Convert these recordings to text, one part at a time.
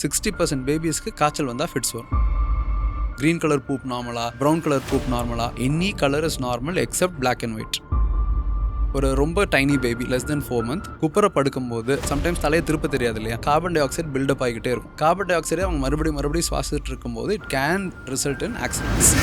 60% பேபிஸ்க்கு காய்ச்சல் வந்தால் ஃபிட்ஸ் வரும். க்ரீன் கலர் பூப் நார்மலா, ப்ரௌன் கலர் பூப் நார்மலா, any colour is normal except black and white. ஒரு ரொம்ப tiny baby less than 4 months குப்புற படுக்கும்போது சம்டைம்ஸ் தலையை திருப்ப தெரியாது இல்லையா, கார்பன் டை ஆக்சைடு பில்டப் ஆகிக்கிட்டே இருக்கும். கார்பன் டை ஆக்சைடே அவங்க மறுபடியும் சுவாசிச்சுட்டு இருக்கும்போது it can result in accidents.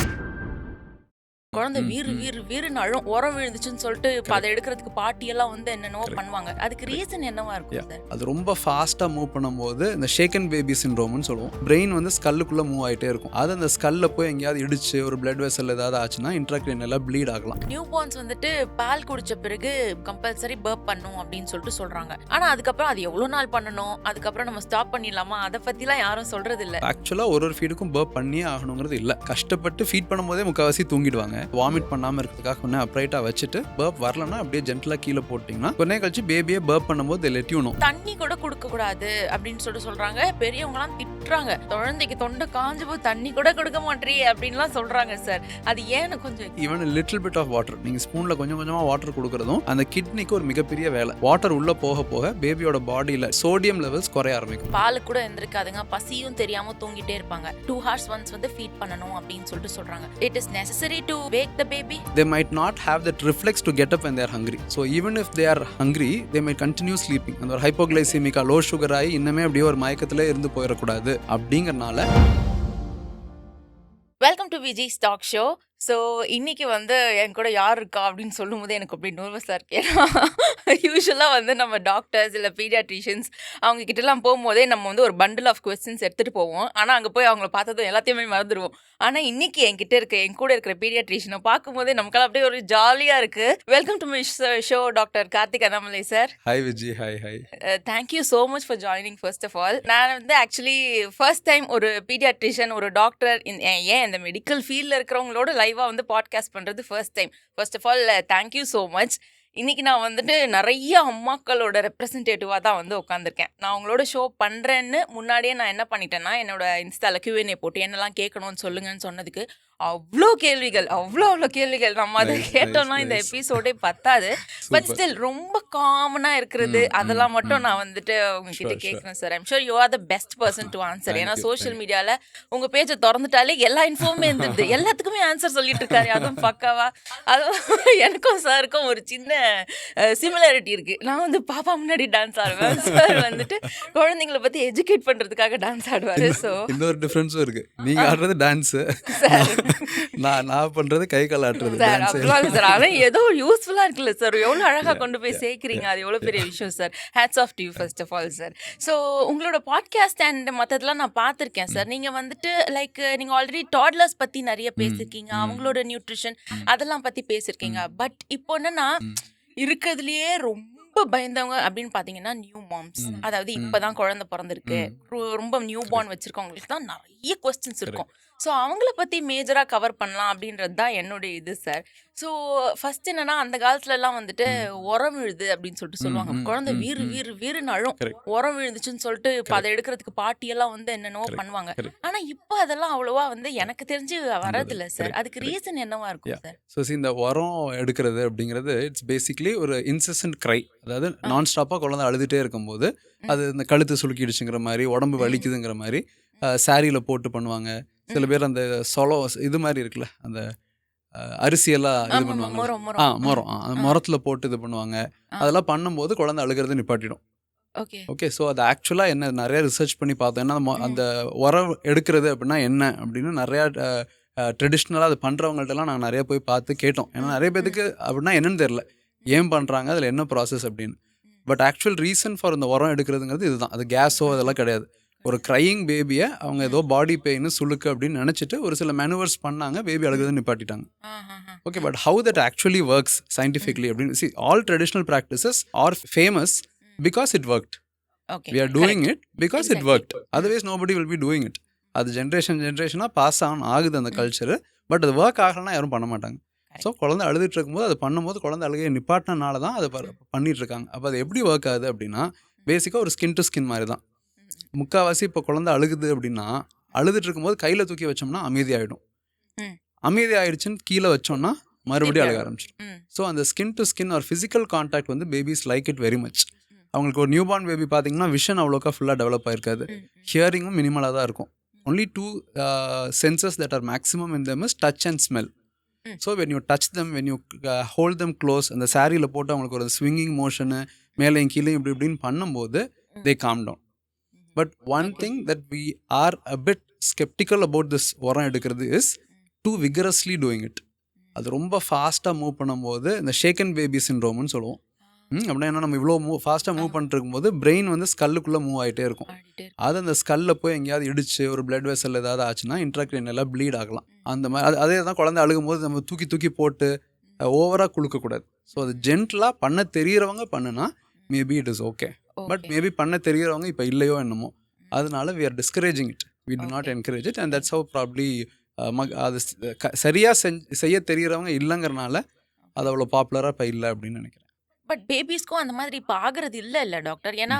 குழந்தை வீருன்னு அழும், உரம் விழுந்துச்சுன்னு சொல்லிட்டு அதை எடுக்கிறதுக்கு பாட்டியெல்லாம் வந்து என்னென்னவோ பண்ணுவாங்க. அதுக்கு ரீசன் என்னவா இருக்கும் சார்? அது ரொம்ப ஃபாஸ்ட்டாக மூவ் பண்ணும்போது இந்த ஷேக்கன் பேபி சிண்ட்ரோம்னு சொல்லுவோம். பிரெயின் வந்து ஸ்கல்லுக்குள்ளே மூவ் ஆகிட்டே இருக்கும். அது அந்த ஸ்கல்ல போய் எங்கேயாவது இடிச்சு ஒரு பிளட் வெசல் ஏதாவது ஆச்சுன்னா இன்ட்ராக்ரீனல் ப்ளீட் ஆகலாம். நியூ பார்ன்ஸ் வந்துட்டு பால் குடிச்ச பிறகு கம்பல்சரி பர்ப் பண்ணும் அப்படின்னு சொல்லிட்டு சொல்றாங்க. ஆனா அதுக்கப்புறம் அது எவ்வளவு நாள் பண்ணணும், அதுக்கப்புறம் நம்ம ஸ்டாப் பண்ணிடலாமா, அதை பத்திலாம் யாரும் சொல்றது இல்ல. ஆக்சுவலா ஒரு ஃபீடுக்கும் பர்ப் பண்ணியே ஆகணுங்கிறது இல்ல. கஷ்டப்பட்டு ஃபீட் பண்ணும்போதே முக்கால்வாசி தூங்கிடுவாங்க. வாமிட் பண்ணாம இருக்கிறதுக்காக கொஞ்சம் அப்ரைட்டா வச்சுட்டு பர்ப் வரலன்னா அப்படியே ஜென்டலா கீழே போட்டீங்கன்னா கொஞ்ச கழிச்சு பேபியை பர்ப் பண்ணும்போது லெட் யூ நோ. தண்ணி கூட கொடுக்க கூடாது அப்படின்னு சொல்றாங்க. பெரியவங்க எல்லாம் திட்டுறாங்க, குழந்தைக்கு தொண்டை காஞ்சு போய் தண்ணி கூட கொடுக்க மாட்டீ அப்படின்லாம் சொல்றாங்க சார். அது ஏன்னு கொஞ்சம் even little bit of water, நீங்க ஸ்பூன்ல கொஞ்சம் கொஞ்சமா வாட்டர் கொடுக்கறதும் அந்த கிட்னிக்கு ஒரு மிகப்பெரிய வேலை. வாட்டர் உள்ள போக போக பேபியோட பாடியில சோடியம் லெவல்ஸ் குறைய ஆரம்பிக்கும். பால் கூட எந்திருக்காதுங்க, பசியும் தெரியாம தூங்கிட்டே இருப்பாங்க. 2 hours once வந்து ஃபீட் பண்ணணும் அப்படின்னு சொல்றாங்க. It is necessary to wake the baby. They might not have that reflex to get up when they are hungry. So even if they are hungry, they might continue sleeping. அந்த ஹைப்போகிளைசெமிக்கா low sugar ஆகி இன்னமே அப்படியே ஒரு மயக்கத்திலே இருந்து போயிடக்கூடாது அப்படிங்கறனால. Welcome to Viji's talk show. So இன்னைக்கு வந்து என் கூட யார் இருக்கா அப்படின்னு சொல்லும் போது எனக்கு அப்படி நர்வஸாக இருக்கேன். யூஸ்வலாக வந்து நம்ம டாக்டர்ஸ் இல்லை பீடியாட்ரிஷியன்ஸ் அவங்க கிட்டலாம் போகும்போதே நம்ம வந்து ஒரு பண்டில் ஆஃப் கொஸ்டின்ஸ் எடுத்துகிட்டு போவோம். ஆனால் அங்கே போய் அவங்கள பார்த்ததும் எல்லாத்தையுமே மறந்துடுவோம். ஆனால் இன்னைக்கு என் கூட இருக்கிற பீடியாட்ரிஷனை பார்க்கும்போதே நமக்கெல்லாம் அப்படியே ஒரு ஜாலியாக இருக்குது. Welcome to my show doctor Karthik Annamalai sir. Hi Viji. Hi. Thank you so much for joining. First of all நான் வந்து ஆக்சுவலி ஃபர்ஸ்ட் டைம் ஒரு பீடியாட்ரிஷியன் ஒரு டாக்டர் ஏன் இந்த மெடிக்கல் ஃபீல்டில் இருக்கிறவங்களோட லைவாக வந்து பாட்காஸ்ட் பண்ணுறது first time. First of all thank you so much. இன்றைக்கி நான் வந்துட்டு நிறைய அம்மாக்களோட ரெப்ரசன்டேட்டிவாக தான் வந்து உட்காந்துருக்கேன். நான் அவங்களோட ஷோ பண்ணுறேன்னு முன்னாடியே நான் என்ன பண்ணிட்டேன்னா, என்னோட இன்ஸ்டாவில் Q&A போட்டு என்னெல்லாம் கேட்கணும்னு சொல்லுங்கன்னு சொன்னதுக்கு அவ்வளோ கேள்விகள் நம்ம அதை கேட்டோம்னா இந்த எபிசோடே பத்தாது. பட் ஸ்டில் ரொம்ப காமனாக இருக்கிறது அதெல்லாம் மட்டும் நான் வந்துட்டு உங்ககிட்ட கேட்குறேன் sir. I'm sure you are the best person to answer. ஏன்னா சோஷியல் மீடியாவில் உங்கள் பேஜை திறந்துட்டாலே எல்லா இன்ஃபோர்மே இருந்தது, எல்லாத்துக்குமே ஆன்சர் சொல்லிட்டு இருக்காரு. அதுவும் பக்காவா. அதுவும் எனக்கும் சாருக்கும் ஒரு சின்ன சிமிலாரிட்டி இருக்குது. நான் வந்து பாப்பா முன்னாடி டான்ஸ் ஆடுவேன், சார் வந்துட்டு குழந்தைங்களை பற்றி எஜுகேட் பண்ணுறதுக்காக டான்ஸ் ஆடுவார். ஸோ இன்னொரு டிஃப்ரென்ஸும் இருக்குது. நீங்கள் ஆடுறது டான்ஸு, நான் பண்றது கை கால் ஆட்டுறது சார். ஆனா ஏதோ யூஸ்ஃபுல்லா இருக்குல்ல சார், எவ்வளவு அழகா கொண்டு போய் சேர்க்கிறீங்க, அது எவ்வளவு பெரிய விஷயம் sir. Hats off to you first of all sir. So உங்களோட பாட்காஸ்ட் அண்ட் மற்றதெல்லாம் நான் பார்த்துருக்கேன் சார். நீங்க வந்துட்டு லைக் நீங்க ஆல்ரெடி டாட்லர்ஸ் பத்தி நிறைய பேசிருக்கீங்க, அவங்களோட நியூட்ரிஷன் அதெல்லாம் பத்தி பேசிருக்கீங்க. பட் இப்போ என்னன்னா இருக்கிறதுலயே ரொம்ப பயந்தவங்க அப்படின்னு பாத்தீங்கன்னா நியூ மாம்ஸ், அதாவது இப்பதான் குழந்தை பிறந்திருக்கு ரொம்ப நியூ பார்ன் வச்சிருக்கவங்களுக்கு தான் நிறைய கொஸ்டின்ஸ் இருக்கும். ஸோ அவங்கள பற்றி மேஜராக கவர் பண்ணலாம் அப்படின்றது தான் என்னுடைய இது சார். ஸோ ஃபர்ஸ்ட் என்னன்னா, அந்த காலத்துலலாம் வந்துட்டு உரம் விழுது அப்படின்னு சொல்லிட்டு சொல்லுவாங்க. குழந்தை வீருன்னு அழும், உரம் விழுந்துச்சுன்னு சொல்லிட்டு அதை எடுக்கிறதுக்கு பாட்டியெல்லாம் வந்து என்னென்னவோ பண்ணுவாங்க. ஆனால் இப்போ அதெல்லாம் அவ்வளோவா வந்து எனக்கு தெரிஞ்சு வரதில்லை சார். அதுக்கு ரீசன் என்னவா இருக்கும் சார்? ஸோ இந்த உரம் எடுக்கிறது அப்படிங்கிறது இட்ஸ் பேசிக்லி ஒரு இன்செசன்ட் க்ரை. அதாவது நான் ஸ்டாப்பாக குழந்தை அழுதுகிட்டே இருக்கும்போது அது இந்த கழுத்து சுலுக்கிடுச்சுங்கிற மாதிரி, உடம்பு வலிக்குதுங்கிற மாதிரி சாரியில் போட்டு பண்ணுவாங்க. சில பேர் அந்த சொலோ இது மாதிரி இருக்குல்ல, அந்த அரிசியெல்லாம் இது பண்ணுவாங்க, முரத்தில் போட்டு இது பண்ணுவாங்க. அதெல்லாம் பண்ணும்போது குழந்தை அழுகிறது நிப்பாட்டிடும். ஓகே. ஸோ அது ஆக்சுவலாக என்ன நிறைய ரிசர்ச் பண்ணி பார்த்தோம். ஏன்னா அந்த உரம் எடுக்கிறது அப்படின்னா என்ன அப்படின்னு நிறையா ட்ரெடிஷ்னலாக அது பண்ணுறவங்கள்ட்டலாம் நாங்கள் நிறைய போய் பார்த்து கேட்டோம். ஏன்னா நிறைய பேருக்கு அப்படின்னா என்னன்னு தெரில, ஏன் பண்ணுறாங்க, அதில் என்ன ப்ராசஸ் அப்படின்னு. பட் ஆக்சுவல் ரீசன் ஃபார் இந்த உரம் எடுக்கிறதுங்கிறது இதுதான். அது கேஸோ அதெல்லாம் கிடையாது. ஒரு க்ரையிங் பேபியை அவங்க ஏதோ பாடி பெயின் சுளுக்கு அப்படின்னு நினச்சிட்டு ஒரு சில மேனுவர்ஸ் பண்ணாங்க, பேபி அழுகிறது நிப்பாட்டிட்டாங்க. Okay, but how that actually works scientifically அப்படின்னு see, all traditional practices are famous because it worked. We are doing it because it worked. Otherwise nobody will be doing it. அது ஜென்ரேஷனாக pass ஆகுது அந்த culture. But அது work ஆகலைன்னா யாரும் பண்ண மாட்டாங்க. So குழந்தை அழுதுட்டு இருக்கும்போது அது பண்ணும்போது குழந்தை அழுகையை நிப்பாட்டினால தான் அதை பண்ணிட்டு இருக்காங்க. அப்போ அது எப்படி ஒர்க் ஆகுது அப்படின்னா, பேசிக்காக ஒரு ஸ்கின் டு ஸ்கின் மாதிரி தான். முக்கால்வாசி இப்போ குழந்தை அழுகுது அப்படின்னா, அழுதுட்டு இருக்கும்போது கையில் தூக்கி வச்சோம்னா அமைதியாகிடும். அமைதி ஆயிடுச்சுன்னு கீழே வச்சோம்னா மறுபடியும் அழுக ஆரம்பிச்சிடும். ஸோ அந்த ஸ்கின் டு ஸ்கின் ஒரு ஃபிசிக்கல் கான்டாக்ட் வந்து babies like it very much. அவங்களுக்கு ஒரு நியூ பார்ன் பேபி பார்த்தீங்கன்னா விஷன் அவ்வளோக்கா ஃபுல்லாக டெவலப் ஆயிருக்காது, ஹியரிங்கும் மினிமலாக தான் இருக்கும். Only two senses that are maximum in them is touch and smell. So when you touch them, when you hold them close, அந்த சாரியில் போட்டு அவங்களுக்கு ஒரு ஸ்விங்கிங் மோஷனு மேலேயும் கீழே இப்படி இப்படின்னு பண்ணும்போது they calm down. But one thing that we are a bit sceptical about this உரம் எடுக்கிறது is too vigorously doing it. அது ரொம்ப ஃபாஸ்ட்டாக மூவ் பண்ணும்போது இந்த ஷேக்கன் பேபி சிண்ட்ரோம்னு சொல்லுவோம். அப்படின்னா என்ன, நம்ம இவ்வளோ ஃபாஸ்ட்டாக மூவ் பண்ணிட்டு இருக்கும்போது பிரெயின் வந்து ஸ்கல்லுக்குள்ளே மூவ் ஆகிட்டே இருக்கும். அது அந்த ஸ்கல்லில் போய் எங்கேயாவது இடிச்சு ஒரு பிளட் வெசல் ஏதாவது ஆச்சுன்னா இன்ட்ராக்ரேனியலாக ப்ளீட் ஆகலாம். அந்த மாதிரி அதே தான் குழந்தை அழுகும்போது நம்ம தூக்கி தூக்கி போட்டு ஓவராக குளுக்கக்கூடாது. ஸோ அது ஜென்டலாக பண்ண தெரிகிறவங்க பண்ணுனா maybe it is okay. But maybe பண்ண தெரிகிறவங்க இப்போ இல்லையோ என்னமோ, அதனால we are discouraging it, we do not encourage it. And that's how probably அது சரியாக செய்ய தெரிகிறவங்க இல்லைங்கிறனால அது அவ்வளோ பாப்புலராக இப்போ இல்லை அப்படின்னு நினைக்கிறேன். பட் பேபிஸ்க்கும் அந்த மாதிரி இப்போ ஆகிறது இல்லை டாக்டர்? ஏன்னா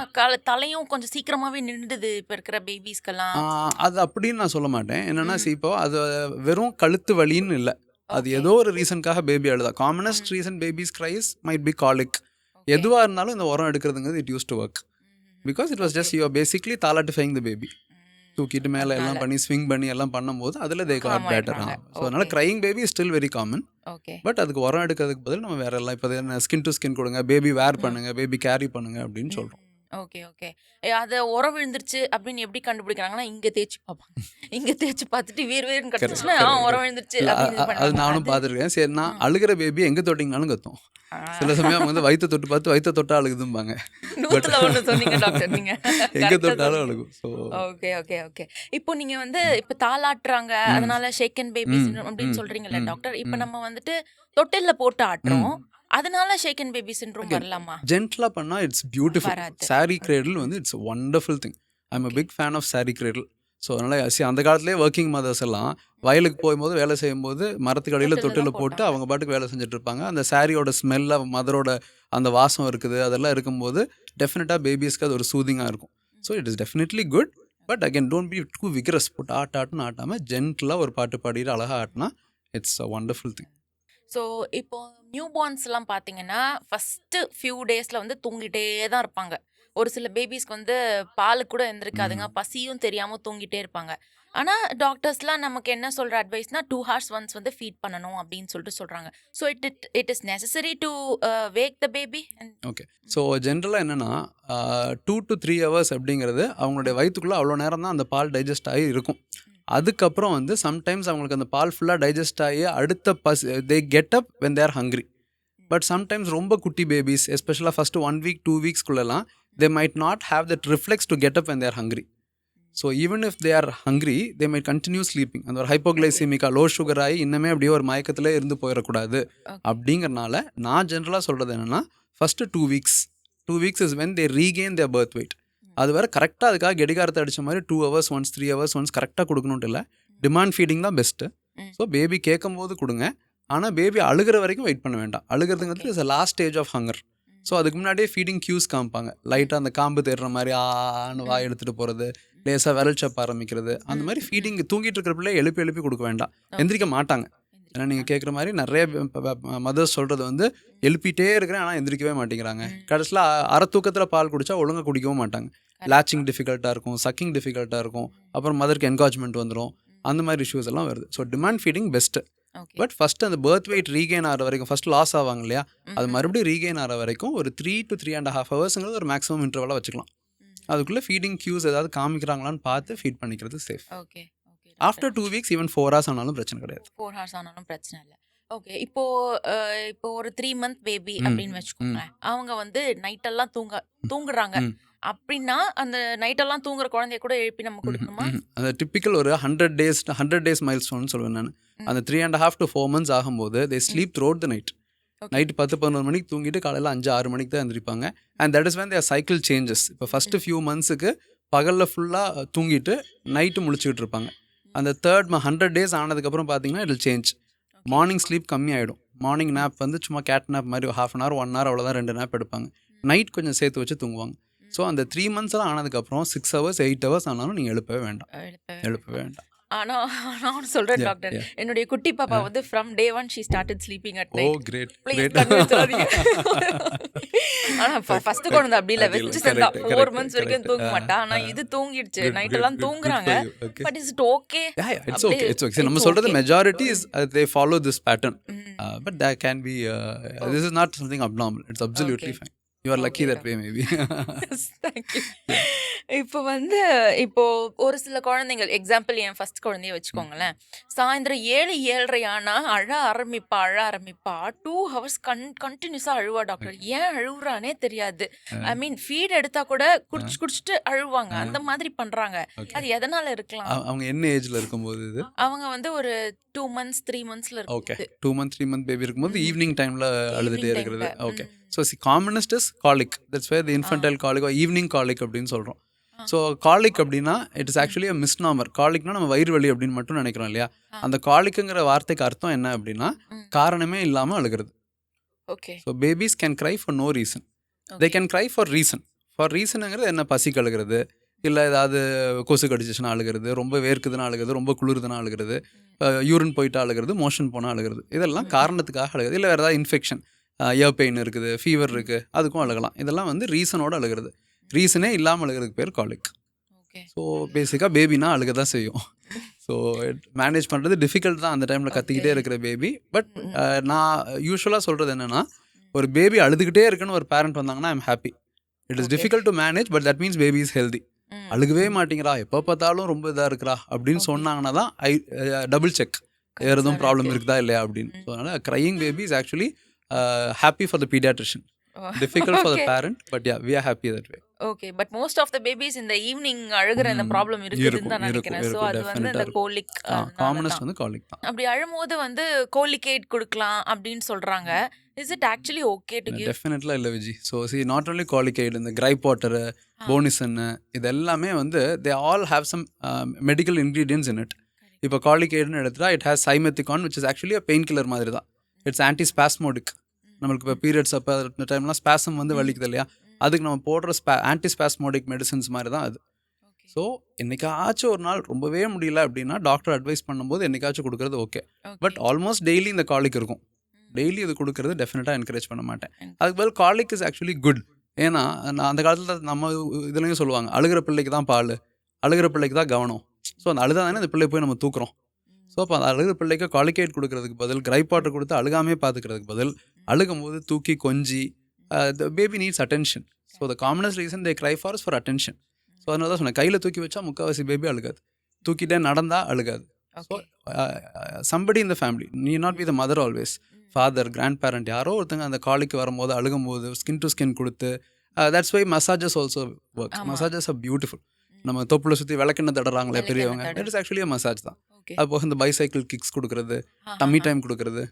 தலையும் கொஞ்சம் சீக்கிரமாகவே நின்றுடுது இப்போ இருக்கிற பேபிஸ்க்கெல்லாம். அது அப்படின்னு நான் சொல்ல மாட்டேன். என்னென்னா இப்போ அது வெறும் கழுத்து வலின்னு இல்லை, அது ஏதோ ஒரு ரீசனுக்காக பேபி அழுதா. Commonest reason babies cries might be colic. எதுவாக இருந்தாலும் இந்த உரம் எடுக்கிறதுங்கிறது it used to work because it was just you are basically தாலாட்டிஃபைங் த பேபி. தூக்கிட்டு மேலே எல்லாம் பண்ணி ஸ்விங் பண்ணி எல்லாம் பண்ணும்போது அதில் தே காட் பெட்டர். ஸோ அதனால crying baby is still very common. But அதுக்கு உரம் எடுக்கிறதுக்கு பதில் நம்ம வேற எல்லாம் இப்போ ஸ்கின் டு ஸ்கின் கொடுங்க, பேபி வேர் பண்ணுங்க, பேபி கேரி பண்ணுங்க அப்படின்னு சொல்கிறோம். Okay okay. அதை உரம் விழுந்துருச்சு அப்படின்னு எப்படி கண்டுபிடிக்கிறாங்கன்னா இங்கே தேய்ச்சி பார்ப்பாங்க. இங்கே தேய்ச்சி பார்த்துட்டு வேர்னு கட்டுச்சுன்னா உரம் விழுந்துருச்சு. அது நானும் பார்த்துருக்கேன். சரி, நான் அழுகிற பேபி எங்கே தொட்டிங்கனாலும் கத்தும். சில சமயம் அவங்க வந்து வயிற்று தொட்டு பார்த்து வயிற்று தொட்டா அழுகுதும்பாங்க. எங்கே தொட்டாலும் அழுகும். Okay okay okay. இப்போ நீங்கள் வந்து இப்போ தாளாட்டுறாங்க, அதனால ஷேக்கன் பேபி அப்படின்னு சொல்கிறீங்கல்ல டாக்டர். இப்போ நம்ம வந்துட்டு தொட்டிலில் போட்டு ஆட்டுறோம், அதனால ஷேக்கன் பேபி சிண்ட்ரோம் வரலாமா? ஜென்டலா பண்ணா இட்ஸ் பியூட்டிஃபுல். சாரி கிரேடில் வந்து it's wonderful thing. I am a big fan of sari cradle. So அதனால் அந்த காலத்துலேயே ஒர்க்கிங் மதர்ஸ் எல்லாம் வயலுக்கு போகும்போது வேலை செய்யும்போது மரத்துக்கு அடியில் தொட்டில் போட்டு அவங்க பாட்டுக்கு வேலை செஞ்சுட்டு இருப்பாங்க. அந்த சாரியோட ஸ்மெல்லாக மதரோட அந்த வாசம் இருக்குது, அதெல்லாம் இருக்கும்போது டெஃபினட்டாக பேபிஸ்க்கு அது ஒரு சூதிங்காக இருக்கும். So it is definitely good. But again don't be too vigorous. போட்டு ஆட்டாட்டுன்னு ஆட்டாமல் ஜென்டலாக ஒரு பாட்டு பாடிட்டு அழகாக ஆட்டினா it's a wonderful thing. So இப்போ நியூ பார்ன்ஸ்லாம் பார்த்தீங்கன்னா ஃபஸ்ட்டு ஃபியூ டேஸில் வந்து தூங்கிட்டே தான் இருப்பாங்க. ஒரு சில பேபிஸ்க்கு வந்து பால் கூட எழுந்திருக்காதுங்க, பசியும் தெரியாமல் தூங்கிட்டே இருப்பாங்க. ஆனால் டாக்டர்ஸ்லாம் நமக்கு என்ன சொல்கிற அட்வைஸ்னா 2 hours ஒன்ஸ் வந்து ஃபீட் பண்ணணும் அப்படின்னு சொல்லிட்டு சொல்கிறாங்க. So it is necessary to wake the baby. Okay. So ஜென்ரலாக என்னென்னா 2 to 3 hours அப்படிங்கிறது அவங்களுடைய வயிற்றுக்குள்ளே அவ்வளோ நேரம் தான் அந்த பால் டைஜஸ்ட் ஆகி இருக்கும். அதுக்கப்புறம் வந்து சம்டைம்ஸ் அவங்களுக்கு அந்த பால் ஃபுல்லாக டைஜஸ்ட் ஆகி அடுத்த they get up when they're hungry. But sometimes ரொம்ப குட்டி பேபிஸ் எஸ்பெஷலாக ஃபஸ்ட்டு 1 week 2 weeksக்குள்ளெல்லாம் they might not have that reflex to get up when they are hungry. So even if they are hungry, they might continue sleeping. அந்த ஒரு ஹைப்போகிளைசிமிக்கா low sugar ஆகி இன்னமே அப்படியே ஒரு மயக்கத்திலே இருந்து போயிடக்கூடாது. அப்படிங்கிறனால நான் ஜென்ரலாக சொல்கிறது என்னென்னா first 2 weeks is when they regain their birth weight. அது வேறு கரெக்டாக அதுக்காக கெடிகாரத்தை அடித்த மாதிரி 2 hours once 3 hours once கரெக்டாக கொடுக்கணுன்ட்டு இல்லை. டிமாண்ட் ஃபீடிங் தான் பெஸ்ட்டு. ஸோ பேபி கேட்கும்போது கொடுங்க, ஆனால் பேபி அழுகிற வரைக்கும் வெயிட் பண்ண வேண்டாம். அழுகிறதுங்கிறது is a last stage of hunger. So அதுக்கு முன்னாடியே ஃபீடிங் கியூஸ் காமிப்பாங்க. லைட்டாக அந்த காம்பு தேடுற மாதிரி ஆன்னு வாய் எடுத்துகிட்டு போகிறது, லேசாக விரல் சப்ப ஆரம்பிக்கிறது, அந்த மாதிரி ஃபீடிங் தூங்கிட்டு இருக்கிற பிள்ளை எழுப்பி கொடுக்க வேண்டாம். எந்திரிக்க மாட்டாங்க. ஏன்னா நீங்கள் கேட்குற மாதிரி நிறைய மதர்ஸ் சொல்கிறது வந்து எழுப்பிட்டே இருக்கிறேன் ஆனால் எந்திரிக்கவே மாட்டேங்கிறாங்க. கடைசியில் அரை தூக்கத்தில் பால் குடித்தா ஒழுங்காக குடிக்கவும் மாட்டாங்க. லாச்சிங் டிஃபிகல்ட்டாக இருக்கும், சக்கிங் டிஃபிகல்ட்டாக இருக்கும், அப்புறம் மதருக்கு என்காஜ்மெண்ட் வந்துடும், அந்த மாதிரி இஷ்யூஸ் எல்லாம் வருது. So demand feeding best. But first அந்த பர்த் வெயிட் ரீகெயின் ஆகிற வரைக்கும், ஃபஸ்ட் லாஸ் ஆவாங்க இல்லையா, அது மறுபடியும் ரீகெயின் ஆகிற வரைக்கும் ஒரு 3 to 3.5 hours ஒரு மேக்ஸிமம் இன்டர்வலாக வச்சுக்கலாம். அதுக்குள்ளே ஃபீடிங் கியூஸ் ஏதாவது காமிக்கிறாங்களான்னு பார்த்து ஃபீட் பண்ணிக்கிறது safe. Okay. After 2 weeks even 4 hours ஆனாலும் பிரச்சனை கிடையாது. 4 hours ஆனாலும் பிரச்சனை இல்லை. ஓகே. இப்போ ஒரு 3 month பேபி அப்படின்னு வச்சுக்கோங்க, அவங்க வந்து நைட்டெல்லாம் தூங்குறாங்க அப்படின்னா அந்த நைட்டெல்லாம் தூங்குற குழந்தைய கூட எழுப்பி நம்ம கொடுக்கணுமா? அந்த டிப்பிக்கல் ஒரு 100 days மைல்ஸ்டோன் சொல்லுவேன் நான். அந்த 3.5 to 4 months ஆகும்போது they sleep throughout the night. Night 10-11 மணிக்கு தூங்கிட்டு காலையில் 5-6 மணிக்கு தான் எழுந்திரிப்பாங்க. And that is when their cycle changes. இப்போ ஃபஸ்ட்டு ஃபியூ மந்த்ஸுக்கு பகலில் ஃபுல்லாக தூங்கிட்டு நைட்டு முழிச்சுக்கிட்டு இருப்பாங்க. அந்த 100 days ஆனதுக்கப்புறம் பார்த்தீங்கன்னா it will change. Morning sleep கம்மியாயிடும். மார்னிங் நேப் வந்து சும்மா கேட் நேப் மாதிரி 1/2 hour 1 hour அவ்வளோதான் 2 நேப் எடுப்பாங்க. நைட் கொஞ்சம் சேர்த்து வச்சு தூங்குவாங்க. ஸோ அந்த 3 months ஆனதுக்கப்புறம் 6 hours 8 hours ஆனாலும் நீங்கள் எழுப்பவே வேண்டாம். ஆனா நான் சொல்றேன் Yeah, டாக்டர், yeah. என்னுடைய குட்டி பாப்பா வந்து from day 1 she started sleeping at ஓ நைட். Great please great. கண்ணு வச்சிடாதீங்க. ஆனா ஃபர்ஸ்ட் குழந்தை அப்படி இல்ல, அது இல்ல, வெச்சு செந்தா correct, 4 correct, மந்த்ஸ் வரைக்கும் correct. தூங்க மாட்டா. ஆனா இது தூங்கிடுச்சு, நைட் எல்லாம் தூங்குறாங்க. Good for you. Okay. But is it okay? Yeah, yeah, it's okay. It's okay. See, நம்ம சொல்றது majority is they follow this pattern. But that can be this is not something abnormal. It's absolutely Okay. fine. You are lucky Okay, that way maybe. Thank you. இப்போ வந்து இப்போ ஒரு சில குழந்தைங்கள், example என் first குழந்தைய வச்சுக்கோங்களேன், சாயந்தரம் 7:30 ஆனா அழ ஆரம்பிப்பா 2 ஹவர்ஸ் கண்டினியூஸா அழுவா டாக்டர். ஏன் அழுகுறானே தெரியாது. ஐ மீன் ஃபீட் எடுத்தா கூட குடிச்சிட்டு அழுவாங்க, அந்த மாதிரி பண்றாங்க. Okay. அது எதனால இருக்கலாம்? அவங்க என்ன ஏஜ்ல இருக்கும்போது இது? அவங்க வந்து ஒரு 2 மந்த்ஸ் 3 மந்த்ஸ்ல ஓகே, இருக்கு. 2 month 3 month பேபி இருக்கும்போது ஈவினிங் டைம்ல அழுதுட்டே Evening இருக்கிறது. timeல. Okay. So commonest is colic. That's why the infantile colic, evening colic அப்படின்னு சொல்றோம். ஸோ காலிக் அப்படின்னா it is actually a misnomer. காலிக்னா நம்ம வயிறு வலி அப்படின்னு மட்டும் நினைக்கிறோம் இல்லையா? அந்த காலிக்குங்கிற வார்த்தைக்கு அர்த்தம் என்ன அப்படின்னா காரணமே இல்லாம அழுகிறது. Okay. So babies can cry for no reason. They can cry for reason. For reasonங்கிறது என்ன? பசிக்கு அழுகிறது, இல்லை ஏதாவது கொசு கடிச்சிச்சுன்னா அழுகிறது, ரொம்ப வேர்க்குதுன்னா அழுகிறது, ரொம்ப குளிருதுன்னா அழுகிறது, யூரின் போயிட்டு அழுகிறது, மோஷன் போனால் அழுகிறது. இதெல்லாம் காரணத்துக்காக அழுகிறது. இல்லை வேறு ஏதாவது இன்ஃபெக்ஷன், இயர் பெயின் இருக்குது, ஃபீவர் இருக்குது, அதுக்கும் அழுகலாம். இதெல்லாம் வந்து ரீசனோட அழுகிறது. ரீசனே இல்லாமல் அழுகிறதுக்கு பேர் காலிக். ஓகே. ஸோ பேசிக்காக பேபினா அழுக தான் செய்யும். ஸோ மேனேஜ் பண்ணுறது டிஃபிகல்ட் தான் அந்த டைமில் கத்திக்கிட்டே இருக்கிற பேபி. பட் நான் யூஸ்வலாக சொல்கிறது என்னென்னா, ஒரு பேபி அழுதுகிட்டே இருக்குன்னு ஒரு பேரண்ட் வந்தாங்கன்னா I'm happy. It is difficult to manage, but that means baby is healthy. அழுகவே மாட்டேங்கிறா, எப்போ பார்த்தாலும் ரொம்ப இதாக இருக்கிறா அப்படின்னு சொன்னாங்கன்னா தான் ஐ டபுள் செக் வேறு எதுவும் ப்ராப்ளம் இருக்குதா இல்லையா அப்படின்னு. ஸோ அதனால் crying baby is actually happy for the pediatrician. Difficult for the parent, but yeah, we are happy that way. Okay. But most of the babies இந்த ஈவினிங் அழுகிற இந்த problem இருக்குதுன்னு தான் நினைக்கிறேன். ஸோ அது வந்து இந்த கோலிக் காமனஸ்ட் வந்து காலிக் தான். அப்படி அழும்போது வந்து கோலிகேட் கொடுக்கலாம் அப்படின்னு சொல்றாங்க. Is it actually okay to give? டெஃபினெட்லாம் இல்லை Viji. So not only Colicaid, இந்த கிரைப் வாட்டரு, போனிசன்னு, இது எல்லாமே வந்து they all have some medical ingredients in it. இப்போ காலிகேட்னு எடுத்துட்டா it has simethicone, which is actually pain killer மாதிரி தான். It's antispasmodic. நம்மளுக்கு இப்போ பீரியட்ஸ் அப்போ அந்த டைம்லாம் ஸ்பாசம் வந்து வலிக்குது இல்லையா, அதுக்கு நம்ம போடுற ஆன்டிஸ்பாஸ்மோடிக் மெடிசன்ஸ் மாதிரி தான் அது. ஸோ என்னைக்காச்சும் ஒரு நாள் ரொம்பவே முடியல அப்படின்னா டாக்டர் அட்வைஸ் பண்ணும்போது என்னைக்காச்சும் கொடுக்குறது ஓகே. பட் ஆல்மோஸ்ட் டெய்லி இந்த காலிக் இருக்கும். டெய்லி இது கொடுக்குறது டெஃபினட்டாக என்கரேஜ் பண்ண மாட்டேன். அதுக்கு பதில் காலிக் இஸ் ஆக்சுவலி குட். ஏன்னா நான் அந்த காலத்தில் நம்ம இதுலையும் சொல்லுவாங்க, அழுகிற பிள்ளைக்கு தான் பால், அழுகிற பிள்ளைக்கு தான் கவனம். ஸோ அந்த அழுதா தானே அந்த பிள்ளை போய் நம்ம தூக்குறோம். ஸோ அப்போ அந்த அழுகிற பிள்ளைக்கு காலிகேட் கொடுக்கறதுக்கு பதில், கிரைப் வாட்டர் கொடுத்து அழுகாமே பார்த்துக்கிறதுக்கு பதில், அழுகும் போது தூக்கி கொஞ்சி, the baby needs attention. So the commonest reason they cry for for attention. So அதனால தான் சொன்னேன், கையில் தூக்கி வச்சா முக்கால்வாசி பேபி அழுகாது, தூக்கிட்டே நடந்தால் அழுகாது. ஸோ சம்படி இந்த family, need not be the mother always, father, grandparent, யாரோ ஒருத்தங்க அந்த காலிக்கு வரும்போது அழுகும்போது ஸ்கின் டு ஸ்கின் கொடுத்து, that's why massages also work. Massages are beautiful. நம்ம தொப்புல சுற்றி விளக்கெண்ணெய் தடுறாங்களே பெரியவங்க, தட் இஸ் ஆக்சுவலி மசாஜ் தான். அது போக இந்த பைசைக்கிள் கிக்ஸ் கொடுக்குறது, டம்மி டைம் கொடுக்குறது,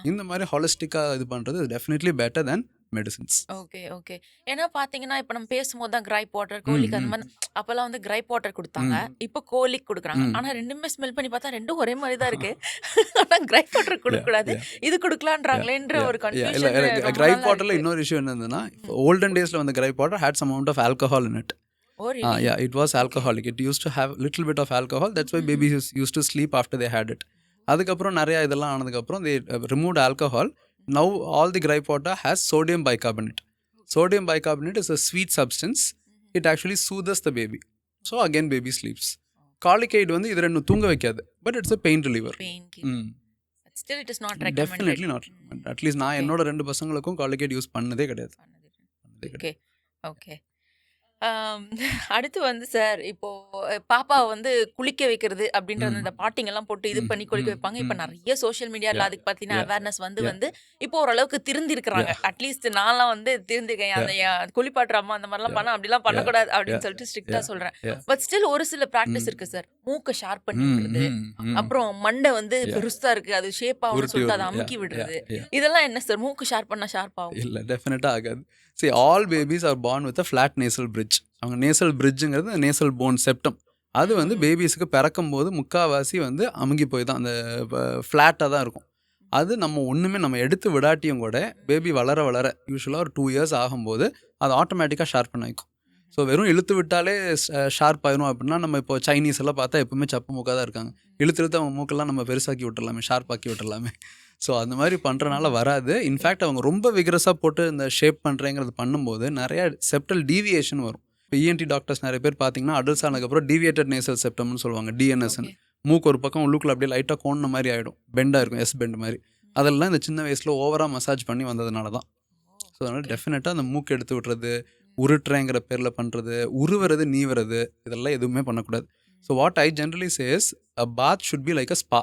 இந்த மாதிரி ஹாலிஸ்டிக்காக இது பண்ணுறது definitely better than medicines. Okay okay. ஏன்னா பார்த்தீங்கன்னா இப்போ நம்ம பேசும்போது தான் கிரைப் வாட்டர், கோலிக் அந்த மாதிரி, அப்போல்லாம் வந்து கிரைப் வாட்டர் கொடுத்தாங்க, இப்போ கோலிக் கொடுக்குறாங்க. ஆனால் ரெண்டுமே ஸ்மெல் பண்ணி பார்த்தா ரெண்டும் ஒரே மாதிரி தான் இருக்கு. ஆனால் கிரைப் வாட்டர் கொடுக்கக்கூடாது, இது கொடுக்கலான்றாங்களேன்ற ஒரு கன்ஃபியூஷன். கிரைப் வாட்டரில் இன்னொரு இஷ்யூ என்னதுன்னா, ஓல்டன் டேஸில் வந்து gripe water had some amount of alcohol in it. Yeah, it was alcoholic. It used to have little bit of alcohol. That's why babies used to sleep after they had it. அதுக்கப்புறம் நிறையா இதெல்லாம் ஆனதுக்கப்புறம் they removed alcohol. Now all the gripe water has sodium bicarbonate. Sodium bicarbonate is a sweet substance. It actually soothes the baby. So again baby sleeps. Colicaid வந்து இது ரெண்டும் தூங்க வைக்காது, but it's a pain reliever. Still it is not recommended. Definitely not. At least நான் என்னோட 2 பசங்களுக்கும் Colicaid use பண்ணதே கிடையாது. Okay okay. அடுத்து வந்து சார், இப்போ பாப்பாவை வந்து குளிக்க வைக்கிறது அப்படின்றது இந்த பாட்டிங்கெல்லாம் போட்டு இது பண்ணி குளிக்க வைப்பாங்க. இப்போ நிறைய சோஷியல் மீடியாவில் அதுக்கு பார்த்தீங்கன்னா அவேர்னஸ் வந்து இப்போ ஓரளவுக்கு திருந்திருக்கிறாங்க. அட்லீஸ்ட் நான்லாம் வந்து திருந்திருக்கேன். அந்த குளிப்பாட்டுற அம்மா அந்த மாதிரிலாம் பண்ண, அப்படிலாம் பண்ணக்கூடாது அப்படின்னு சொல்லிட்டு ஸ்ட்ரிக்டா சொல்றேன். பட் ஸ்டில் ஒரு சில ப்ராக்டிஸ் இருக்கு சார். மூக்கை ஷார்ப் பண்ணி விடுறது, அப்புறம் மண்டை வந்து பெருசா இருக்கு அது ஷேப் ஆகும்னு சொல்லிட்டு அதை அமுக்கி விடுறது, இதெல்லாம் என்ன சார்? மூக்கு ஷார்ப் பண்ணா ஷார்ப் ஆகும்? இல்லை, டெஃபினட்டாக ஆகாது. See, all babies are born with a flat nasal bridge. அவங்க நேசல் பிரிட்ஜுங்கிறது நேசல் போன் செப்டம். அது வந்து பேபிஸுக்கு பிறக்கும் போது முக்கால்வாசி வந்து அமுங்கி போய் தான், அந்த ஃப்ளாட்டாக தான் இருக்கும். அது நம்ம ஒன்றுமே நம்ம எடுத்து விடாட்டியும் கூட பேபி வளர வளர யூஸ்வலாக ஒரு 2 years ஆகும்போது அது ஆட்டோமேட்டிக்காக ஷார்ப்பன் ஆகிக்கும். ஸோ வெறும் இழுத்து விட்டாலே ஷார்ப் ஆயிரும் அப்படின்னா நம்ம இப்போ சைனீஸ் எல்லாம் பார்த்தா எப்பவுமே சப்பு மூக்காக தான் இருக்காங்க. இழுத்து அவங்க மூக்கெல்லாம் நம்ம பெருசாக்கி விட்டுறலாமே, ஷார்ப்பாக்கி விட்டுறலாமே. ஸோ அந்த மாதிரி பண்ணுறனால வராது. இன்ஃபேக்ட் அவங்க ரொம்ப விகரஸாக போட்டு இந்த ஷேப் பண்ணுறேங்கிறது பண்ணும்போது நிறைய செப்டல் டீவியேஷன் வரும். இப்போ இஎன்டி டாக்டர்ஸ் நிறைய பேர் பார்த்தீங்கன்னா அடல்ட்ஸ் ஆனதுக்கப்புறம் டீவியேட்டட் நேசல் செப்டம்னு சொல்லுவாங்க, டிஎன்எஸ்ன்னு. மூக்கு ஒரு பக்கம் உள்ளுக்குள்ள அப்படியே லைட்டாக கோண மாதிரி ஆகிடும், பெண்டாக இருக்கும், எஸ் பெண்ட் மாதிரி. அதெல்லாம் இந்த சின்ன வயசில் ஓவராக மசாஜ் பண்ணி வந்ததுனால தான். ஸோ அதனால் டெஃபினட்டாக அந்த மூக்கு எடுத்து விட்டுறது, உருட்டுறேங்கிற பேரில் பண்ணுறது, உருவுறது, நீவுறது, இதெல்லாம் எதுவுமே பண்ணக்கூடாது. So what I generally says, a bath should be like a spa,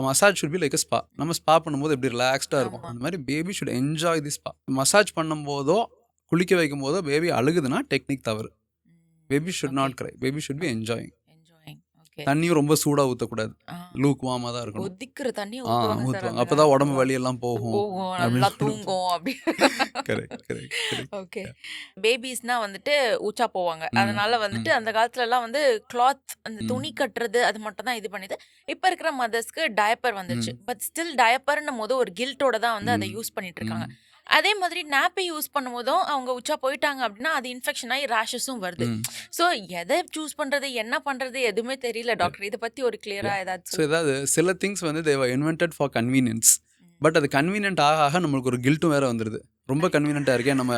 massage should be like a spa. நம்ம ஸ்பா பண்ணும்போது எப்படி ரிலாக்ஸ்டாக இருக்கும், அந்த மாதிரி baby should enjoy the spa. Massage பண்ணும்போதோ குளிக்க வைக்கும் போதோ பேபி அழுகுதுன்னா டெக்னிக் தவறு. Baby should not cry, baby should be enjoying. தண்ணியும் ரொம்ப சூடாக ஊற்றக்கூடாது, லூக் வார்மாக தான் இருக்கணும். கொதிக்கிற தண்ணி ஊற்றுவாங்க, அப்போ தான் உடம்பு வலியெல்லாம் போகும், நல்லா தூங்கும் அப்படி. Correct correct. ஓகே. பேபிஸ்னா வந்துட்டு ஊச்சா போவாங்க, அதனால வந்துட்டு அந்த காலத்துல எல்லாம் வந்து கிளாத், அந்த துணி கட்டுறது அது மட்டும் தான் இது பண்ணிது. இப்ப இருக்கிற மதர்ஸ்க்கு டயப்பர் வந்துருச்சு, பட் ஸ்டில் டயப்பர்னும் போது ஒரு கில்ட்டோட தான் வந்து அதை யூஸ் பண்ணிட்டு இருக்காங்க. அதே மாதிரி நாப்பை யூஸ் பண்ணும்போதும் அவங்க உச்சா போயிட்டாங்க அப்படின்னா அது இன்ஃபெக்ஷன் ஆகி ரேஷஸும் வருது. ஸோ எதை சூஸ் பண்றது, என்ன பண்றது எதுவுமே தெரியல டாக்டர். இதை பத்தி ஒரு கிளியரா ஸோ ஏதாவது சில திங்ஸ் வந்து தேவ இன்வென்டட் ஃபார் கன்வீனியன்ஸ், பட் அது கன்வீனியன்ட் ஆக ஆக நம்மளுக்கு ஒரு கில்ட்டும் வேற வந்துடுது. ரொம்ப கன்வீனியன்ட்டாக இருக்கே, நம்ம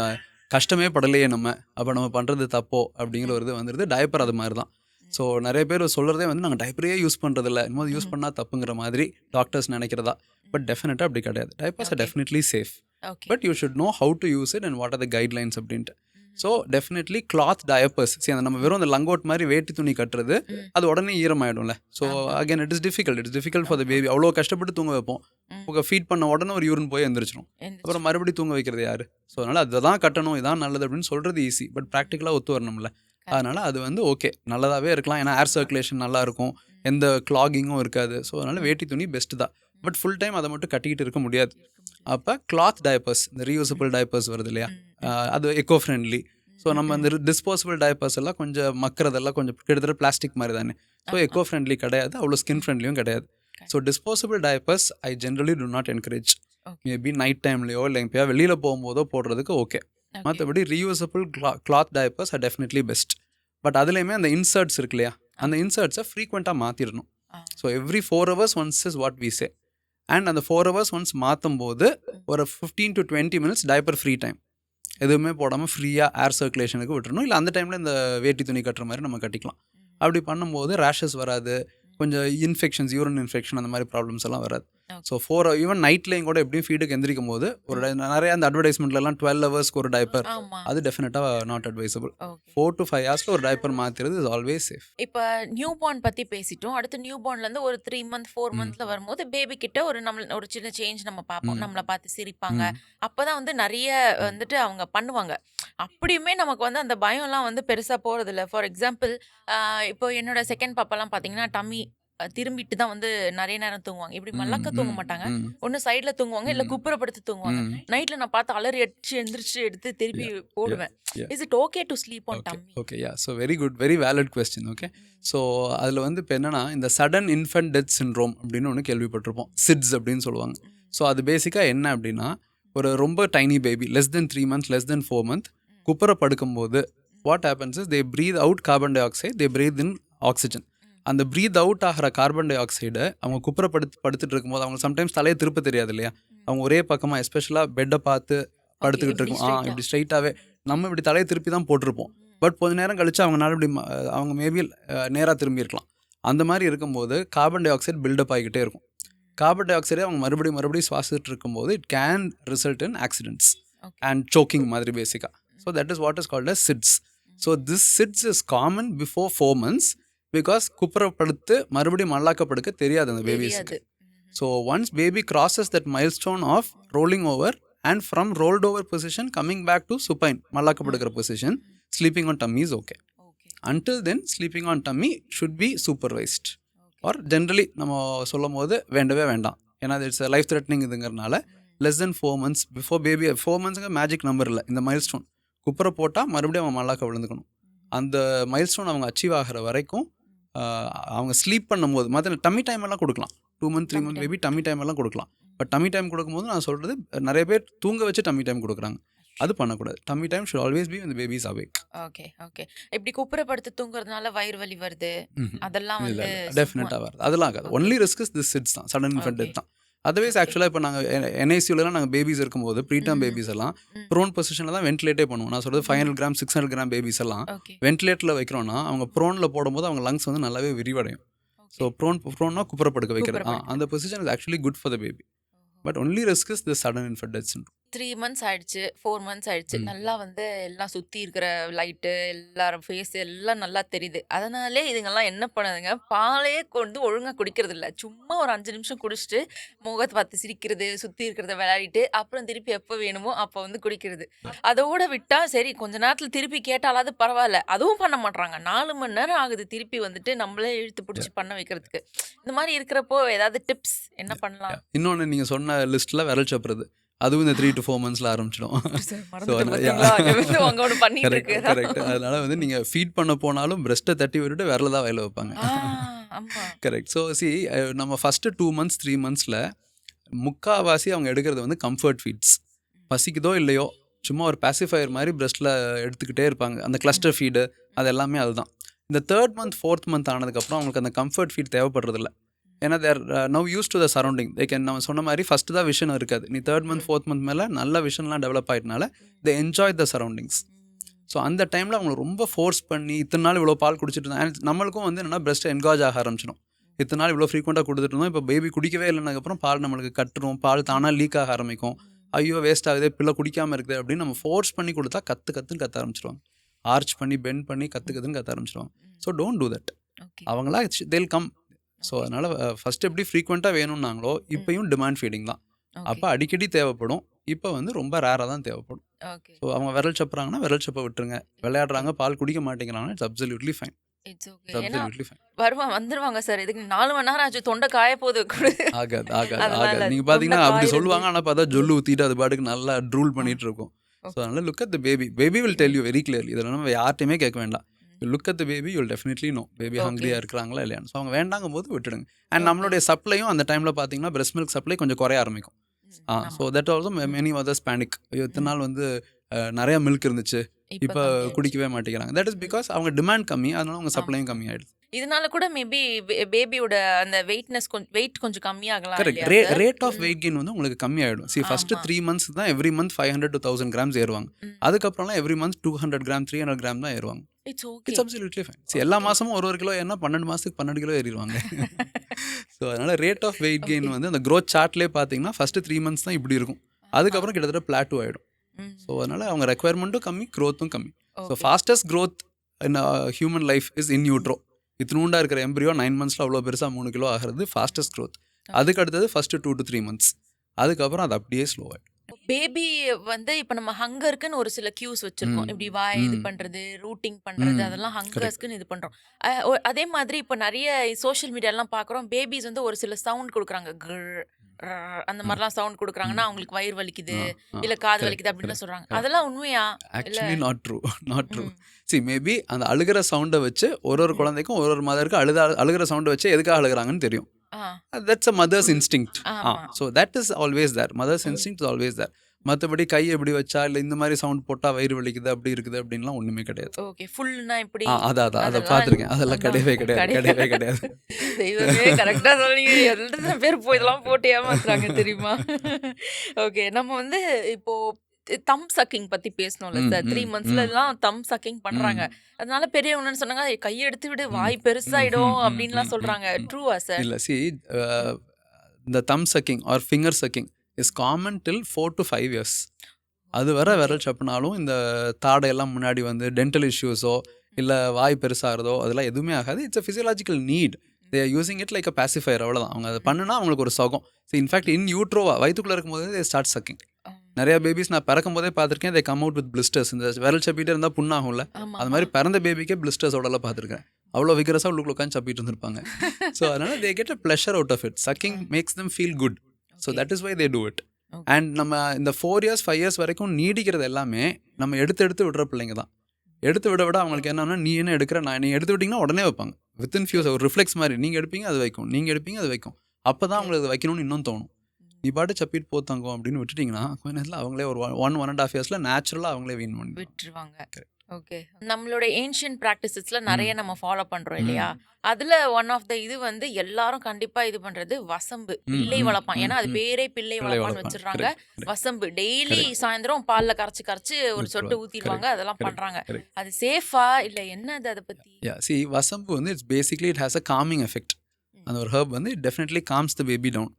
கஷ்டமே படலையே நம்ம, அப்போ நம்ம பண்ணுறது தப்போ அப்படிங்கிற ஒரு இது வந்துடுது. டயப்பர் அது மாதிரி தான். ஸோ நிறைய பேர் சொல்கிறதே வந்து நாங்கள் டயப்பரே யூஸ் பண்ணுறதில்ல, இன்னும் யூஸ் பண்ணால் தப்புங்கிற மாதிரி டாக்டர்ஸ் நினைக்கிறதா. பட் டெஃபினட்டாக அப்படி கிடையாது. Diapers are definitely safe, but you should know how to use it and what are the guidelines அப்படின்ட்டு. ஸோ டெஃபினெட்லி கிளாத் டயப்பர்ஸ், சரி அந்த நம்ம வெறும் அந்த லங்கோட் மாதிரி வேட்டி துணி கட்டுறது அது உடனே ஈரமாயிடும்ல. So again it is difficult for the baby. அவ்வளோ கஷ்டப்பட்டு தூங்க வைப்போம், உங்கள் ஃபீட் பண்ண உடனே ஒரு யூரின் போய் எந்திரிச்சிடும், அப்புறம் மறுபடியும் தூங்க வைக்கிறது யார்? ஸோ அதனால் அதை தான் கட்டணும், இதான் நல்லது அப்படின்னு சொல்கிறது ஈஸி, பட் ப்ராக்டிக்கலாக ஒத்து வரணும்ல. அதனால் அது வந்து ஓகே, நல்லதாகவே இருக்கலாம், ஏன்னா ஏர் சர்க்குலேஷன் நல்லாயிருக்கும், எந்த கிளாகிங்கும் இருக்காது. ஸோ அதனால் வேட்டி துணி பெஸ்ட்டு தான், பட் ஃபுல் டைம் அதை மட்டும் கட்டிக்கிட்டு இருக்க முடியாது. அப்போ கிளாத் டயப்பர்ஸ், இந்த ரீயூசபிள் டயப்பர்ஸ் வருது இல்லையா, அது எக்கோ ஃப்ரெண்ட்லி. ஸோ நம்ம அந்த டிஸ்போசபிள் டயப்பர்ஸ் எல்லாம் கொஞ்சம் மக்கறதெல்லாம் கொஞ்சம் கிட்டத்தட்ட பிளாஸ்டிக் மாதிரி தானே. ஸோ எக்கோ ஃப்ரெண்ட்லி கிடையாது, அவ்வளோ ஸ்கின் ஃப்ரெண்ட்லியும் கிடையாது. So disposable diapers I generally do not encourage. Maybe night டைம்லையோ இல்லை எப்போயா வெளியில் போகும்போதோ போடுறதுக்கு ஓகே. மற்றபடி reusable cloth diapers are definitely best. But அதுலேயுமே அந்த இன்சர்ட்ஸ் இருக்கு இல்லையா, அந்த இன்சர்ட்ஸை ஃப்ரீக்வெண்ட்டாக மாற்றிடணும். So every 4 hours once is what we say. And அந்த 4 hours ஒன்ஸ் மாற்றும் போது ஒரு 15 to 20 minutes diaper free time, எதுவுமே போடாமல் ஃப்ரீயாக ஏர் சர்க்குலேஷனுக்கு விட்டுறணும். இல்லை அந்த டைமில் இந்த வேட்டி துணி கட்டுற மாதிரி நம்ம கட்டிக்கலாம். அப்படி பண்ணும்போது ரேஷஸ் வராது, கொஞ்சம் இன்ஃபெக்ஷன்ஸ், யூரின் இன்ஃபெக்ஷன் அந்த மாதிரி ப்ராப்ளம்ஸ் எல்லாம் வராது. ஸோ 4 ஈவன் நைட்லேயும் கூட எப்படியும் ஃபீடுக்கு எந்திரிக்கும் போது ஒரு நிறைய அந்த அட்வர்டைஸ்மெண்ட்லாம் 12 hours ஒரு டைப்பர், அது டெஃபினட்டாக நாட் அட்வைசபிள். 4 to 5 hours ஒரு டைப்பர் மாற்றுறது இஸ் ஆல்வேஸ் சேஃப். இப்போ நியூ பார்ன் பற்றி பேசிட்டோம். அடுத்து நியூ பார்ன்லேருந்து ஒரு 3 month 4 monthல வரும்போது பேபி கிட்ட ஒரு சின்ன சேஞ்ச் நம்ம பார்ப்போம், நம்மளை பார்த்து சிரிப்பாங்க. அப்போதான் வந்து நிறைய வந்துட்டு அவங்க பண்ணுவாங்க. அப்படியுமே நமக்கு வந்து அந்த பயம்லாம் வந்து பெருசாக போகிறதில்ல. ஃபார் எக்ஸாம்பிள் இப்போ என்னோட செகண்ட் பாப்பாலாம் பார்த்தீங்கன்னா டம்மி திரும்பிட்டு தான் வந்து நிறைய நேரம் தூங்குவாங்க. இப்படி மல்லாக்க தூங்க மாட்டாங்க, ஒன்று சைடில் தூங்குவாங்க, இல்லை குப்புறப்படுத்தி தூங்குவாங்க. நைட்டில் நான் பார்த்து அலறி அடிச்சு எந்திரிச்சு எடுத்து திருப்பி போடுவேன். Is it okay to sleep on dummy? Okay, yeah, so very good, very valid question. Okay, so அதில் வந்து இப்போ என்னன்னா இந்த சடன் இன்ஃபென்ட் டெத் சிண்ட்ரோம் அப்படின்னு ஒன்று கேள்விப்பட்டிருப்போம், சிட்ஸ் அப்படின்னு சொல்லுவாங்க. ஸோ அது பேசிக்காக என்ன அப்படின்னா, ஒரு ரொம்ப tiny baby less than 3 months, less than 4 months குப்புற படுக்கும்போது what happens is they breathe out carbon dioxide, they breathe in oxygen. அந்த ப்ரீத் அவுட் ஆகிற கார்பன் டை ஆக்சைடை அவங்க குப்புற படுத்துட்டு இருக்கும்போது அவங்க சம்டைம்ஸ் தலையை திருப்ப தெரியாது இல்லையா, அவங்க ஒரே பக்கமாக எஸ்பெஷலாக பெட்டை பார்த்து படுத்துக்கிட்டு இருக்கும், இப்படி ஸ்ட்ரைட்டாகவே நம்ம இப்படி தலையை திருப்பி தான் போட்டிருப்போம். பட் கொஞ்ச நேரம் கழிச்சு அவங்களால இப்படி அவங்க மேபி நேராக திரும்பி இருக்கலாம். அந்த மாதிரி இருக்கும்போது கார்பன் டை ஆக்சைடு பில்டப் ஆகிக்கிட்டே இருக்கும். கார்பன் டை ஆக்சைடை அவங்க மறுபடியும் சுவாசிட்டு இருக்கும்போது it can result in accidents and choking மாதிரி பேசிக்காக. So that is what is called as SIDS. So this SIDS is common before 4 months because குப்புறப்படுத்து மறுபடியும் மல்லாக்கப்படுக்க தெரியாது அந்த பேபிஸ்க்கு. So once baby crosses that milestone of rolling over and from rolled over position coming back to supine மல்லாக்கப்படுக்கிற position, sleeping on tummy is okay. Until then sleeping on tummy should be supervised R generally நம்ம சொல்லும் போது வேண்டவே வேண்டாம், ஏன்னா it's life threatening இதுங்கிறனால less than 4 months before baby. 4 monthsங்க magic number இல்லை, இந்த மைல்ஸ்டோன் குப்புற போட்டால் மறுபடியும் அவன் மல்லாக்க விழுந்துக்கணும். அந்த மைல்ஸ்டோன் அவங்க அச்சீவ் ஆகிற வரைக்கும் அவங்க ஸ்லீப் பண்ணும்போது மற்ற டம்மி டைம் எல்லாம் கொடுக்கலாம். 2 month 3 month baby dummy time எல்லாம் கொடுக்கலாம். பட் டம்மி டைம் கொடுக்கும்போது நான் சொல்கிறது நிறைய பேர் தூங்க வச்சு டம்மி டைம் கொடுக்குறாங்க. அது பண்ணக்கூடாது. Dummy time should always be when the baby is awake. Okay, okay. இப்படி குப்புறப்படுத்து தூங்குறதுனால வயிறு வலி வருது. அதெல்லாம் இல்ல வந்து இல்ல சும்மா டெஃபினட்டா வருது. அதெல்லாம் ஆகாது. Okay, only risk is this chits தான். சடன் இன்ஃபென்ட் ஓகே, டெத் தான். Otherwise okay. ஆக்சுவலா இப்போ நாங்க என்ஐசியூலலாம் நாங்க பேபிஸ் இருக்கும்போது ப்ரீடம் ம், பேபிஸ் எல்லாம் ம். ப்ரோன் பொசிஷன்ல தான் வென்டிலேட்டே பண்ணுவோம். நான் சொல்றது 500 ம். கிராம் 600 கிராம் பேபிஸ் எல்லாம் ஓகே, வென்டிலேட்டர்ல வைக்கிறோம்னா அவங்க ப்ரோன்ல போடும்போது அவங்க லங்ஸ் வந்து நல்லாவே விரிவடையும். So okay. ப்ரோன்னா குப்புறப்படுக்க வைக்கிறது. குப்புறப்படுக்க. அந்த position is actually good for the baby. But only risk is this sudden infant death syndrome. 3 months ஆயிடுச்சு, 4 மந்த்ஸ் ஆயிடுச்சு. ம். நல்லா வந்து எல்லாம் சுத்தி இருக்கிற லைட்டு, எல்லாரும் ஃபேஸ் எல்லாம் நல்லா தெரியுது. அதனாலே இதுங்கெல்லாம் என்ன பண்ணுதுங்க, பாலே கொண்டு ஒழுங்கா குடிக்கிறது இல்ல. சும்மா ஒரு 5 நிமிஷம் குடிச்சிட்டு, முகத்த பார்த்து சிரிக்கிறது, சுத்தி இருக்கிறத விளையாடிட்டு, அப்புறம் திருப்பி எப்ப வேணுமோ அப்ப வந்து குடிக்கிறது. அதோட விட்டா சரி கொஞ்ச நேரத்துல திருப்பி கேட்டாலாவது பரவாயில்ல. அதுவும் பண்ண மாட்றாங்க. 4 மணி நேரம் ஆகுது திருப்பி வந்துட்டு நம்மளே இழுத்து பிடிச்சி பண்ண வைக்கிறதுக்கு. இந்த மாதிரி இருக்கிறப்போ ஏதாவது டிப்ஸ் என்ன பண்ணலாம்? இன்னொன்று நீங்கள் சொன்ன லிஸ்ட்டில் விரல் சப்புறது அதுவும் இந்த 3 to 4 மந்த்ஸில் ஆரம்பிச்சிடும். சார் ஸோ மறந்துட்டேன் பார்த்தீங்களா? அங்க ஒண்ணு பண்ணிட்டு கரெக்ட் இருக்கு. கரெக்ட். அதனால வந்து நீங்கள் ஃபீட் பண்ண போனாலும் பிரஸ்ட்டை தட்டி விட்டுட்டு விரல தான் வயல வைப்பாங்க. ஆமா. கரெக்ட். ஸோ நம்ம ஃபஸ்ட்டு 2 months 3 monthsல முக்காவாசி அவங்க எடுக்கிறது வந்து கம்ஃபர்ட் ஃபீட்ஸ். பசிக்குதோ இல்லையோ சும்மா ஒரு பாசிஃபயர் மாதிரி பிரஸ்ட்டில் எடுத்துக்கிட்டே இருப்பாங்க. அந்த கிளஸ்டர் ஃபீடு அது எல்லாமே அதுதான். இந்த 3rd month 4th month ஆனதுக்கப்புறம் அவங்களுக்கு அந்த கம்ஃபர்ட் ஃபீட் தேவைப்படுறதில்ல. ஏன்னா they're now used to the surrounding. நம்ம சொன்ன மாதிரி ஃபஸ்ட்டு தான் விஷன் இருக்காது. நீ 3rd month 4th month மேலே நல்ல விஷன்லாம் டெவலப் ஆகிட்டனால they enjoy the surroundings. So அந்த டைமில் அவங்களை ரொம்ப ஃபோர்ஸ் பண்ணி இத்தனை நாள் இவ்வளோ பால் குடிச்சிட்டு இருந்தோம். அண்ட் நம்மளுக்கும் வந்து என்னென்னா பிரஸ்ட்டை என்காஜ் ஆக ஆரம்பிச்சிடும். இத்தனை நாள் இவ்வளோ ஃப்ரீக்வெண்ட்டாக கொடுத்துட்டு இருந்தோம். இப்போ பேபி குடிக்கவே இல்லைனதுக்கப்புறம் பால் நம்மளுக்கு கட்டுரும். பால் தானாக லீக் ஆக ஆரம்பிக்கும். ஐயோ வேஸ்ட் ஆகுது, பிள்ளை குடிக்காமல் இருக்குது அப்படின்னு நம்ம ஃபோர்ஸ் பண்ணி கொடுத்தா கற்றுன்னு கத்த ஆரம்பிச்சிருவாங்க. ஆர்ச் பண்ணி பெண்ட் பண்ணி கற்றுக்குதுன்னு கத்த ஆரம்பிச்சிருவாங்க. So don't do that. அவங்களா தேல் கம். ஸோ அதனால் ஃபஸ்ட் எப்படி ஃப்ரீக்வெண்ட்டாக வேணும்னாங்களோ இப்போயும் டிமாண்ட் ஃபீடிங் தான். அப்போ அடிக்கடி தேவைப்படும். இப்போ வந்து ரொம்ப ரேராக தான் தேவைப்படும். ஸோ அவங்க விரல் சப்புறாங்கன்னா விரல் சப்பை விட்டுருங்க. விளையாடுறாங்க பால் குடிக்க மாட்டேங்கிறாங்கன்னா இட்ஸ் அப்சல்யூட்லி ஃபைன். வந்துருவாங்க சார். இதுக்கு 4 மணி நேரம் ஆச்சு, தொண்டை காய போகுது. ஆகாது ஆகாது ஆகாது. நீங்கள் பார்த்தீங்கன்னா அப்படி சொல்லுவாங்க. ஆனால் பார்த்தா ஜொல்லு ஊற்றிட்டு அது பாட்டுக்கு நல்லா ட்ரூல் பண்ணிட்டு இருக்கும். ஸோ அதனால் look at the baby. Baby will tell you very clearly. இதெல்லாம் நம்ம யார்ட்டையுமே கேட்க வேண்டாம். Look at the baby you'll definitely know baby ஹங்க்ரியாக இருக்கிறாங்களா இல்லையான்னு. ஸோ அவங்க வேண்டாங்கும் போது விட்டுடுங்க. அண்ட் நம்மளுடைய சப்ளையும் அந்த டைமில் பார்த்தீங்கன்னா பிரஸ்ட் மில்க் சப்ளை கொஞ்சம் குறைய ஆரம்பிக்கும். So that also many mothers panic. இத்தனை நாள் வந்து நிறைய மில்க் இருந்துச்சு, இப்போ குடிக்கவே மாட்டேங்கிறாங்க. தட் இஸ் பிகாஸ் அவங்க டிமாண்ட் கம்மி, அதனால அவங்க சப்ளையும் கம்மி ஆயிடுது. இதனால கூட மேபி பேபியோட அந்த வெயிட் கொஞ்சம் கம்மியாகலாம். Correct. Rate of weight gain வந்து உங்களுக்கு கம்மி ஆகிடும். ஃபர்ஸ்ட் 3 months தான் எவ்ரி மந்த் 500 to 1000 grams ஏறுவாங்க. அதுக்கப்புறம்லாம் எவ்ரி மந்த் 200 grams 300 grams தான் ஏறுவாங்க. It's absolutely fine. எல்லா மாசமும் ஒரு கிலோ ஏறினா 12 மாசத்துக்கு 12 கிலோ ஏறிடுவாங்க. ஸோ அதனால ரேட் ஆஃப் வெயிட் கெயின் வந்து அந்த க்ரோத் சார்ட்லேயே பார்த்தீங்கன்னா ஃபர்ஸ்ட் 3 months தான் இப்படி இருக்கும். அதுக்கப்புறம் கிட்டத்தட்ட பிளாட்டூ ஆகிடும். ஸோ அதனால அவங்க ரெக்குயர்மெண்ட்டும் கம்மி, க்ரோத்தும் கம்மி. So fastest growth in human life is in utero. இத்தினூண்டா இருக்கிற எம்பிரியோ 9 monthsல அவ்வளோ பெருசாக 3 கிலோ ஆகிறது ஃபாஸ்டஸ்ட் க்ரோத். அதுக்கு அடுத்தது ஃபர்ஸ்ட் 2 to 3 months. அதுக்கப்புறம் அது அப்படியே ஸ்லோ ஆகிடும். பேபி வந்து இப்போ நம்ம ஹங்கருக்குன்னு ஒரு சில கியூஸ் வச்சிருக்கோம். இப்படி வாய் இது பண்றது, ரூட்டிங் பண்றது, அதெல்லாம் ஹங்கர்ஸ்க்குன்னு இது பண்றோம். அதே மாதிரி இப்போ நிறைய சோஷியல் மீடியாலாம் பார்க்குறோம். பேபிஸ் வந்து ஒரு சில சவுண்ட் கொடுக்குறாங்க. அந்த மாதிரிலாம் சவுண்ட் கொடுக்குறாங்கன்னா அவங்களுக்கு வயிறு வலிக்குது இல்ல காது வலிக்குது அப்படின்னு சொல்றாங்க. அதெல்லாம் உண்மையா? Actually not true. Not true. Maybe அந்த அழுகிற சவுண்டை வச்சு ஒரு குழந்தைக்கும் ஒரு மதருக்கு அழுகிற சவுண்டை வச்சு எதுக்காக அழுகிறாங்கன்னு தெரியும். That's a mother's instinct. So that is always there. Mother's instinct is always there. மற்றபடி கை எப்படி வச்சா இல்லை இந்த மாதிரி சவுண்ட் போட்டால் வயிறு வலிக்குது அப்படி இருக்குது அப்படின்லாம் ஒன்றுமே கிடையாது. ஓகே, ஃபுல்னா இப்படி அதை பார்த்துருக்கேன். அதெல்லாம் கிடையவே கிடையாது. தெய்வமே கரெக்டாக சொல்றீங்க. எத்தனை பேர் போய் இதெல்லாம் போட்டு ஏமாத்துறாங்க தெரியுமா? ஓகே, நம்ம வந்து இப்போ தம் சக்கிங் பத்தி பேசணும்ல சார். 3 monthsல எல்லாம் தம் சக்கிங் பண்றாங்க. அதனால பெரியவங்கன்னு சொன்னாங்க கையை எடுத்து விடு வாய் பெருசாயிடும் அப்படின்லாம் சொல்றாங்க. ட்ரூவா சார்? இல்லை இந்த thumb sucking or finger sucking is common till 4 to 5 years. அது வர விரல் சப்புனாலும் இந்த தாடையெல்லாம் முன்னாடி வந்து டென்டல் இஷ்யூஸோ இல்லை வாய் பெருசாகிறதோ அதெல்லாம் எதுவுமே ஆகாது. It's a physiological need. They are using it like a pacifier. அவ்வளோதான். அவங்க அதை பண்ணுனா அவங்களுக்கு ஒரு சுகம். இன்ஃபேக்ட் இன் யூட்ரோவா வயிற்றுக்குள்ளே இருக்கும்போது தே ஸ்டார்ட் சக்கிங். நிறைய பேபிஸ் நான் பிறக்கும் போதே பார்த்துருக்கேன். They come out with blisters. இந்த விரல் சப்பிட்டு இருந்தால் புண்ணாகும்ல, அது மாதிரி பிறந்த பேபிக்கே பிளிஸ்டர்ஸோடலாம் பார்த்துருக்கேன். அவ்வளோ விகரஸாக உள்ளுக்குள்ள உட்காந்து சப்பிட்டு இருந்திருப்பாங்க. ஸோ அதனால் they get a pleasure out of it. Sucking makes them feel good. So that is why they do it. And நம்ம இந்த 4 years 5 years வரைக்கும் நீடிக்கிறது எல்லாமே நம்ம எடுத்து விடுற பிள்ளைங்க தான். எடுத்து விட அவங்களுக்கு என்னன்னா நீ என்ன எடுக்கிற நீ எடுத்து விட்டிங்கன்னா உடனே வைப்பாங்க. வித்தின் ஃபியூஸ் ஒரு ரிஃப்ளெக்ஸ் மாதிரி நீங்கள் எடுப்பீங்க அது வைக்கும், நீங்கள் எடுப்பீங்க அது வைக்கும். அப்போ தான் அவங்களுக்கு வைக்கணும்னு இன்னும் தோணும். நீ பாட்டு சப்பிட்டு போத்தாங்க அப்படின்னு விட்டுட்டிங்கன்னா கொஞ்ச நேரத்தில் அவங்களே ஒரு 1.5 இயர்ஸில் நேச்சுரலாக அவங்களே வின் பண்ணி விட்டுருவாங்க. ஓகே. நம்மளோட ஏன்ஷியன்ட் பிராக்டிசஸ்ல நிறைய நம்ம ஃபாலோ பண்றோம் ம். இல்லையா? அதுல ஒன் ஆஃப் த இது வந்து எல்லாரும் கண்டிப்பா இது பண்றது வசம்பு. பிள்ளை வளர்ப்பான். ஏன்னா அது பேரே பிள்ளை வளர்ப்பான்னு வச்சிடுறாங்க. வசம்பு டெய்லி சாயந்தரம் பால்ல கரைச்சு ஒரு சொட்டு ஊத்திடுவாங்க. அதெல்லாம் பண்றாங்க. அது சேஃபா இல்ல என்னது அதை பத்தி? வசம்பு வந்து it's basically it has a calming effect. அந்த ஒரு ஹர்ப் வந்து definitely calms the baby down.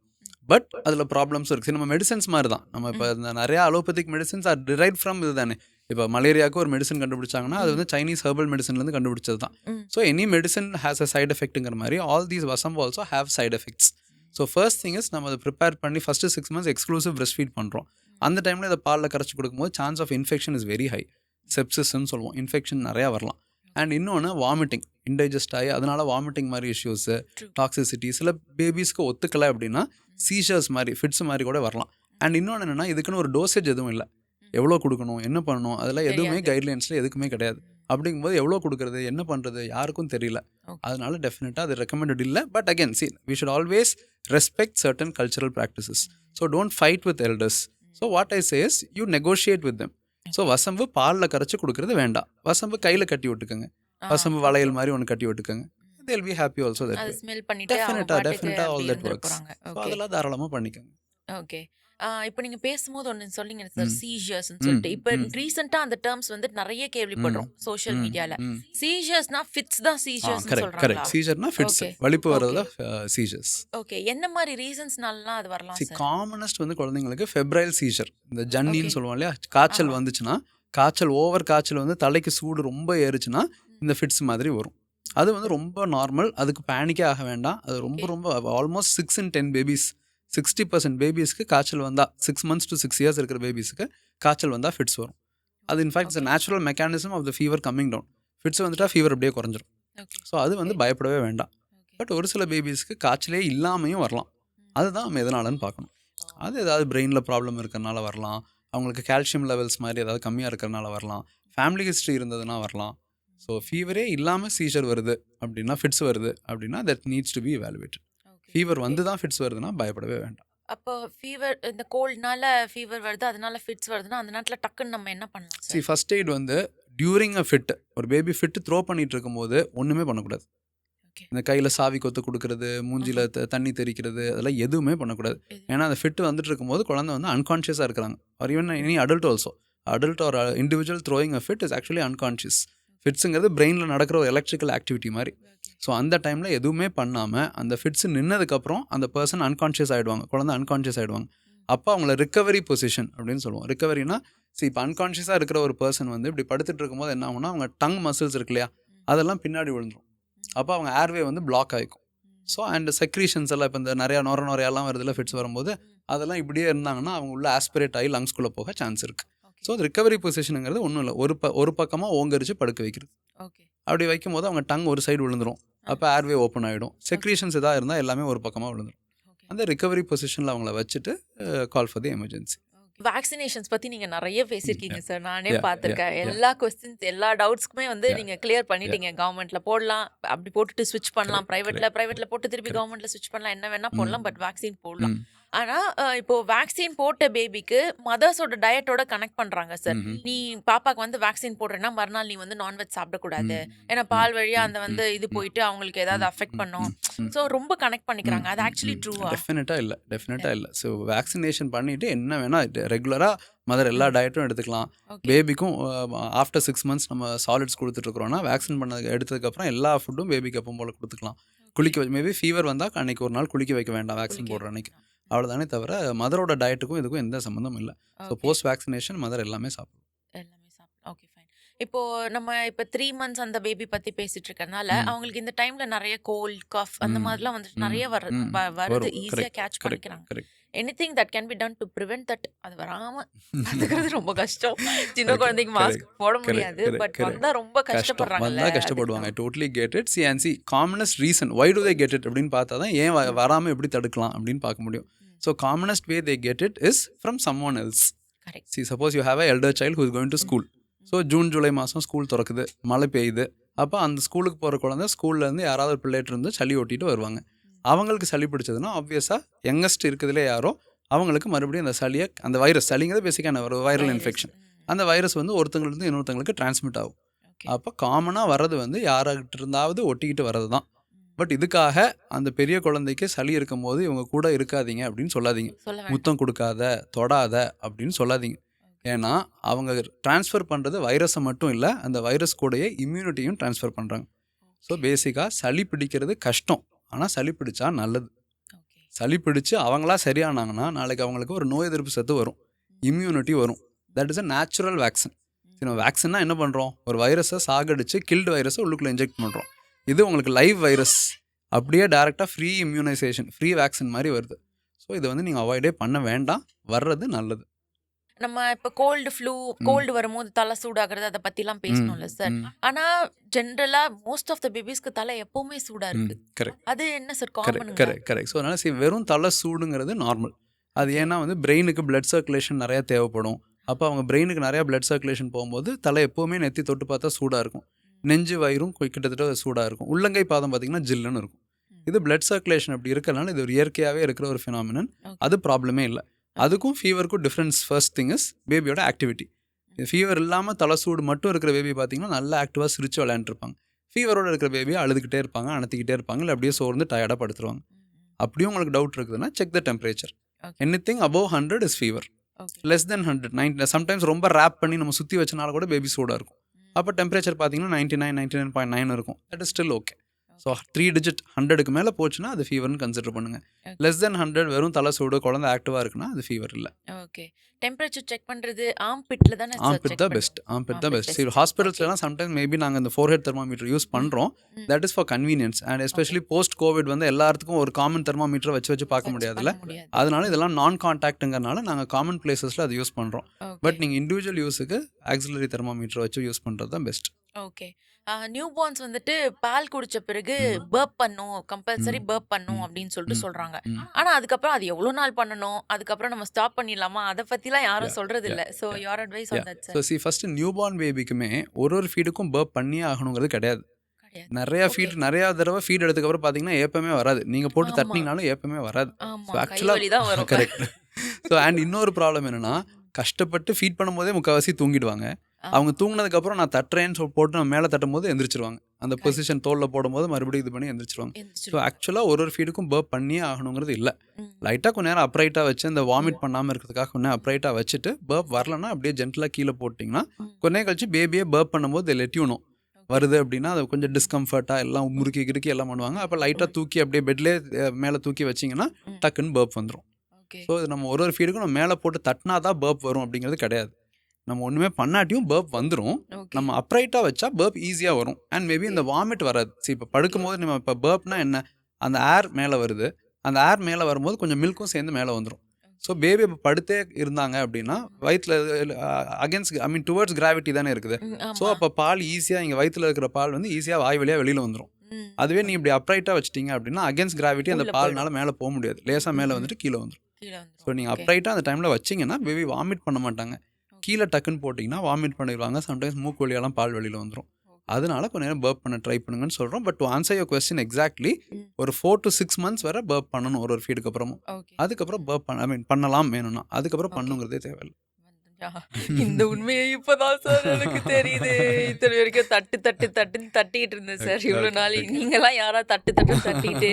But அதில் ப்ராப்ளம்ஸும் இருக்குது. நம்ம மெடிசன்ஸ் மாதிரி தான். நம்ம இப்போ இந்த நிறையா allopathic medicines are derive from இது தானே. இப்போ மலேரியாவுக்கு ஒரு மெடிசன் கண்டுபிடிச்சாங்கன்னா அது வந்து சைனீஸ் ஹெர்பல் மெடிசன்லேருந்து கண்டுபிடிச்சது தான். So any medicine has a side எஃபெக்ட்டுங்கிற மாதிரி ஆல் தீஸ் வசம்பு also have side effects. So first thing is நம்ம அதை ப்ரிப்பேர் பண்ணி first 6 months exclusive breast feed பண்ணுறோம். அந்த டைமில் இதை பாலில் கரைச்சி கொடுக்கும்போது chance of infection is very high. செப்சிஸ்ன்னு சொல்லுவோம். இன்ஃபெக்ஷன் நிறையா வரலாம். அண்ட் இன்னொன்று வாமிட்டிங், இன்டைஜஸ்ட் ஆகி அதனால வாமிட்டிங் மாதிரி இஷ்யூஸு, டாக்ஸிசிட்டி சில பேபிஸ்க்கு ஒத்துக்கலை அப்படின்னா சீஷர்ஸ் மாதிரி ஃபிட்ஸ் மாதிரி கூட வரலாம். அண்ட் இன்னொன்று என்னென்னா இதுக்குன்னு ஒரு டோசேஜ் எதுவும் இல்லை. எவ்வளோ கொடுக்கணும் என்ன பண்ணணும் அதெல்லாம் எதுவுமே கைட்லைன்ஸில் எதுக்குமே கிடையாது. அப்படிங்கும்போது எவ்வளோ கொடுக்குறது என்ன பண்ணுறது யாருக்கும் தெரியல. அதனால டெஃபினட்டாக அது ரெக்கமெண்டட் இல்லை. But again we should always respect certain cultural practices. So don't fight with elders. So what I say is you negotiate with them. So வசம்பு பாலில் கரைச்சி கொடுக்குறது வேண்டாம். வசம்பு கையில் கட்டி விட்டுக்கோங்க. வசம்பு வளையல் மாதிரி ஒன்று கட்டி விட்டுக்கோங்க. they'll be happy also that way. Smell பண்ணிட்டு Definitely all that works. So அதெல்லாம் தாராளமாக பண்ணிக்கோங்க. ஓகே. இப்போ நீங்க பேசும்போது ஒன்று சொன்னீங்க சார், சீஜர்ஸ்னு சொல்லிட்டு. இப்போ ரீசெண்டாக அந்த டேர்ம்ஸ் வந்து நிறைய கேள்விப்படுறோம் சோஷியல் மீடியால. சீஜர்ஸ்னா ஃபிட்ஸ் தான் சீஜர்ஸ் சொல்றாங்க. கரெக்ட். சீஜர்னா ஃபிட்ஸ், வலிப்பு வரதுல சீஜர்ஸ். ஓகே. என்ன மாதிரி ரீசன்ஸ்னாலலாம் அது வரலாம் சார்? காமனஸ்ட் வந்து குழந்தைங்களுக்கு ஃபெப்ரைல் சீஜர், இந்த ஜன்னின்னு சொல்லுவோம் இல்லையா, காய்ச்சல் வந்துச்சுன்னா, ஓவர் காய்ச்சல் வந்து தலைக்கு சூடு ரொம்ப ஏறுச்சுன்னா இந்த ஃபிட்ஸ் மாதிரி வரும். அது வந்து ரொம்ப நார்மல். அதுக்கு பேனிக்கே ஆக வேண்டாம். அது ரொம்ப ஆல்மோஸ்ட் 6 in 10 பேபிஸ் 60% பேபிஸ்க்கு காய்ச்சல் வந்தால் 6 months to 6 years இருக்கிற பேபிஸ்க்கு காய்ச்சல் வந்தால் ஃபிட்ஸ் வரும். அது in fact it's natural mechanism of the fever coming down. Fits வந்துட்டால் ஃபீவர் அப்படியே குறைஞ்சிரும். ஸோ அது வந்து பயப்படவே வேண்டாம். பட் ஒரு சில பேபிஸ்க்கு காய்ச்சலே இல்லாமையும் வரலாம். அதுதான் நம்ம எதனாலன்னு பார்க்கணும். அது ஏதாவது பிரெயினில் ப்ராப்ளம் இருக்கிறனால வரலாம், அவங்களுக்கு கால்சியம் லெவல்ஸ் மாதிரி ஏதாவது கம்மியாக இருக்கிறனால வரலாம், ஃபேமிலி ஹிஸ்ட்ரி இருந்ததுன்னா வரலாம். ஸோ ஃபீவரே இல்லாமல் சீஷர் வருது அப்படின்னா, ஃபிட்ஸ் வருது அப்படின்னா that needs to be evaluated. Fever வந்து தான் ஃபிட்ஸ் வருதுன்னா பயப்படவே வேண்டாம். அப்போ ஃபீவர், இந்த கோல்ட்னால ஃபீவர் வருது, அதனால ஃபிட்ஸ் வருதுன்னா அந்த நேரத்தில் டக்குன்னு நம்ம என்ன பண்ணலாம்? ஃபர்ஸ்ட் எய்ட் வந்து டியூரிங் அ ஃபிட், ஒரு பேபி ஃபிட் த்ரோ பண்ணிட்டு இருக்கும்போது ஒன்றுமே பண்ணக்கூடாது. இந்த கையில் சாவி கொத்து கொடுக்கறது, மூஞ்சியில் தண்ணி தெறிக்கிறது, அதெல்லாம் எதுவுமே பண்ணக்கூடாது. ஏன்னா அந்த ஃபிட் வந்துட்டு இருக்கும்போது குழந்தை வந்து அன்கான்ஷியஸாக இருக்கிறாங்க. Or even any adult also. Adult or individual throwing a fit is actually unconscious. ஃபிட்ஸுங்கிறது பிரெயினில் நடக்கிற ஒரு எலக்ட்ரிக்கல் ஆக்டிவிட்டி மாதிரி. ஸோ அந்த டைமில் எதுவுமே பண்ணாமல் அந்த ஃபிட்ஸ் நின்னதுக்கப்புறம் அந்த பர்சன் அன்கான்ஷியஸ் ஆகிடுவாங்க, குழந்தை அன்கான்ஷியஸ் ஆகிடுவாங்க. அப்போ அவங்கள ரிக்கவரி பொசிஷன் அப்படின்னு சொல்லுவோம். ரிக்கவரினா இப்போ அன்கான்ஷியஸாக இருக்கிற ஒரு பர்சன் வந்து இப்படி படுத்துட்டு இருக்கும்போது என்ன ஆகும்னா, அவங்க டங் மசில்ஸ் இருக்கு இல்லையா, அதெல்லாம் பின்னாடி விழுந்துடும். அப்போ அவங்க ஏர்வே வந்து பிளாக் ஆகிக்கும். ஸோ அண்ட் செக்ரீஷன்ஸ் எல்லாம் இப்போ இந்த நிறையா நுரையெல்லாம் வருதுல ஃபிட்ஸ் வரும்போது, அதெல்லாம் இப்படியே இருந்தாங்கன்னா அவங்க உள்ள ஆஸ்பிரேட் ஆகி லங்ஸ்குள்ளே போக சான்ஸ் இருக்குது. ஸோ அது ரிக்கவரி பொசிஷனுங்கிறது ஒன்றும் இல்லை, ஒரு பக்கமாக ஓங்கரிச்சு படுக்க வைக்கிறது. அப்படி வைக்கும் போது அவங்க டங் ஒரு சைடு விழுந்துடும். அப்போ ஏர்வே ஓப்பன் ஆகிடும். செக்ரீஷன்ஸ் எதாவது இருந்தால் எல்லாமே ஒரு பக்கமாக விழுந்துடும். அந்த ரிக்கவரி பொசிஷனில் அவங்கள வச்சுட்டு call for the emergency. Vaccinations பற்றி நீங்கள் நிறைய பேசியிருக்கீங்க சார், நானே பார்த்துருக்கேன். எல்லா கொஸ்டின்ஸ் எல்லா டவுட்ஸ்க்குமே வந்து நீங்கள் கிளியர் பண்ணிட்டீங்க. கவர்மெண்ட்டில் போடலாம், அப்படி போட்டுட்டு ஸ்விட்ச் பண்ணலாம், ப்ரைவேட்டில் போட்டு திருப்பி கவர்மெண்ட்டில் ஸ்விட்ச் பண்ணலாம், என்ன வேணால் போடலாம், பட் வேக்சின் போடலாம். ஆனால் இப்போ வேக்சின் போட்ட பேபிக்கு மதர்ஸோட டயட்டோட கனெக்ட் பண்ணுறாங்க சார். நீ பாப்பாக்கு வந்து வேக்சின் போடுறேன்னா மறுநாள் நீ வந்து நான்வெஜ் சாப்பிடக்கூடாது, ஏன்னா பால் வழியாக அந்த வந்து இது போயிட்டு அவங்களுக்கு ஏதாவது அஃபெக்ட் பண்ணும். ஸோ ரொம்ப கனெக்ட் பண்ணிக்கிறாங்க. அது ஆக்சுவலி ட்ரூவா? டெஃபினட்டாக இல்லை. ஸோ வேக்சினேஷன் பண்ணிவிட்டு என்ன வேணால் ரெகுலராக மதர் எல்லா டயட்டும் எடுத்துக்கலாம். பேபிக்கும் ஆஃப்டர் 6 months நம்ம சாலிட்ஸ் கொடுத்துட்ருக்குறோன்னா வேக்சின் பண்ணது எடுத்ததுக்கப்புறம் எல்லா ஃபுட்டும் பேபிக்கு எப்பவும் போல் கொடுத்துக்கலாம். குளிக்க மேபி ஃபீவர் வந்தால் அன்றைக்கி ஒரு நாள் குளிக்க வைக்க வேண்டாம் வேக்சின் போடுற அன்றைக்கி, அவ்வளோதானே தவிர மதரோட டயட்டுக்கும் இதுக்கும் எந்த சம்மந்தமும் இல்லை. ஸோ போஸ்ட் வேக்சினேஷன் மதர் எல்லாமே சாப்பிடும். Okay fine. இப்போ நம்ம 3 months அந்த பேபி பற்றி பேசிட்டு இருக்கறனால அவங்களுக்கு இந்த டைமில் நிறைய கோல்ட் கஃப் அந்த மாதிரிலாம் வந்துட்டு நிறைய வருது, ஈஸியாக கேட்ச் பண்ணிக்கிறாங்க. Anything that can be done to prevent that, அது வராமல் பார்த்துக்கிறது ரொம்ப கஷ்டம். சின்ன குழந்தைக்கு மாஸ்க் போட முடியாது, பட் வந்தால் ரொம்ப கஷ்டப்படுவாங்க. I totally get it. Commonest reason why do they get it அப்படின்னு பார்த்தா தான் ஏன் வராமல் எப்படி தடுக்கலாம் அப்படின்னு பார்க்க முடியும். So commonest way they get it is from someone else. Suppose you have a elder child who is going to school. So June July மாதம் ஸ்கூல் திறக்குது, மழை பெய்யுது. அப்போ அந்த ஸ்கூலுக்கு போகிற குழந்தை ஸ்கூல்லேருந்து யாராவது ஒரு பிள்ளைகிட்ட இருந்து சளி ஓட்டிட்டு வருவாங்க. அவங்களுக்கு சளி பிடிச்சதுன்னா ஆப்வியஸாக யங்கஸ்ட் இருக்குதுலே யாரோ அவங்களுக்கு மறுபடியும் அந்த சளியை அந்த வைரஸ் சளிங்கிறது பேசிக்கான ஒரு வைரல் இன்ஃபெக்ஷன். அந்த வைரஸ் வந்து ஒருத்தங்களுக்கு இன்னொருத்தங்களுக்கு டிரான்ஸ்மிட் ஆகும். அப்போ காமனாக வர்றது வந்து யாராகிட்ட இருந்தாவது ஒட்டிக்கிட்டு வர்றது தான். பட் இதுக்காக அந்த பெரிய குழந்தைக்கு சளி இருக்கும்போது இவங்க கூட இருக்காதீங்க அப்படின்னு சொல்லாதீங்க. முத்தம் கொடுக்காத, தொடாத அப்படின்னு சொல்லாதீங்க. ஏன்னா அவங்க ட்ரான்ஸ்ஃபர் பண்ணுறது வைரஸை மட்டும் இல்லை, அந்த வைரஸ் கூடயே இம்யூனிட்டியும் ட்ரான்ஸ்ஃபர் பண்ணுறாங்க. ஸோ பேசிக்காக சளி பிடிக்கிறது கஷ்டம், ஆனால் சளி பிடிச்சா நல்லது. சளி பிடிச்சு அவங்களா சரியானாங்கன்னா நாளைக்கு அவங்களுக்கு ஒரு நோய் எதிர்ப்பு சத்து வரும், இம்யூனிட்டி வரும். That is a natural vaccine. நம்ம வேக்சின்னா என்ன பண்ணுறோம், ஒரு வைரஸை சாகடிச்சு கில்டு வைரஸை உள்ளுக்குள்ளே இன்ஜெக்ட் பண்ணுறோம். இது உங்களுக்கு லைவ் வைரஸ் அப்படியே டேரெக்டாக ஃப்ரீ இம்யூனைசேஷன், ஃப்ரீ வேக்சின் மாதிரி வருது. ஸோ இதை வந்து நீங்கள் அவாய்டே பண்ண வேண்டாம், வர்றது நல்லது. நம்ம இப்போ கோல்டு வரும்போது தலை சூடாகிறது அதை பற்றிலாம் பேசணும்ல சார். ஆனால் ஜென்ரலாக மோஸ்ட் ஆஃப் த பேபிஸ்க்கு தலை எப்போவுமே சூடாக இருக்கு. கரெக்ட், அது என்ன சார் காமன்? கரெக்ட். ஸோ அதனால் வெறும் தலை சூடுங்கிறது நார்மல். அது ஏன்னா வந்து பிரெயினுக்கு பிளட் சர்க்குலேஷன் நிறையா தேவைப்படும். அப்போ அவங்க பிரெயினுக்கு நிறையா பிளட் சர்க்குலேஷன் போகும்போது தலை எப்போவுமே நெத்தி தொட்டு பார்த்தா சூடாக இருக்கும். நெஞ்சு வயிறும் கிட்டத்தட்ட சூடாக இருக்கும். உள்ளங்கை பாதம் பார்த்திங்கன்னா ஜில்லுன்னு இருக்கும். இது பிளட் சர்க்குலேஷன் அப்படி இருக்கிறனால இது ஒரு இயற்கையாகவே இருக்கிற ஒரு ஃபினாமினன். அது ப்ராப்ளமே இல்லை. அதுக்கும் ஃபீவருக்கும் டிஃப்ரென்ஸ் ஃபர்ஸ்ட் திங் இஸ் பேபியோட ஆக்டிவிட்டி. ஃபீவர் இல்லாமல் தலை சூடு மட்டும் இருக்கிற பேபி பார்த்திங்கன்னா நல்லா ஆக்டிவாக சிரிச்சு விளையாண்டுருப்பாங்க. ஃபீவரோடு இருக்கிற பேபியை அழுதுகிட்டே இருப்பாங்க, அணத்திக்கிட்டே இருப்பாங்க, இல்லை அப்படியே சோர்ந்து டயர்டாக படுத்துருவாங்க. அப்படியும் உங்களுக்கு டவுட் இருக்குதுன்னா check the temperature. Anything above 100 is fever. Less than 100, 90, sometimes ரொம்ப ரேப் பண்ணி நம்ம சுற்றி வச்சனால கூட பேபி சூடாக இருக்கும். அப்போ டெம்பரேச்சர் பார்த்தீங்கன்னா 99, 99.9 இருக்கும். That is still okay. So 3 digit 100க்கு மேலே போச்சுன்னா அது ஃபீவர்னு கன்சிடர் பண்ணுங்கள். லெஸ் தென் 100 வெறும் தலை சூடு, குழந்தை ஆக்டிவாக இருக்குன்னா அது ஃபீவர் இல்லை. ஓகே. டெம்பரேச்சர் செக் பண்ணுறது ஆம்பிட்ல தானே? ஆம்பிட் தான் பெஸ்ட், ஆம்பிட் தான் பெஸ்ட். சரி, ஹாஸ்பிட்டல்ஸ்லாம் சம்டைம்ஸ் மேபி நாங்கள் இந்த ஃபோர்ஹெட் தெர்மாமீட்டர் யூஸ் பண்ணுறோம். That is for convenience and especially post Covid வந்து எல்லாத்துக்கும் ஒரு காமன் தெர்மாமீட்டரை வச்சு பார்க்க முடியாதுல்ல. அதனால இதெல்லாம் நான் கான்டாக்ட்டுங்கிறனால நாங்கள் காமன் பிளேசஸில் அதை யூஸ் பண்ணுறோம். பட் நீங்கள் இண்டிவிஜுவல் யூஸுக்கு ஆக்சிலரி தெர்மாமீட்டர் வச்சு யூஸ் பண்ணுறது தான் பெஸ்ட். ஓகே. நியூ பார்ன்ஸ் வந்துட்டு பால் குடிச்ச பிறகு பர்ப் பண்ணும், கம்பல்சரி பர்ப் பண்ணும் அப்படின்னு சொல்லிட்டு சொல்றாங்க. ஆனா அதுக்கப்புறம் அது எவ்வளவு நாள் பண்ணணும், அதுக்கப்புறம் நம்ம ஸ்டாப் பண்ணிடலாமா, அதை பத்திலாம் யாரும் சொல்றது இல்ல. So your advice on that sir? So first newborn பேபிக்குமே ஒரு ஃபீடுக்கும் பர்ப் பண்ணியே ஆகணுங்கிறது கிடையாது. நிறைய தடவை ஃபீட் எடுத்துக்கப்புறம் பார்த்தீங்கன்னா ஏப்பமே வராது. நீங்கள் போட்டு தட்டினீங்கனாலும் ஏப்பமே வராது. ஸோ ஆக்சுவலாக கரெக்ட். ஸோ அண்ட் இன்னொரு ப்ராப்ளம் என்னன்னா, கஷ்டப்பட்டு ஃபீட் பண்ணும்போதே முக்கால்வாசி தூங்கிடுவாங்க. அவங்க தூங்கினதுக்கப்புறம் நான் தட்டுறேன்னு போட்டு நம்ம மேலே தட்டும் போது எந்திரிச்சிருவாங்க. அந்த பொசிஷன் தோலில் போடும்போது மறுபடியும் இது பண்ணி எந்திரிச்சிருவாங்க. ஸோ ஆக்சுவலாக ஒரு ஃபீடுக்கும் பர்ப் பண்ணியே ஆகணுங்கிறது இல்லை. லைட்டாக கொஞ்சம் நேரம் அப்ரைட்டாக வச்சு அந்த வாமிட் பண்ணாமல் இருக்கிறதுக்காக கொஞ்சம் அப்ரைட்டாக வச்சுட்டு பர்ப் வரலன்னா அப்படியே ஜென்டலாக கீழே போட்டிங்கன்னா கொஞ்ச கழிச்சு பேபியே பர்ப் பண்ணும்போது லெட் யூ நோ வருது அப்படின்னா அது கொஞ்சம் டிஸ்கம்ஃபர்ட்டாக எல்லாம் முறுக்கி எல்லாம் பண்ணுவாங்க. அப்போ லைட்டாக தூக்கி அப்படியே பெட்லேயே மேலே தூக்கி வச்சிங்கன்னா டக்குன்னு பர்ப் வந்துடும். ஸோ இது நம்ம ஒரு ஃபீடுக்கும் நம்ம மேலே போட்டு தட்டினா தான் பர்ப் வரும் அப்படிங்கிறது கிடையாது. நம்ம ஒன்றுமே பண்ணாட்டியும் பர்ப் வந்துடும். நம்ம அப்ரைட்டாக வச்சா பர்ப் ஈஸியாக வரும். அண்ட் மேபி இந்த வாமிட் வராது. சரி, இப்போ படுக்கும்போது நம்ம இப்போ பர்ப்னா என்ன, அந்த ஏர் மேலே வருது, அந்த ஏர் மேலே வரும்போது கொஞ்சம் மில்க்கும் சேர்ந்து மேலே வந்துடும். ஸோ பேபி இப்போ படுத்தே இருந்தாங்க அப்படின்னா வயிற்றில் அகேன்ஸ்ட் டுவர்ட்ஸ் கிராவிட்டி தானே இருக்குது. ஸோ அப்போ பால் ஈஸியாக இங்கே வயிற்றில் இருக்கிற பால் வந்து ஈஸியாக வாய் வழியாக வெளியில் வந்துடும். அதுவே நீ இப்படி அப்ரைட்டாக வச்சிட்டிங்க அப்படின்னா அகேன்ஸ்ட் கிராவிட்டி அந்த பால்னால மேலே போக முடியாது, லேசாக மேலே வந்துட்டு கீழே வந்துடும். ஸோ நீங்கள் அப்ரைட்டாக அந்த டைமில் வச்சிங்கன்னா பேபி வாமிட் பண்ண மாட்டாங்க. கீழே டக்குன்னு போட்டிங்கன்னா வாமிட் பண்ணிடுவாங்க. சம்டைம்ஸ் மூக்கு வழியெல்லாம் பால் வெளியில் வந்துடும். அதனால கொஞ்சம் நேரம் பர்ப் பண்ண ட்ரை பண்ணுங்கன்னு சொல்கிறோம். But to answer your question exactly ஒரு 4 to 6 months வரை பர்ப் பண்ணணும் ஒரு ஃபீடுக்கு அப்புறமும். அதுக்கப்புறம் பர்ப் பண்ணலாம் வேணும்னா, அதுக்கப்புறம் பண்ணுங்கிறதே தேவையில்லை. இந்த உண்மையை இப்பதான் சார் எனக்கு தெரியுது. இத்தனை வரைக்கும் தட்டிட்டு இருந்தேன் சார் இவ்வளவு நாள். நீங்கெல்லாம் யாரா தட்டிட்டு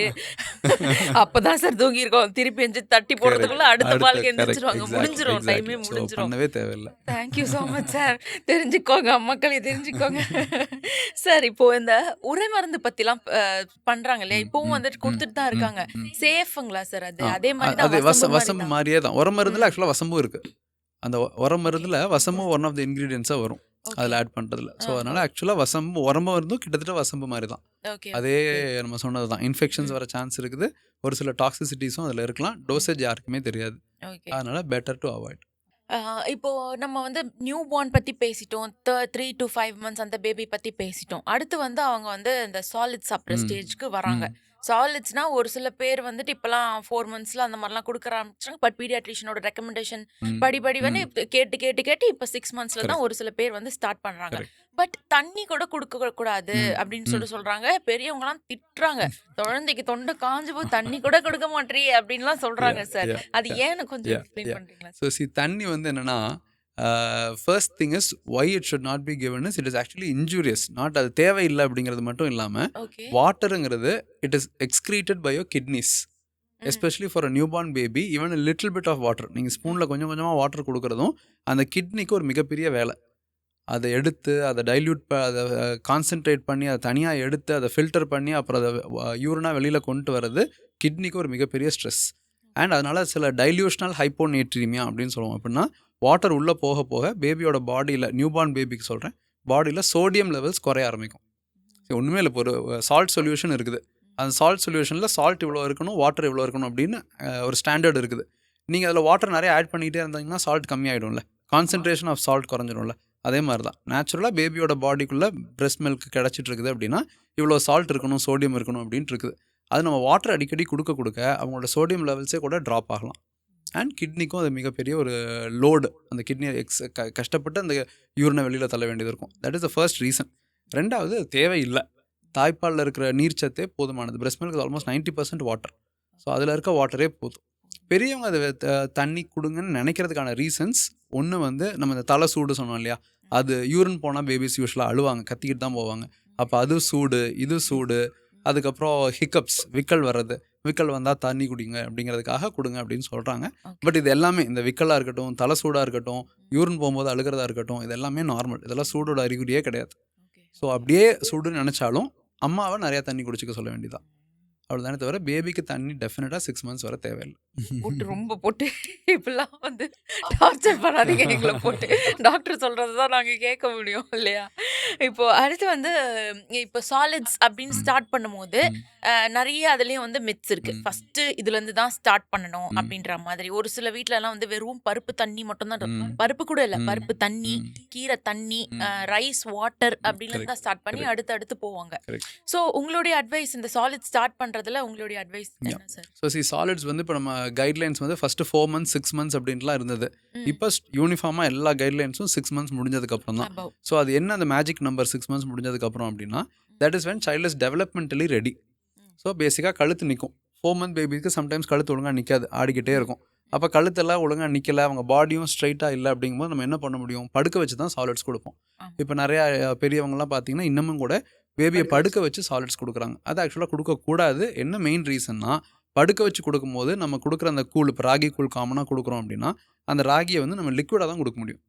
அப்பதான் சார் தூங்கி இருக்கோம். திருப்பி எஞ்சி தட்டி போடுறதுக்குள்ள அடுத்த பாலுக்கு எந்திரிச்சிருவாங்க. முடிஞ்சிரும், டைமே முடிஞ்சிரும். பண்ணவே தேவையில்லை. Thank you so much sir. தெரிஞ்சுக்கோங்க, மக்களே தெரிஞ்சுக்கோங்க சார். இப்போ இந்த உரை மருந்து பத்திலாம் பண்றாங்க இல்லையா, இப்பவும் வந்துட்டு கொடுத்துட்டு தான் இருக்காங்க. சேஃபுங்களா சார் அது? அதே மாதிரி வசம்பு மாதிரியே தான். உர மருந்துல ஆக்சுவலாக வசம்பும் இருக்கு. அந்த உர மருந்தில் வசம்பும் ஒன் ஆஃப் த இன்க்ரீடியன்ஸாக வரும் அதில் ஆட் பண்ணுறதுல. ஸோ அதனால் ஆக்சுவலாக வசம்பு உரம்பு மருந்தும் கிட்டத்தட்ட வசம்பு மாதிரி தான். அதே நம்ம சொன்னது தான். இன்ஃபெக்ஷன்ஸ் வர சான்ஸ் இருக்குது, ஒரு சில டாக்ஸிசிட்டிஸும் அதில் இருக்கலாம். டோசேஜ் யாருக்குமே தெரியாது. அதனால் பெட்டர் டு அவாய்ட். இப்போ நம்ம வந்து நியூ பார்ன் பற்றி பேசிட்டோம், 3 to 5 months அந்த பேபி பற்றி பேசிட்டோம். அடுத்து வந்து அவங்க வந்து இந்த சாலிட் சாப்பிட்ற ஸ்டேஜ்க்கு வராங்க. சாலிட்ஸ்னா ஒரு சில பேர் வந்துட்டு இப்போலாம் 4 monthsல அந்த மாதிரிலாம் கொடுக்க ஆரம்பிச்சாங்க. பட் பீடியாட்ரிஷியனோட ரெக்கமெண்டேஷன் படி வந்து கேட்டு இப்போ 6 monthsல தான் ஒரு சில பேர் வந்து ஸ்டார்ட் பண்ணுறாங்க. பட் தண்ணி கூட குடுக்க கூடாது ம், அப்படின்னு ம். சொல்றாங்க. பெரியவங்கலாம் திட்டுறாங்க. குழந்தைக்கு தொண்டை காஞ்சு போய் தண்ணி கூட கொடுக்க மாட்றியே அப்படின்லாம் சொல்றாங்க Yeah, சார். yeah, அது yeah, ஏன்னு கொஞ்சம் yeah, எக்ஸ்பிளைன் yeah. பண்றீங்களா? ஸோ தண்ணி வந்து என்னன்னா first thing is why it should not be given is it is actually injurious not அது தேவையில்லை அப்படிங்கிறது மட்டும் இல்லாமல் ஓகே. வாட்டருங்கிறது it is excreted by your kidneys especially for a new born baby even little bit of water நீங்கள் ஸ்பூனில் கொஞ்சம் கொஞ்சமாக வாட்டர் கொடுக்குறதும் அந்த கிட்னிக்கு ஒரு மிகப்பெரிய வேலை. அதை எடுத்து அதை டைல்யூட் அதை கான்சென்ட்ரேட் பண்ணி அதை தனியாக எடுத்து அதை ஃபில்டர் பண்ணி அப்புறம் அதை யூரினாக வெளியில் கொண்டு வர்றது கிட்னிக்கு ஒரு மிகப்பெரிய ஸ்ட்ரெஸ். அண்ட் அதனால் சில டைல்யூஷனல் ஹைப்போநேட்ரீமியா அப்படின்னு சொல்லுவோம். அப்படின்னா வாட்டர் உள்ளே போக போக பேபியோட பாடியில் நியூபார்ன் பேபிக்கு சொல்கிறேன் பாடியில் சோடியம் லெவல்ஸ் குறைய ஆரம்பிக்கும். ஒன்றுமே இல்லை, இப்போ ஒரு சால்ட் சொல்யூஷன் இருக்குது. அந்த சால்ட் சொல்யூஷனில் சால்ட் இவ்வளோ இருக்கணும், வாட்டர் இவ்வளோ இருக்கணும் அப்படின்னு ஒரு ஸ்டாண்டர்ட் இருக்குது. நீங்கள் அதில் வாட்டர் நிறைய ஆட் பண்ணிகிட்டே இருந்தீங்கன்னா சால்ட் கம்மியாயிடும்ல, கான்சன்ட்ரேஷன் ஆஃப் சால்ட் குறைஞ்சிடும்ல. அதே மாதிரி தான் நேச்சுரலாக பேபியோட பாடிக்குள்ளே பிரெஸ்ட் மில்க் கிடச்சிட்டு இருக்குது அப்படின்னா இவ்வளோ சால்ட் இருக்கணும், சோடியம் இருக்கணும் அப்படின்ட்டு இருக்குது. அது நம்ம வாட்டர் அடிக்கடி கொடுக்க கொடுக்க அவங்களோட சோடியம் லெவல்ஸே கூட ட்ராப் ஆகலாம். அண்ட் கிட்னிக்கும் அது மிகப்பெரிய ஒரு லோடு, அந்த கிட்னியை கஷ்டப்பட்டு அந்த யூரினை வெளியில் தள்ள வேண்டியது இருக்கும். That is the first reason. ரெண்டாவது தேவையில்லை, தாய்ப்பாலில் இருக்கிற நீர்ச்சத்தே போதுமானது. Breast milk almost 90% water. So அதில் இருக்க வாட்டரே போதும். பெரியவங்க அதை தண்ணி கொடுங்கன்னு நினைக்கிறதுக்கான ரீசன்ஸ் ஒன்று வந்து நம்ம இந்த தலை சூடு சொன்னோம் இல்லையா, அது யூரின் போனால் பேபிஸ் யூஸ்வலாக அழுவாங்க, கத்திக்கிட்டு தான் போவாங்க. அப்போ அது சூடு, இது சூடு, அதுக்கப்புறம் ஹிக்கப்ஸ், விக்கல் வர்றது, விக்கல் வந்தால் தண்ணி குடிங்க அப்படிங்கிறதுக்காக கொடுங்க அப்படின்னு சொல்கிறாங்க. பட் இது எல்லாமே இந்த விக்கலாக இருக்கட்டும், தலை சூடாக இருக்கட்டும், யூரின் போகும்போது அழுகிறதா இருக்கட்டும், இது எல்லாமே நார்மல். இதெல்லாம் சூடோட அறிகுறியே கிடையாது. ஸோ அப்படியே சூடுன்னு நினச்சாலும் அம்மாவை நிறையா தண்ணி குடிச்சிக்க சொல்ல வேண்டியதான். அவ்வளோதானே தவிர பேபிக்கு தண்ணி டெஃபினட்டாக 6 months வரை தேவையில்லை. போட்டு ரொம்ப போட்டு இப்படிலாம் வந்து டார்ச்சர் பண்ணாதீங்க எங்களை போட்டு. டாக்டர் சொல்கிறது தான் நாங்கள் கேட்க முடியும் இல்லையா? இப்போ அடுத்து வந்து இப்போ சாலிட்ஸ் அப்படின்னு ஸ்டார்ட் பண்ணும்போது நிறைய அதுலேயும் வந்து மித்ஸ் இருக்குது. ஃபஸ்ட்டு இதுலேருந்து தான் ஸ்டார்ட் பண்ணணும் அப்படின்ற மாதிரி. ஒரு சில வீட்டிலலாம் வந்து வெறும் பருப்பு தண்ணி மட்டும்தான் இருக்கும். பருப்பு கூட இல்லை, பருப்பு தண்ணி, கீரை தண்ணி, ரைஸ் வாட்டர் அப்படின்னு தான் ஸ்டார்ட் பண்ணி அடுத்து போவாங்க. ஸோ உங்களுடைய அட்வைஸ் இந்த சாலிட் ஸ்டார்ட் பண்ணுறதுல உங்களுடைய அட்வைஸ் என்ன சார்? ஸோ சாலிட்ஸ் வந்து இப்போ நம்ம கைட்லைன்ஸ் வந்து ஃபஸ்ட்டு 4 months 6 months அப்படின்ட்டுலாம் இருந்தது. இப்போ யூனிஃபார்மாக எல்லா கைட்லைன்ஸும் 6 months முடிஞ்சதுக்கப்புறம் தான். ஸோ அது என்ன அந்த மேஜிக் நம்பர் 6 months முடிஞ்சதுக்கப்புறம் அப்படின்னா that is when child is developmentally ready. So பேசிக்காக கழுத்து நிற்கும். 4 month பேபிக்கு சம்டைம்ஸ் கழுத்து ஒழுங்காக நிற்காது, ஆடிக்கிட்டே இருக்கும். அப்போ கழுத்தெல்லாம் ஒழுங்காக நிற்கலை, அவங்க பாடியும் ஸ்ட்ரைட்டாக இல்லை அப்படிங்கும்போது நம்ம என்ன பண்ண முடியும், படுக்க வச்சு தான் சாலிட்ஸ் கொடுப்போம். இப்போ நிறையா பெரியவங்கலாம் பார்த்தீங்கன்னா இன்னமும் கூட பேபியை படுக்க வச்சு சாலிட்ஸ் கொடுக்குறாங்க. அது ஆக்சுவலாக கொடுக்கக்கூடாது. என்ன மெயின் ரீசன்னா, படுக்க வச்சு கொடுக்கும்போது நம்ம கொடுக்குற அந்த கூழ், இப்போ ராகி கூழ் காமனாக கொடுக்குறோம் அப்படின்னா அந்த ராகியை வந்து நம்ம லிக்விடாக தான் கொடுக்க முடியும்.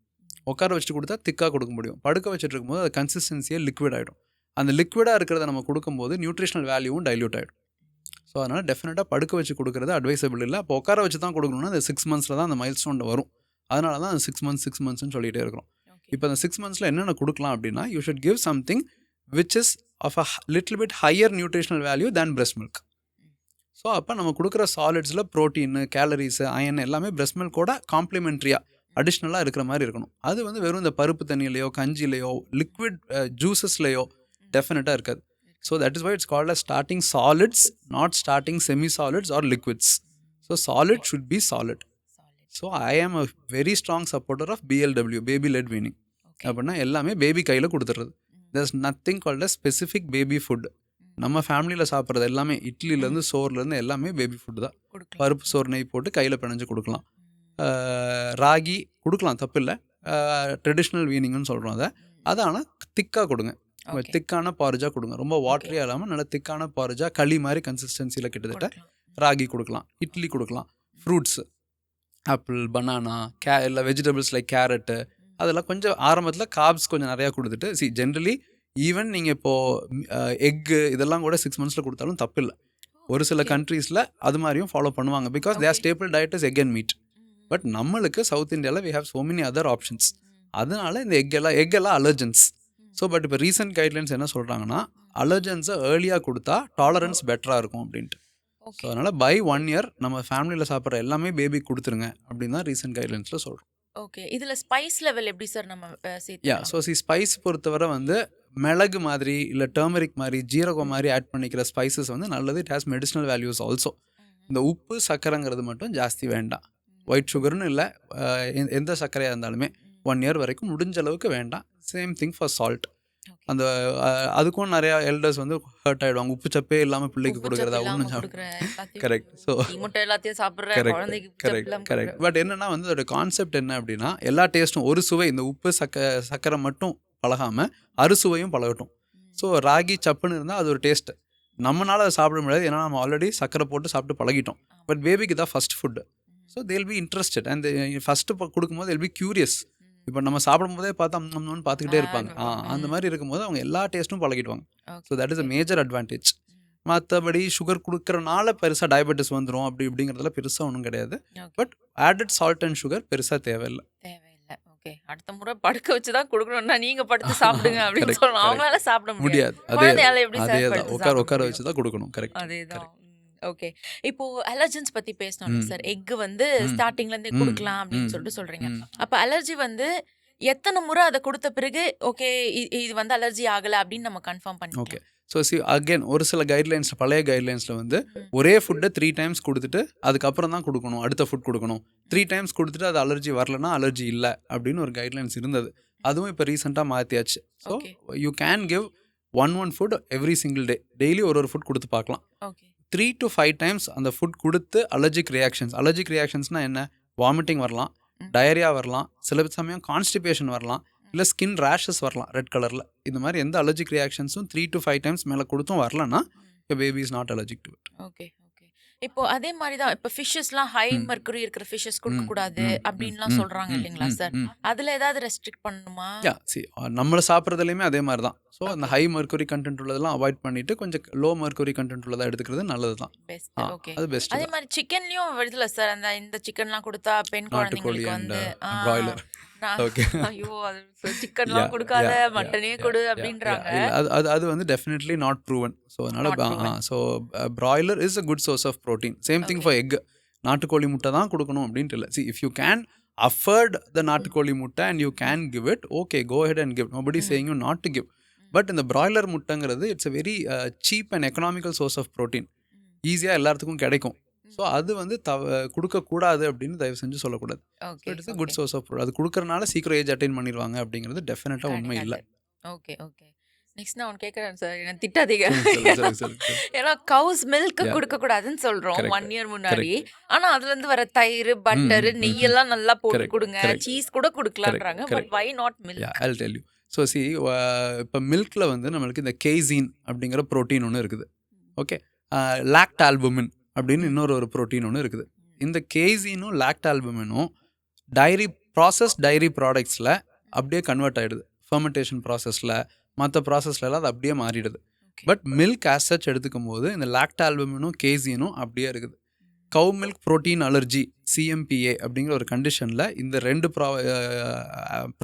உட்கார வச்சுட்டு கொடுத்தா திக்காக கொடுக்க முடியும். படுக்க வச்சுட்டு இருக்கும்போது அது கன்சிஸ்டன்சியே லிக்விட் ஆகிடும். அந்த லிக்விடாக இருக்கிறத நம்ம கொடுக்கும்போது நியூட்ரிஷனல் வேல்யூவும் டைல்யூட் ஆகிடும். ஸோ அதனால் டெஃபினட்டாக படுக்க வச்சு கொடுக்குறது அட்வைசபிள் இல்லை. அப்போ உட்கார வச்சு தான் கொடுக்கணும்னா அந்த 6 months தான் அந்த மைல் ஸ்டோன் வரும். அதனால தான் அந்த 6 months சொல்லிகிட்டே இருக்கிறோம். இப்போ அந்த 6 months என்னென்ன கொடுக்கலாம் அப்படின்னா, you should give something which is of a little bit higher nutritional value than breast milk. So அப்போ நம்ம கொடுக்குற சாலிட்ஸில் ப்ரோட்டீன், கேலரிஸு, அயன் எல்லாமே பிரெஸ்ட் மில்கோட காம்ப்ளிமெண்ட்ரியாக அடிஷ்னலாக இருக்கிற மாதிரி இருக்கணும். அது வந்து வெறும் இந்த பருப்பு தண்ணியிலையோ கஞ்சிலையோ லிக்விட் ஜூஸஸ்லையோ டெஃபினட்டாக இருக்காது. So that is why it's called as starting solids, not starting semi solids or liquids. So solid should be solid. So I am a very strong supporter of BLW, baby led weaning. அப்படின்னா எல்லாமே baby கையில் கொடுத்துட்றது. there's nothing called a specific baby food. நம்ம ஃபேமிலியில் சாப்பிட்றது எல்லாமே இட்லிலேருந்து சோறுலேருந்து எல்லாமே baby food தான். பருப்பு சோறு நெய் போட்டு கையில் பிணைஞ்சு கொடுக்கலாம். ராகி கொடுக்கலாம், தப்பு இல்லை. ட்ரெடிஷ்னல் வீனிங்னு சொல்கிறோம் அதை ஆனால் திக்காக கொடுங்க. திக்கான பாரிஜாக கொடுங்க. ரொம்ப வாட்டரியாக இல்லாமல் நல்லா திக்கான பாரிஜா, களி மாதிரி கன்சிஸ்டன்சியில் கிட்டத்தட்ட ராகி கொடுக்கலாம். இட்லி கொடுக்கலாம். ஃப்ரூட்ஸு, ஆப்பிள், பனானா, இல்லை வெஜிடபிள்ஸ் லைக் கேரட்டு, அதெல்லாம் கொஞ்சம் ஆரம்பத்தில் கார்ப்ஸ் கொஞ்சம் நிறையா கொடுத்துட்டு ஜென்ரலி ஈவன் நீங்கள் இப்போது எக்கு இதெல்லாம் கூட 6 months கொடுத்தாலும் தப்பு இல்லை. ஒரு சில கண்ட்ரீஸில் அது மாதிரியும் ஃபாலோ பண்ணுவாங்க. Because their staple diet is egg and meat. But நம்மளுக்கு சவுத் இந்தியாவில் we have so many other options. அதனால இந்த எக்கெல்லாம் அலர்ஜன்ஸ். ஸோ பட் இப்போ ரீசெண்ட் கைட்லைன்ஸ் என்ன சொல்கிறாங்கன்னா, அலர்ஜன்ஸை ஏர்லியாக கொடுத்தா டாலரன்ஸ் பெட்டராக இருக்கும் அப்படின்ட்டு. ஸோ அதனால் பை 1 year நம்ம ஃபேமிலியில் சாப்பிட்ற எல்லாமே பேபி கொடுத்துருங்க அப்படின்னு தான் ரீசெண்ட் கைட்லைன்ஸில் சொல்கிறோம். ஓகே. இதில் ஸ்பைஸ் லெவல் எப்படி சார் நம்ம ஸோ ஸ்பைஸ் பொறுத்தவரை வந்து மிளகு மாதிரி இல்லை டர்மரிக் மாதிரி ஜீரகம் மாதிரி ஆட் பண்ணிக்கிற ஸ்பைசஸ் வந்து நல்லது. It has medicinal values also. இந்த உப்பு சர்க்கரைங்கிறது மட்டும் ஜாஸ்தி வேண்டாம். ஒயிட் சுகர்னு இல்லை, எந்த சர்க்கரையாக இருந்தாலுமே 1 year வரைக்கும் முடிஞ்ச அளவுக்கு வேண்டாம். Same thing for salt. அந்த அதுக்கும் நிறையா எல்டர்ஸ் வந்து ஹர்ட் ஆகிடுவாங்க. உப்பு சப்பே இல்லாமல் பிள்ளைக்கு கொடுக்குறதா ஒன்றும் கரெக்ட். ஸோ முட்டை எல்லாத்தையும் சாப்பிட்ற குழந்தைக்கு கரெக்ட். பட் என்னன்னா வந்து அதோட கான்செப்ட் என்ன அப்படின்னா, எல்லா டேஸ்ட்டும் ஒரு சுவை, இந்த உப்பு சக்கரை மட்டும் பழகாமல் அறுசுவையும் பழகட்டும். ஸோ ராகி சப்புன்னு இருந்தால் அது ஒரு டேஸ்ட்டு, நம்மளால அதை சாப்பிட முடியாது, ஏன்னா நம்ம ஆல்ரெடி சக்கரை போட்டு சாப்பிட்டு பழகிட்டோம். பட் பேபிக்கு தான் first food. So they'll be interested and first கொடுக்கும்போது தேல் பி கியூரியஸ். இப்போ நம்ம சாப்பிடும் போதே பார்த்தா பார்த்துக்கிட்டே இருப்பாங்க. அந்த மாதிரி இருக்கும்போது அவங்க எல்லா டேஸ்ட்டும் பழகிடுவாங்க. So that is a major advantage. மற்றபடி சுகர் கொடுக்குறனால பெருசாக டயபெட்டிஸ் வந்துடும் அப்படி இப்படிங்கிறதுல பெருசாக ஒன்றும் கிடையாது. But added salt and sugar பெருசாக தேவையில்லை. ஓகே, அடுத்த முறை படுக்க வச்சு தான் கொடுக்கணும்னா நீங்க படுத்து சாப்பிடுங்க அப்படின்னு சொல்லலாம். அவங்களால சாப்பிட முடியாது. அதேதான் உட்கார வச்சு தான் கொடுக்கணும். கரெக்ட். அதேதான். ஓகே, இப்போ அலர்ஜன்ஸ் பத்தி பேசணும் சார். எக் வந்து ஸ்டார்டிங்ல இருந்தே கொடுக்கலாம் அப்படின்னு சொல்லிட்டு சொல்றீங்க. அப்ப அலர்ஜி வந்து எத்தனை முறை அதை கொடுத்த பிறகு ஓகே இது வந்து அலர்ஜி ஆகல அப்படின்னு நம்ம கன்ஃபார்ம் பண்ணி? ஓகே, ஸோ அகெயின் ஒரு சில கைட்லைன்ஸ், பழைய கைட்லைன்ஸில் வந்து ஒரே ஃபுட்டை 3 times கொடுத்துட்டு அதுக்கப்புறம் தான் கொடுக்கணும், அடுத்த ஃபுட் கொடுக்கணும். 3 times கொடுத்துட்டு அது அலர்ஜி வரலன்னா அலர்ஜி இல்லை அப்படின்னு ஒரு கைட்லைன்ஸ் இருந்தது. அதுவும் இப்போ ரீசெண்டாக மாற்றியாச்சு. So you can give one food every single day. Daily ஒரு ஃபுட் கொடுத்து பார்க்கலாம். 3 to 5 times அந்த ஃபுட் கொடுத்து அலர்ஜிக் ரியாக்ஷன்ஸ்னால் என்ன? வாமிட்டிங் வரலாம், டயரியா வரலாம், சில சமயம் கான்ஸ்டிபேஷன் வரலாம், இல்லை ஸ்கின் ரேஷஸ் வரலாம் ரெட் கலரில். இந்த மாதிரி எந்த அலர்ஜிக் ரியாக்ஷன்ஸும் 3 to 5 times மேலே கொடுத்தும் வரலன்னா baby is not allergic to it. Okay. இப்போ அதே மாதிரி தான் இப்போ ஃபிஷ்ஷஸ்லாம் ஹை மர்க்குரி இருக்கிற ஃபிஷ்ஷஸ் கொடுக்கக்கூடாது அப்படின்லாம் சொல்கிறாங்க இல்லைங்களா சார்? அதில் ஏதாவது ரெஸ்ட்ரிக்ட் பண்ணணுமா? நம்மளை சாப்பிட்றதுலையுமே அதே மாதிரி தான். ஸோ அந்த ஹை மர்க்குரி கண்டென்ட் உள்ளதெல்லாம் அவாய்ட் பண்ணிட்டு கொஞ்சம் லோ மர்க்குரி கண்டென்ட் உள்ளதாக எடுத்துக்கிறது நல்லது தான். அது பெஸ்ட். அதே மாதிரி சிக்கன்லையும் வருதுல சார், இந்த சிக்கன்லாம் கொடுத்தா பெண் குழந்தைங்களுக்கு வந்து பிராய்லர். ஐயோ அது சிக்கன்லாம் கொடுக்காத, மட்டனே கொடு அப்படின்றாங்க. அது வந்து டெஃபினெட்லி நாட் ப்ரூவன். ஸோ அதனால broiler is a good source of protein. Same thing for egg. நாட்டுக்கோழி முட்டை தான் கொடுக்கணும் அப்படின்ட்டு இல்லை. If you can afford the நாட்டுக்கோழி முட்டை and you can give it, okay, go ahead and give. Nobody saying you not to give. But இந்த broiler முட்டைங்கிறது it's a very cheap and economical source of protein. ஈஸியாக எல்லாத்துக்கும் கிடைக்கும். So அது வந்து கொடுக்கக்கூடாது அப்படின்னு தயவு செஞ்சு சொல்லக்கூடாது. It's good source of protein. அது கொடுக்கறனால சீக்கிரம் ஏஜ் அட்டைன் பண்ணிடுவாங்க அப்படிங்கிறது டெஃபினட்டாக உண்மை இல்லை. ஓகே. நெக்ஸ்ட் நான் கேட்குறேன் சார், என்ன திட்டாதீங்க. ஏன்னா கவுஸ் மில்க் கொடுக்கக்கூடாதுன்னு சொல்கிறோம் 1 year முன்னாடி. ஆனால் அதுலேருந்து வர தயிர், பட்டர், நெய்யெல்லாம் நல்லா போட்டு கொடுங்க, சீஸ் கூட கொடுக்கலான்றாங்க. But why not milk? I'll tell you. So இப்போ மில்கில் வந்து நம்மளுக்கு இந்த கேசீன் அப்படிங்கிற ப்ரோட்டீன் ஒன்று இருக்குது. ஓகே, லாக்டால்புமின் அப்படின்னு இன்னொரு ப்ரோட்டீன் ஒன்று இருக்குது. இந்த கேசீனும் லாக்டால்புமினும் ப்ராசஸ் டைரி ப்ராடக்ட்ஸில் அப்படியே கன்வெர்ட் ஆகிடுது. ஃபர்மெண்டேஷன் ப்ராசஸில், மற்ற ப்ராசஸ்லாம் அது அப்படியே மாறிடுது. பட் மில்க் ஆஸ் சச் எடுத்துக்கும் போது இந்த லாக்டால்புமினும் கேசீனும் அப்படியே இருக்குது. கவு மில்க் ப்ரோட்டீன் அலர்ஜி CMPA அப்படிங்கிற ஒரு கண்டிஷனில் இந்த 2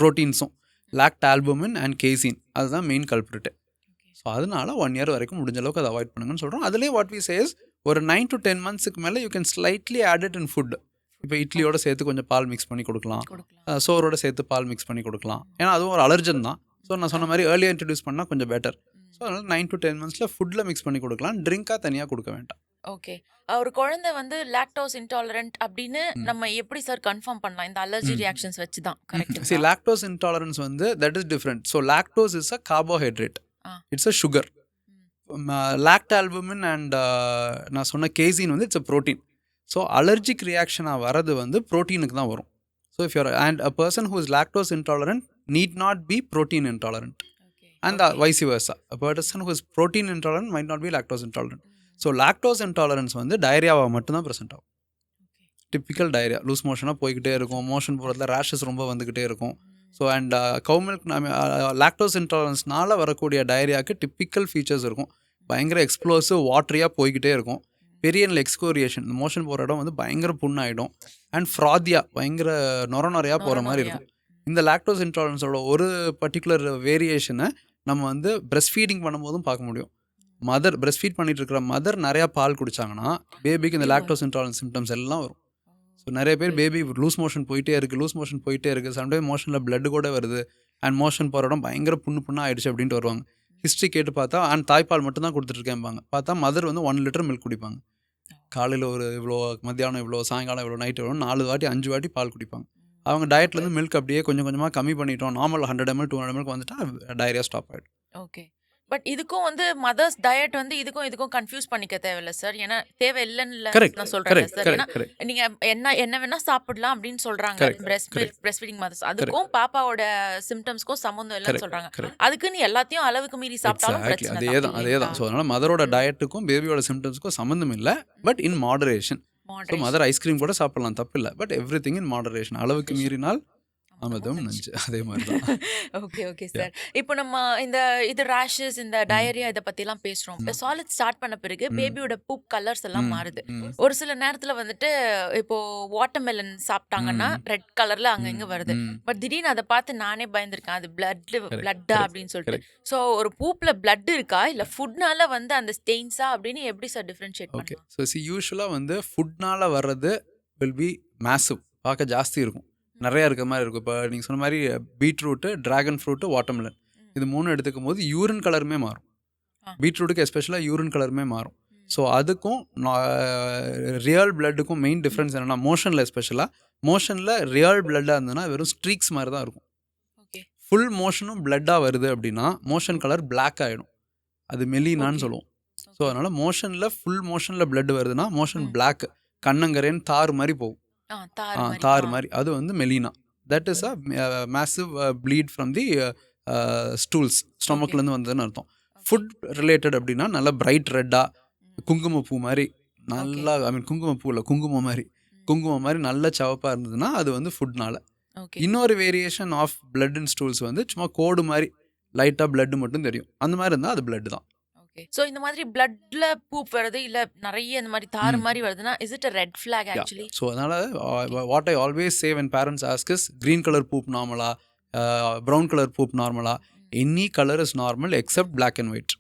ப்ரோட்டீன்ஸும் லாக்டால்புமின் அண்ட் கேசீன் அதுதான் மெயின் கல்பிரிட்டு. ஸோ அதனால 1 year வரைக்கும் முடிஞ்ச அளவுக்கு அதை அவாய்ட் பண்ணுங்கன்னு சொல்கிறோம். அதுலேயே வாட் வி சேஸ் ஒரு 9 to 10 months மேலே you can slightly add it in food. இப்போ இட்லியோட சேர்த்து கொஞ்சம் பால் மிக்ஸ் பண்ணி கொடுக்கலாம், சோரோட சேர்த்து பால் மிக்ஸ் பண்ணி கொடுக்கலாம். ஏன்னா அதுவும் ஒரு அலர்ஜன் தான். ஸோ நான் சொன்ன மாதிரி ஏர்லியாக இன்ட்ரடியூஸ் பண்ணால் கொஞ்சம் பெட்டர். ஸோ அதனால் 9 to 10 months ஃபுட்டில் மிக்ஸ் பண்ணி கொடுக்கலாம், ட்ரிங்காக தனியாக கொடுக்க வேண்டாம். ஓகே, ஒரு குழந்தை வந்து லாக்டோஸ் இன்டாலரண்ட் அப்படின்னு நம்ம எப்படி சார் கன்ஃபார்ம் பண்ணலாம்? இந்த அலர்ஜி ரியாக்ஷன்ஸ் வச்சு தான் கரெக்ட்? லாக்டோஸ் இன்டாலரன்ஸ் வந்து that is different. So lactose is a carbohydrate, it's a sugar. Lactalbumin and நான் சொன்ன கேசீன் வந்து it's a protein. So allergic ரியாக்ஷனாக வரது வந்து ப்ரோட்டீனுக்கு தான் வரும். So if your and a person who is lactose intolerant need not be protein intolerant and vice versa. A person who is protein intolerant might not be lactose intolerant. So lactose intolerance வந்து டயரியாவாக மட்டும்தான் present ஆகும். Typical diarrhoea, loose மோஷனாக போய்கிட்டே இருக்கும், motion போகிறதுல rashes ரொம்ப வந்துக்கிட்டே இருக்கும். So and cow milk lactose இன்டாலரன்ஸ்னால வரக்கூடிய டயரியாவுக்கு டிப்பிக்கல் ஃபீச்சர்ஸ் இருக்கும். பயங்கர எக்ஸ்ப்ளோசிவ் வாட்டரியாக போய்கிட்டே இருக்கும், பெரியனில் எக்ஸ்கோரியேஷன், இந்த மோஷன் போகிற இடம் வந்து பயங்கர புண்ணாயிடும், அண்ட் ஃப்ராதியா பயங்கர நொறையாக போகிற மாதிரி இருக்கும். இந்த லாக்டோஸ் இன்டாலரன்ஸோட ஒரு பர்டிகுலர் வேரியேஷனை நம்ம வந்து பிரெஸ்ட் ஃபீடிங் பண்ணும்போதும் பார்க்க முடியும். பிரெஸ்ட் ஃபீட் பண்ணிட்டு இருக்கிற மதர் நிறையா பால் குடிச்சாங்கன்னா பேபிக்கு இந்த லாக்டோஸ் இன்டாலரன்ஸ் சிம்டம்ஸ் எல்லாம் வரும். ஸோ நிறைய பேர் பேபி லூஸ் மோஷன் போயிட்டே இருக்குது, சம்டைம் மோஷனில் பிளட் கூட வருது, அண்ட் மோஷன் போகிற இடம் பயங்கர புண்ணாக ஆயிடுச்சு அப்படின்ட்டு வருவாங்க. ஹிஸ்ட்ரி கேட்டு பார்த்தா அண்ட் தாய்ப்பால் மட்டும் தான் கொடுத்துட்ருக்கேன்பாங்க. பார்த்தா மதர் வந்து 1 liter மில்க் குடிப்பாங்க. காலையில் ஒரு இவ்வளோ, மத்தியானம் இவ்வளோ, சாயங்காலம் இவ்வளோ, நைட் இவ்வளோ, 4 வாட்டி 5 வாட்டி பால் குடிப்பாங்க. அவங்க டயட்லேருந்து மில்க் அப்படியே கொஞ்சம் கொஞ்சமாக கம்மி பண்ணிட்டோம், நார்மல் 100 ml 200 ml வந்துட்டா டயரியா ஸ்டாப் ஆகிடும். ஓகே. பட் இதுக்கும் வந்து மதர்ஸ் டயட் வந்து இதுக்கும் கன்ஃபியூஸ் பண்ணிக்க தேவையில்ல சார். ஏன்னா தேவையில்லைன்னு கரெக்ட் நான் சொல்றேன் கரெக்ட் சார். ஏன்னா கரெக்ட் கரெக்ட் நீங்க என்ன வேணா சாப்பிடலாம் அப்படின்னு சொல்றாங்க Correct, breast correct. Feeding mothers. அதுக்கும் பாப்பாவோட சிம்டம்ஸ்க்கும் சம்மந்தம் இல்லைன்னு கரெக்ட் சொல்றாங்க. கரெக்ட் அதுக்குன்னு எல்லாத்தையும் அளவுக்கு மீறி சாப்பிட்டாலும் எக்ஸாக்ட்லி பிரச்சனை அதே தான் தான் அதே தான். ஸோ அதனால் மதரோட டயட்டுக்கும் பேபியோட சிம்டம்ஸ்க்கும் சம்மந்தம் இல்லை, but in moderation. So moderation. Mother ice cream கூட சாப்பிடலாம், தப்பு இல்லை, but every thing in moderation. அளவுக்கு மீறினால் அமிர்தம் நஞ்சு, அதே மாதிரி தான். Okay okay sir. இப்போ நம்ம இது ரேஷஸ் இந்த டயரியா இதை பத்திலாம் பேசுறோம். இப்போ சாலிட் ஸ்டார்ட் பண்ண பிறகு பேபியோட பூப் கலர்ஸ் எல்லாம் மாறுது. ஒரு சில நேரத்துல வந்துட்டு இப்போ வாட்டர்மெலன் சாப்பிட்டாங்கன்னா ரெட் கலர்ல அங்கங்க வருது. பட் திடீர்னு அதை பார்த்து நானே பயந்துருக்கேன், அது பிளட்டா அப்படின்னு சொல்லிட்டு. ஸோ ஒரு பூப்ல பிளட் இருக்கா இல்ல ஃபுட்னால வந்து அந்த ஸ்டெயின்ஸா அப்படின்னு எப்படி சார் டிஃபரன்ஷியேட் ஓகே. பண்ணலாம்? ஸோ யூஸ்வலாக வந்து ஃபுட்னால வர்றது வில் பி மேசிவ், பார்க்க ஜாஸ்தி இருக்கும், நிறையா இருக்க மாதிரி இருக்கும். இப்போ நீங்கள் சொன்ன மாதிரி பீட்ரூட்டு, ட்ராகன் ஃப்ரூட்டு, வாட்டர்மெலன், இது 3 எடுத்துக்கும் போது யூரின் கலருமே மாறும். பீட்ரூட்டுக்கு எஸ்பெஷலாக யூரின் கலருமே மாறும். ஸோ அதுக்கும் ரியல் பிளட்டுக்கும் மெயின் டிஃப்ரென்ஸ் என்னென்னா, மோஷனில் எஸ்பெஷலாக மோஷனில் ரியல் பிளட்டாக இருந்ததுன்னா வெறும் ஸ்ட்ரீக்ஸ் மாதிரி தான் இருக்கும். ஓகே ஃபுல் மோஷனும் பிளட்டாக வருது அப்படின்னா மோஷன் கலர் பிளாக் ஆகிடும், அது மெலினான்னு சொல்லுவோம். ஸோ அதனால் மோஷனில் ஃபுல் மோஷனில் பிளட் வருதுன்னா மோஷன் பிளாக், கண்ணங்கரேன்னு தார் மாதிரி போகும், தார் மாதிரி, அது வந்து melena. That is a massive bleed from the stools, ஸ்டொமக்லேருந்து வந்ததுன்னு அர்த்தம். ஃபுட் ரிலேட்டட் அப்படின்னா நல்லா பிரைட் ரெட்டாக குங்குமப்பூ மாதிரி நல்லா, ஐ மீன் குங்குமப்பூ இல்லை, குங்குமம் மாதிரி நல்ல சிவப்பாக இருந்ததுன்னா அது வந்து ஃபுட்னால. இன்னொரு variation of blood in stools வந்து சும்மா கோடு மாதிரி லைட்டாக பிளட் மட்டும் தெரியும், அந்த மாதிரி இருந்தால் அது பிளட் தான். ஓகே. சோ இந்த மாதிரி பிளட்ல பூப் வருது இல்ல நிறைய இந்த மாதிரி தாறு மாதிரி வருதுன்னா is it a red flag actually? So அதனால் what I always say when parents ask is green color poop நார்மலா, brown color poop நார்மலா, any colour is normal accept black and white.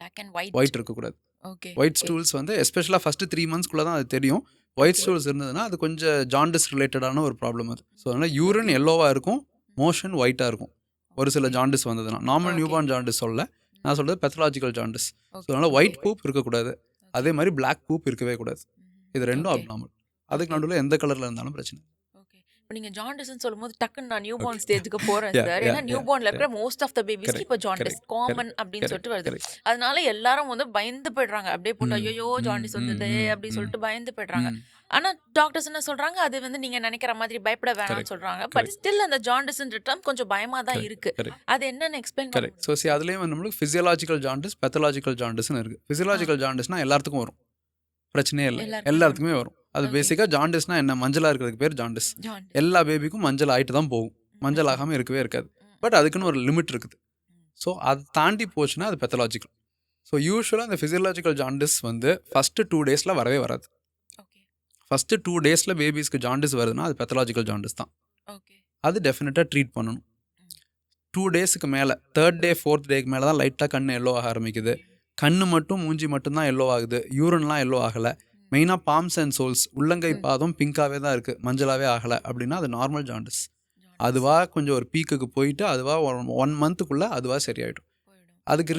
black and white white இருக்கக்கூடாது. Okay. White stools வந்து எஸ்பெஷலாக first 3 monthsக்குள்ளே தான் அது தெரியும். White stools இருந்ததுன்னா அது கொஞ்சம் ஜாண்டிஸ் ரிலேட்டடான ஒரு ப்ராப்ளம் அது. ஸோ அதனால் யூரின் எல்லோவாக இருக்கும், மோஷன் ஒயிட்டாக இருக்கும் ஒரு சில ஜாண்டிஸ் வந்ததுன்னா. நார்மல் நியூபார்ன் ஜாண்டிஸ் சொல்ல, நான் சொல்கிறது பெத்தலாஜிக்கல் ஜாண்டிஸ். ஸோ அதனால் ஒயிட் பூப் இருக்கக்கூடாது, அதே மாதிரி பிளாக் பூப் இருக்கவே கூடாது. இது ரெண்டும் அப்நார்மல். அதுக்கு நடுவில் எந்த கலரில் இருந்தாலும் பிரச்சனை. ஓகே. இப்போ நீங்கள் ஜாண்டிஸ்ன்னு சொல்லும்போது டக்குன்னு நான் நியூ பார்ன் ஸ்டேஜுக்கு போகிறேன் சார். ஏன்னா நியூ பார்னில் இருக்கிற மோஸ்ட் ஆஃப் த பேபிஸ்க்கு இப்போ ஜாண்டிஸ் காமன் அப்படின்னு சொல்லிட்டு வருது. அதனால எல்லாரும் வந்து பயந்து போய்ட்றாங்க, அப்படியே போட்டு ஐயோ ஜாண்டிஸ் வந்தது அப்படின்னு சொல்லிட்டு பயந்து போய்ட்றாங்க. ஆனால் டாக்டர்ஸ் என்ன சொல்கிறாங்க, அது வந்து நீங்கள் நினைக்கிற மாதிரி பயப்பட வேணாம்னு சொல்கிறாங்க. பட் ஸ்டில் அந்த ஜாண்டிஸ்ன்ற டேர்ம் கொஞ்சம் பயமாக தான் இருக்குது. அது என்னன்னு எக்ஸ்பிளைன் கரெக்ட். ஸோ அதுலேயும் வந்து நம்மளுக்கு ஃபிசியலாஜிக்கல் ஜாண்டிஸ், பெத்தலாஜிக்கல் ஜாண்டிஸ்னு இருக்குது. ஃபிசியலாஜிக்கல் ஜாண்டிஸ்னால் எல்லாத்துக்கும் வரும், பிரச்சனையே இல்லை, எல்லாத்துக்குமே வரும். அது பேசிக்காக ஜாண்டிஸ்னால் என்ன, மஞ்சளாக இருக்கிறதுக்கு பேர் ஜாண்டிஸ். எல்லா பேபிக்கும் மஞ்சள் ஆகிட்டு தான் போகும், மஞ்சள் ஆகாமல் இருக்கவே இருக்காது. பட் அதுக்குன்னு ஒரு லிமிட் இருக்குது. ஸோ அது தாண்டி போச்சுன்னா அது பெத்தலாஜிக்கல். ஸோ யூஸ்வலாக அந்த ஃபிசியலாஜிக்கல் ஜாண்டிஸ் வந்து ஃபஸ்ட்டு 2 days வரவே வராது. ஃபஸ்ட்டு 2 days பேபிஸ்க்கு ஜாண்டிஸ் வருதுன்னா அது பெத்தலாஜிக்கல் ஜாண்டிஸ் தான். அது டெஃபினட்டாக ட்ரீட் பண்ணணும். 2 daysக்கு மேலே, 3rd day 4th day மேலே தான் லைட்டாக கண் எல்லோ ஆக ஆரம்பிக்குது. கண் மட்டும் மூஞ்சி மட்டும்தான் எல்லோ ஆகுது, யூரின்லாம் எல்லோ ஆகலை. மெயினாக பாம்ஸ் அண்ட் சோல்ஸ், உள்ளங்கை பாதம் பிங்காகவே தான் இருக்குது, மஞ்சளாகவே ஆகலை அப்படின்னா அது நார்மல் ஜாண்டிஸ். அதுவாக கொஞ்சம் ஒரு பீக்குக்கு போயிட்டு அதுவாக 1 monthக்குள்ளே அதுவாக சரியாயிடும். அதுக்கு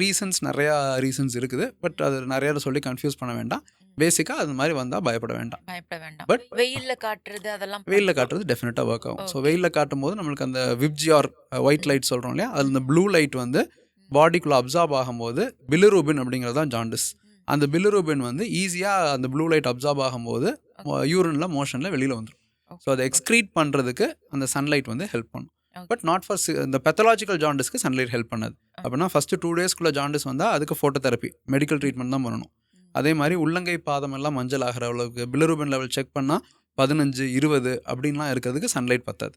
நிறையா ரீசன்ஸ் இருக்குது, பட் அது நிறையா சொல்லி கன்ஃபியூஸ் பண்ண வேண்டாம். பேசிக்காக அது மாதிரி வந்தால் பயப்பட வேண்டாம். பட் வெயிலில் காட்டுறது டெஃபினட்டாக ஒர்க் ஆகும். ஸோ வெயிலில் காட்டும் போது நம்மளுக்கு அந்த விப்ஜிஆர் ஒயிட் லைட் சொல்கிறோம் இல்லையா, அதில் இந்த ப்ளூ லைட் வந்து பாடிக்குள்ளே அப்சார்ப் ஆகும்போது பிலிரூபின் அப்படிங்கிறது தான் ஜாண்டிஸ். அந்த பிலிரூபின் வந்து ஈஸியாக அந்த ப்ளூ லைட் அப்சார்ப் ஆகும்போது யூரினில் மோஷனில் வெளியில் வந்துடும். ஸோ அதை எக்ஸ்க்ரீட் பண்ணுறதுக்கு அந்த சன்லைட் வந்து ஹெல்ப் பண்ணும். பட் நாட் ஃபார் இந்த பெத்தலாஜிக்கல் ஜாண்டிஸ்க்கு சன்லைட் ஹெல்ப் பண்ணாது. அப்படின்னா ஃபஸ்ட்டு 2 daysக்குள்ளே ஜாண்டிஸ் வந்தால் அதுக்கு ஃபோட்டோதெரப்பி, மெடிக்கல் ட்ரீட்மெண்ட் தான் பண்ணணும். அதே மாதிரி உள்ளங்கை பாதம் எல்லாம் மஞ்சள் ஆகிற அளவுக்கு பிலிரூபின் லெவல் செக் பண்ணால் 15, 20 அப்படின்லாம் இருக்கிறதுக்கு சன்லைட் பத்தாது.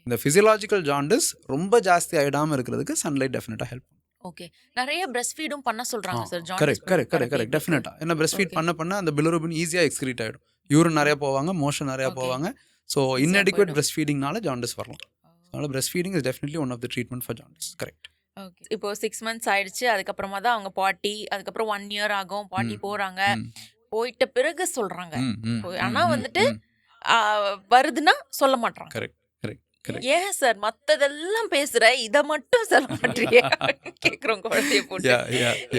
இந்த ஃபிசியலாஜிக்கல் ஜாண்டிஸ் ரொம்ப ஜாஸ்தி ஆகிடாமல் இருக்கிறதுக்கு சன்லைட் டெஃபினட்டாக ஹெல்ப் பண்ணும். ஓகே. நிறைய பிரஸ்ட் ஃபீடும் பண்ண சொல்றாங்க சார் ஜாண்டிஸ். கரெக்ட் டெஃபினட்டா. ஏன்னா பிரஸ்ட் ஃபீட் பண்ண அந்த பிலிரூபின் ஈஸியாக எக்ஸ்க்ரீட் ஆகிடும், யூரின் நிறையா போவாங்க, மோஷன் நிறையா போவாங்க. ஸோ இன்அடிக்வேட் பிரஸ்ட் ஃபீடிங்னால ஜாண்டிஸ் வரலாம். அதனால breast feeding is definitely one of the treatment for jaundice. Correct. Okay. இப்போ 6 months ஆயிடுச்சு, அதுக்கப்புறமா தான் அவங்க பாட்டி, அதுக்கப்புறம் 1 year ஆகும் பாட்டி போறாங்க. போயிட்ட பிறகு சொல்றாங்க, ஆனா வந்துட்டு வருதுன்னா சொல்ல மாட்டாங்க. கரெக்ட். ஏன் சார் மத்ததெல்லாம் பேசுற, இத மட்டும் சொல்ல மாட்டீங்க கேக்குறோம் குழந்தைய போட்டு.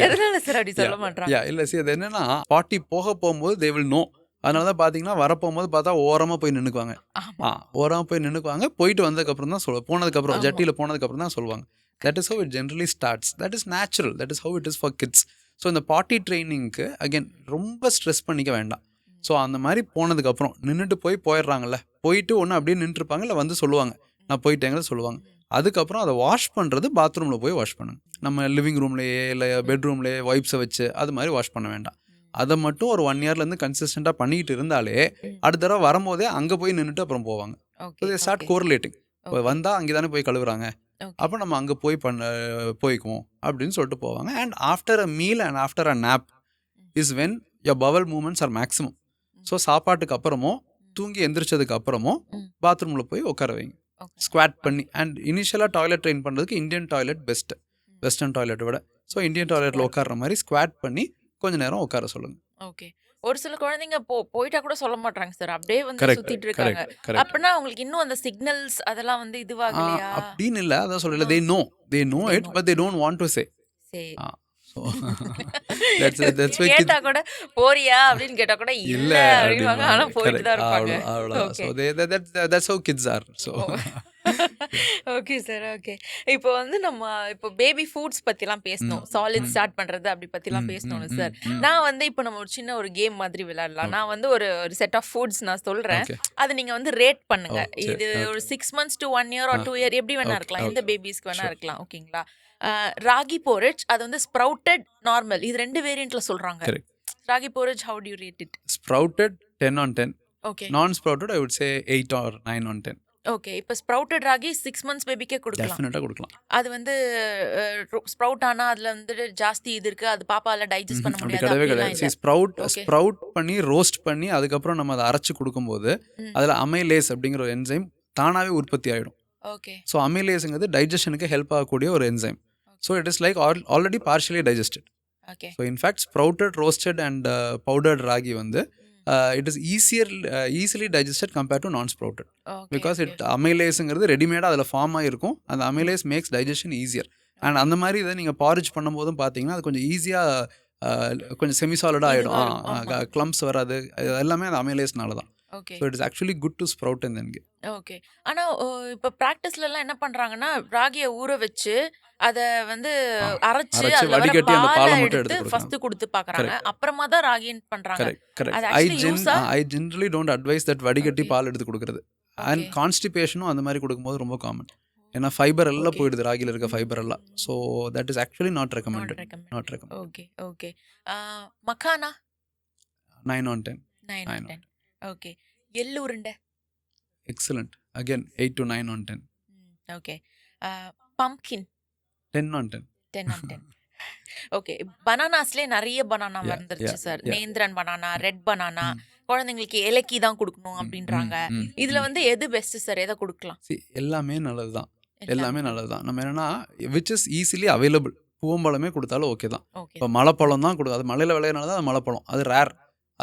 எதனால சார் அப்படி சொல்ல மாட்டாங்க? இல்ல அது என்னன்னா, பாட்டி போகும்போது they will know அதனால தான் பார்த்தீங்கன்னா வரப்போகும்போது பார்த்தா ஓரமாக போய் நின்றுக்குவாங்க. ஆமா ஓரமாக போய் நின்றுக்குவாங்க. போயிட்டு வந்ததுக்கப்புறம் தான் போனதுக்கப்புறம் ஆமா ஜட்டியில் போனதுக்கப்புறம் தான் சொல்லுவாங்க. That is how it generally starts. That is natural. That is how it is for kids. So இந்த பாட்டி ட்ரைனிங்க்கு அகைன் ரொம்ப ஸ்ட்ரெஸ் பண்ணிக்க வேண்டாம். ஸோ அந்த மாதிரி போனதுக்கப்புறம் நின்றுட்டு போயிடுறாங்கல்ல, போயிட்டு ஒன்று அப்படியே நின்றுருப்பாங்க, இல்லை வந்து சொல்லுவாங்க நான் போயிட்டேங்கிறத சொல்லுவாங்க. அதுக்கப்புறம் அதை வாஷ் பண்ணுறது பாத்ரூமில் போய் வாஷ் பண்ணுங்க. நம்ம லிவிங் ரூம்லேயே இல்லை பெட்ரூம்லேயே வைப்ஸை வச்சு அது மாதிரி வாஷ் பண்ண வேண்டாம். அதை மட்டும் ஒரு 1 இயர்லேருந்து கன்சிஸ்டண்ட்டாக பண்ணிக்கிட்டு இருந்தாலே அடுத்த தடவை வரும்போதே அங்கே போய் நின்றுட்டு அப்புறம் போவாங்க. So start correlating. இப்போ வந்தால் அங்கே தானே போய் கழுவுறாங்க, அப்போ நம்ம அங்கே போய்க்குவோம் அப்படின்னு சொல்லிட்டு போவாங்க. And after a meal and after a nap is when your bowel movements are maximum. So சாப்பாட்டுக்கு அப்புறமோ தூங்கி எந்திரிச்சதுக்கு அப்புறமோ பாத்ரூமில் போய் உட்கார வைங்க ஸ்குவாட் பண்ணி. அண்ட் இனிஷியலாக டாய்லெட் ட்ரெயின் பண்ணுறதுக்கு இந்தியன் டாய்லெட் பெஸ்ட்டு, வெஸ்டர்ன் டாய்லெட்டை விட. ஸோ இந்தியன் டாய்லெட்டில் உட்கார்ற மாதிரி ஸ்குவாட் பண்ணி கொஞ்ச நேரம் உட்கார சொல்லுங்க. ஓகே. ஒரு சில குழந்தைங்க போயிட்டா கூட சொல்ல மாட்டாங்க சார், அப்படியே வந்து சுத்திட்டு இருக்காங்க. அப்படின்னா அவங்களுக்கு இன்னும் அந்த சிக்னல்ஸ் அதெல்லாம் வந்து இதுவாகலையா? அப்படின்னு இல்லை, அதான் சொல்லல, they know it but they don't want to say. So that's why கேட்டா கூட போறியா அப்படின்னு கேட்டா கூட இல்ல அப்படிவாங்க, ஆனா போயிட்டு தான் இருப்பாங்க. So that's how kids are. So okay sir. Okay. இப்போ வந்து நம்ம இப்போ பேபி ஃபுட்ஸ் பத்திலாம் பேசணும், சாலிட் ஸ்டார்ட் பண்றது அப்படி பத்திலாம் பேசணும்ல சார். நான் வந்து இப்போ நம்ம ஒரு சின்ன ஒரு கேம் மாதிரி விளையாடலாம். நான் வந்து ஒரு செட் ஆஃப் ஃபுட்ஸ் நான் சொல்றேன், அது நீங்க வந்து ரேட் பண்ணுங்க. இது ஒரு 6 months to 1 year or 2 year எப்படி வேணா இருக்கலாம், எந்த பேபிஸ்க்கு வேணா இருக்கலாம். ஓகேங்களா? ராகி போரிட்ஜ், அது வந்து ஸ்ப்ரவுட்டட், நார்மல், இது 2 வேரியன்ட்ல சொல்றாங்க. Ragi porridge, how do you rate it? Sprouted 10 on 10. Okay. Non sprouted I would say 8 or 9 on 10. Okay. இப்போ ஸ்ப்ரவுட்டட் ராகி 6 months பேபிக்கே கொடுக்கலாம். டெஃபினட்டா கொடுக்கலாம். அது வந்து ஸ்ப்ரவுட் ஆனா அதுல வந்து ஜாஸ்தி இது இருக்கு, அது பாப்பால டைஜஸ்ட் பண்ண அப்படி முடியாது. கிடையவே கிடையாது. ஸ்ப்ரவுட் பண்ணி ரோஸ்ட் பண்ணி அதுக்கப்புறம் நம்ம அதை அரைச்சு கொடுக்கும்போது அதில் அமைலேஸ் அப்படிங்கிற ஒரு என்சைம் தானாகவே உற்பத்தி ஆகிடும். ஓகே. ஸோ அமைலேஸுங்கிறது டைஜஷனுக்கு ஹெல்ப் ஆகக்கூடிய ஒரு enzyme. So it is like already partially digested. Okay. So in fact sprouted, roasted and powdered ragi வந்து it is easily digested compared to non sprouted. Because அமைலேஸுங்கிறது ரெடிமேடாக அதில் ஃபார்ம் ஆகிருக்கும். அந்த amylase makes digestion easier. And அந்த மாதிரி இதை நீங்கள் பாரிஜ் பண்ணும்போதும் பார்த்தீங்கன்னா அது கொஞ்சம் ஈஸியாக கொஞ்சம் செமிசாலிடாக ஆகிடும், கிளம்ஸ் வராது. எல்லாமே அந்த அமைலேஸ்னால தான். Okay. So it is actually good to sprout and then give. Okay. ஆனா இப்போ ப்ராக்டிஸ்லலாம் என்ன பண்றாங்கன்னா, ராகியை ஊற வச்சு அதை வந்து அரைச்சு அதுல வர வடிகட்டி அந்த பாலை பாலை மட்டும் எடுத்து எடுத்து ஃபர்ஸ்ட் கொடுத்து பார்க்கறாங்க. அப்புறமா தான் ராகின்னு பண்றாங்க. கரெக்ட். அது actually use-ஆ? I generally don't advise that வடிகட்டி Okay. பால் எடுத்து கொடுக்குறது. And Okay. கான்ஸ்டிபேஷனும் அந்த மாதிரி கொடுக்கும்போது ரொம்ப காமன். ஏன்னா ஃபைபர் எல்லாம் Okay. போயிடுது, ராகியில் இருக்க ஃபைபர் எல்லாம். So that is actually not Not recommended. recommended. Not recommended. Okay. Okay. Makhana 9 on 10. 9 9 on 10. Okay. எள்ளு உருண்டை. Excellent. Again 8 to 9 on 10. Okay. Pumpkin 10 on 10. 10 on 10. Okay. பனானாஸ்லேயே நிறைய பனானா Yeah, வந்துருச்சு yeah, sir. yeah. Nendran banana, red banana, ம். குழந்தைங்களுக்கு இலக்கி தான் கொடுக்கணும் அப்படின்றாங்க. இதுல வந்து எது பெஸ்ட் சார்? எதை கொடுக்கலாம்? எல்லாமே நல்லது தான். எல்லாமே நல்லது தான். நம்ம என்னன்னா விச் இஸ் ஈஸிலி அவைலபிள். பூவம்பழமே கொடுத்தாலும் ஓகே தான். ஓகே. இப்போ மலைப்பழம் தான் கொடுக்கும், அது மலையில் விளையிறனால தான் அது மலைப்பழம், அது ரேர்.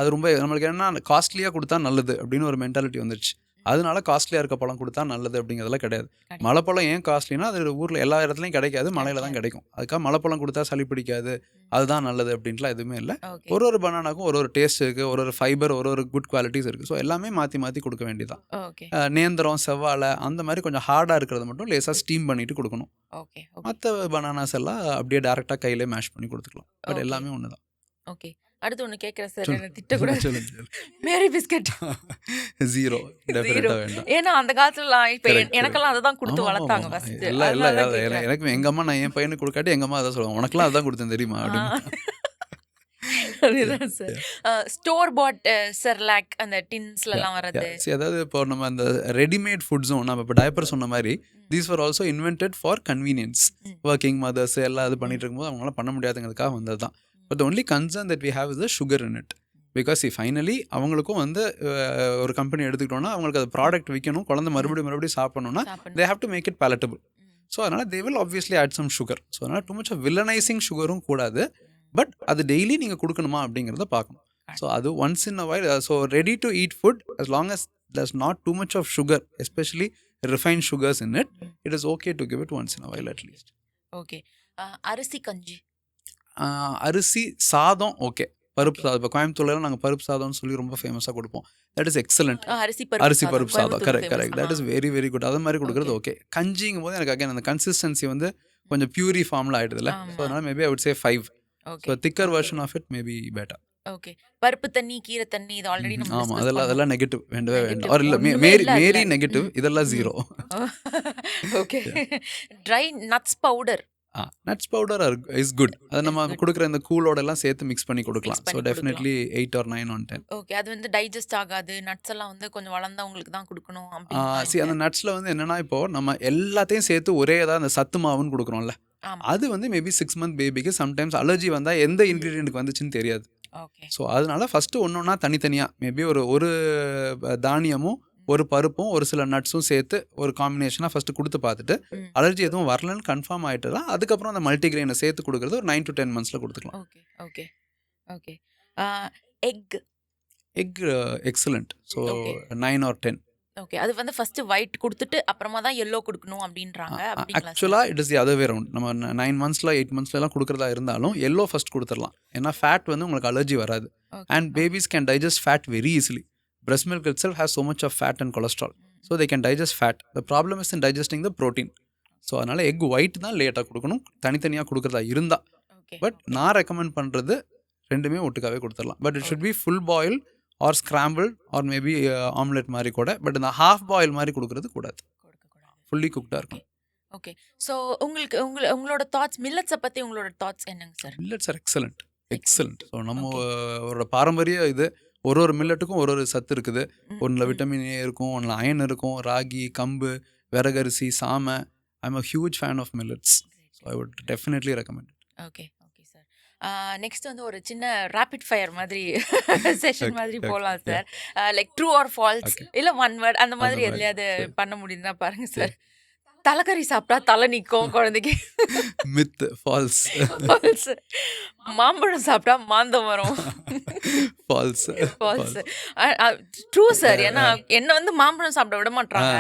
அது ரொம்ப நம்மளுக்கு என்ன காஸ்ட்லியாக கொடுத்தா நல்லது அப்படின்னு ஒரு மென்டாலிட்டி வந்துருச்சு. அதனால காஸ்ட்லியாக இருக்க பழம் கொடுத்தா நல்லது அப்படிங்கிறதெல்லாம் கிடையாது. கிடையாது. மலைப்பழம் ஏன் காஸ்ட்லினா அது ஊரில் எல்லா இடத்துலையும் கிடைக்காது, மலையில் தான் கிடைக்கும். அதுக்காக மலைப்பழம் கொடுத்தா சளி பிடிக்காது, அதுதான் நல்லது அப்படின்ட்டுலாம் எதுவுமே இல்லை. ஓகே. ஒரு பனானாக்கும் ஒரு டேஸ்ட் இருக்குது, ஒரு ஃபைபர், ஒரு குட் குவாலிட்டிஸ் இருக்குது. ஸோ எல்லாமே மாற்றி கொடுக்க வேண்டியதான். ஓகே. நேந்திரம், செவ்வாழை அந்த மாதிரி கொஞ்சம் ஹார்டாக இருக்கிறது மட்டும் லேசாக ஸ்டீம் பண்ணிட்டு கொடுக்கணும். ஓகே. ஓகே. மற்ற பனானாஸ் எல்லாம் அப்படியே டேரெக்டாக கையிலே மேஷ் பண்ணி கொடுத்துக்கலாம். But Okay. எல்லாமே ஒன்று தான். ஓகே. அடுத்து ஒன்று கேட்குறேன் சார், என்ன திட்டக்கூடாது. சொல்லுங்க. Marie biscuit. ஜீரோ டெஃபினட்டாக வேண்டாம். ஏன்னா அந்த காலத்துலலாம் இப்போ Correct, எனக்கெல்லாம் அதை தான் கொடுத்து ஆமா, வளர்த்தாங்க ஆமா. ஃபர்ஸ்ட். இல்லை எனக்கு எங்கள் அம்மா, நான் என் பையனுக்கு கொடுக்காட்டி எங்கள் அம்மா அதான் சொல்லுவாங்க, உனக்கெல்லாம் அதான் கொடுத்தேன் தெரியுமா அப்படின்னு. அதுதான் சார். ஸ்டோர் பாட் செர்லாக் அந்த டின்ஸ்லலாம் வரது. அதாவது இப்போ நம்ம அந்த ரெடிமேட் ஃபுட்ஸும் நம்ம இப்போ டைப்பர் சொன்ன மாதிரி these are also invented for convenience. Working mothers எல்லாம் இது பண்ணிட்டு இருக்கும்போது அவங்களால பண்ண முடியாதுங்கிறதுக்காக வந்தது தான். But the only concern that we have is the sugar in it. Because finally அவங்களுக்கும் வந்து ஒரு கம்பெனி எடுத்துக்கிட்டோன்னா அவங்களுக்கு அது ப்ராடக்ட் விற்கணும், குழந்தை மறுபடியும் சாப்பிடணும்னா they have to make it palatable. So அதனால் they will obviously add some sugar. So அதனால் டூ மச் ஆஃப் வில்லனைசிங் சுகரும் கூடாது. பட் அது டெய்லி நீங்கள் கொடுக்கணுமா அப்படிங்கிறத பார்க்கணும். ஸோ அது once in a while. So ready to eat food as long as there's not too much of sugar, especially refined sugars in it, it is okay to give it once in a while at least. Okay. அரிசி கஞ்சி. அரிசி சாதம் okay, பருப்பு சாதம். இப்போ கோயம்புத்தூர்லாம் நாங்கள் பருப்பு சாதம்னு சொல்லி ரொம்ப ஃபேமஸாக கொடுப்போம். That is excellent. அரிசி அரிசி பருப்பு சாதம், Coimbatore correct famous. Correct. That is very very good. அது மாதிரி கொடுக்குறது ஓகே. கஞ்சிங்கும் போது எனக்கு அகைன் அந்த கன்சிஸ்டன்சி வந்து கொஞ்சம் பியூரி ஃபார்மில் ஆகிடுதுல. ஸோ அதனால maybe I would say 5. Okay so thicker version of it maybe better. Okay. பருப்பு தண்ணி, கீரை தண்ணி இது ஆல்ரெடி நம்ம ஆமாம், discuss பண்ணோம். அதெல்லாம் நெகட்டிவ், வேண்டவே வேண்டாம். Negative. அவர் இல்லை ஒண்ணுமே மேரி இல்ல மேரி அதுல. நெகட்டிவ், இதெல்லாம் zero. Okay. Dry nuts powder nuts powder is good. அது நம்ம good. கொடுக்குற இந்த கூலோட எல்லாம் சேர்த்து மிக்ஸ் பண்ணி கொடுக்கலாம். பண்ணி so definitely 8 or 9 on 10. Okay. அது வந்து டைஜஸ்ட் ஆகாது. நட்ஸ் எல்லாம் வந்து கொஞ்சம் வளர்ந்தவங்களுக்கு தான் கொடுக்கணும் அப்படின்னு. அந்த நட்ஸில் வந்து என்னன்னா, இப்போ நம்ம எல்லாத்தையும் சேர்த்து ஒரே ஏதாவது அந்த சத்து மாவுன்னு கொடுக்குறோம்ல, ஆமா. அது வந்து மேபி 6 month பேபிக்கு சம்டைம்ஸ் அலர்ஜி வந்தால் எந்த இன்க்ரீடியன்ட்க்கு வந்துச்சுன்னு தெரியாது. ஓகே. ஸோ அதனால ஃபஸ்ட்டு ஒன்றா தனித்தனியாக மேபி ஒரு தானியமும் ஒரு பருப்பும் ஒரு சில நட்ஸும் சேர்த்து ஒரு காம்பினேஷனாக ஃபஸ்ட்டு கொடுத்து பார்த்துட்டு ம். அலர்ஜி எதுவும் வரலன்னு கன்ஃபார்ம் ஆகிட்டுனா அதுக்கப்புறம் அந்த மல்டிகிரெயினை சேர்த்து கொடுக்குறது ஒரு 9 to 10 monthsல கொடுத்துக்கலாம். Okay okay okay. Egg egg excellent. So Okay. 9 or 10. Okay. அது வந்து ஃபர்ஸ்ட் ஒயிட் கொடுத்துட்டு அப்புறமா தான் எல்லோ கொடுக்கணும் அப்படின்றாங்க. அப்படிங்களா sir? ஆக்சுவலாக it is the other way round. நம்ம 9 monthsல 8 monthsலாம் கொடுக்குறதா இருந்தாலும் எல்லோ ஃபஸ்ட் கொடுத்துடலாம். ஏன்னா ஃபேட் வந்து உங்களுக்கு அலர்ஜி வராது. Okay. And babies can digest fat very easily. Breast milk itself has so much of fat and cholesterol. So they can digest fat. The problem is in digesting the protein. So அதனால் egg white தான் லேட்டாக கொடுக்கணும், தனித்தனியாக கொடுக்குறதா இருந்தால். Okay. But நான் recommend பண்ணுறது ரெண்டுமே ஒட்டுக்காவே கொடுத்துடலாம். But it should be full boil or scramble or maybe omelette மாதிரி கூட. பட் இந்த ஹாஃப் பாயில் மாதிரி கொடுக்குறது கூடாது. கொடுக்கக்கூடாது. ஃபுல்லி குக்டாக இருக்கும். ஓகே. ஸோ உங்களோட தாட்ஸ் மில்லட்ஸை பற்றி உங்களோட தாட்ஸ் என்னங்க sir? Millets R excellent. So நம்மளோட பாரம்பரிய இது ஒரு மில்லட்டுக்கும் ஒரு சத்து இருக்குது. ஒன்றில் விட்டமின் ஏ இருக்கும், ஒன்றில் அயன் இருக்கும். ராகி, கம்பு, விறகரிசி, சாமை. I'm a huge fan of millets. So I would definitely recommend. Okay okay sir. Next வந்து ஒரு சின்ன ரேபிட் ஃபயர் மாதிரி செஷன் மாதிரி போகலாம் sir. Like true or false இல்லை ஒன் வேர்ட் அந்த மாதிரி எதுலையாவது பண்ண முடியுதுன்னா பாருங்க சார். தலைக்கறி சாப்பிட்டா தலை நிற்கும் குழந்தைக்கு. Myth, false. ஃபால்ஸ். மாம்பழம் சாப்பிட்டா மாந்தம் வரும். ஃபால்ஸ். ஃபால்ஸ். True sir. ஏன்னா என்ன வந்து மாம்பழம் சாப்பிட விட மாட்டாங்க.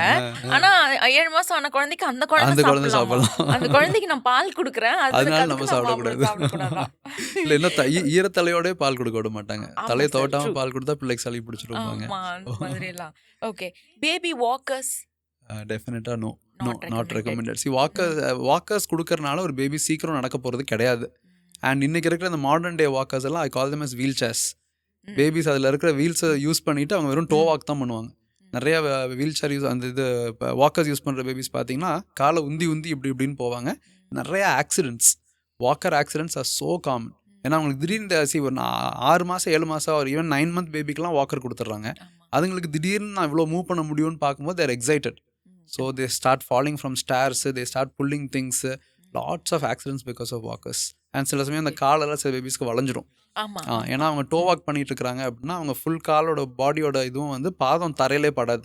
ஆனா 7 மாசம் ஆன குழந்தைக்கு அந்த குழந்தை சாப்பிடலாம். அந்த குழந்தைக்கு நான் பால் கொடுக்குறேன், அதனால நம்ம சாப்பிடக்கூடாது. இல்லை இன்னும் ஈரத்தலையோடய பால் கொடுக்க விட மாட்டாங்க. தலையை தோட்டாமல் பால் கொடுத்தா பிள்ளைக்கு சளி பிடிச்சிருவாங்க. அந்த மாதிரி எல்லாம். ஓகே. பேபி வாக்கர்ஸ் டெஃபினட்டாக நாட் ரெக்கமெண்டட். சி வாக்கர்ஸ் கொடுக்கறனால ஒரு பேபி சீக்கிரம் நடக்க போகிறது கிடையாது. அண்ட் இன்றைக்கி இருக்கிற இந்த மாடர்ன் டே வாக்கர்ஸ் எல்லாம் I call them as wheelchairs. Babies அதில் இருக்கிற வீல்ஸை யூஸ் பண்ணிவிட்டு அவங்க வெறும் டோ வாக் தான் பண்ணுவாங்க. நிறையா வீல் சேர் யூஸ் அந்த இது வாக்கர்ஸ் யூஸ் பண்ணுற பேபிஸ் பார்த்தீங்கன்னா காலை உந்தி இப்படின்னு போவாங்க. நிறையா accidents, walker accidents are so common. ஏன்னா அவங்களுக்கு திடீர்னு ஒரு 6 மாதம் 7 மாதம் ஒரு ஈவன் 9 month பேபிக்கெலாம் வாக்கர் கொடுத்துட்றாங்க. அதுங்களுக்கு திடீர்னு நான் இவ்வளோ மூவ் பண்ண முடியும்னு பார்க்கும்போது they're excited. So they start falling from stars, they start pulling things. Lots of accidents because of walkers. And சில சமயம் அந்த காலெல்லாம் சில பேபிஸ்க்கு வளைஞ்சிரும். ஏன்னா அவங்க டோ வாக் பண்ணிட்டு இருக்கிறாங்க அப்படின்னா அவங்க ஃபுல் காலோட பாடியோட இதுவும் வந்து பாதம் தரையிலே படாது.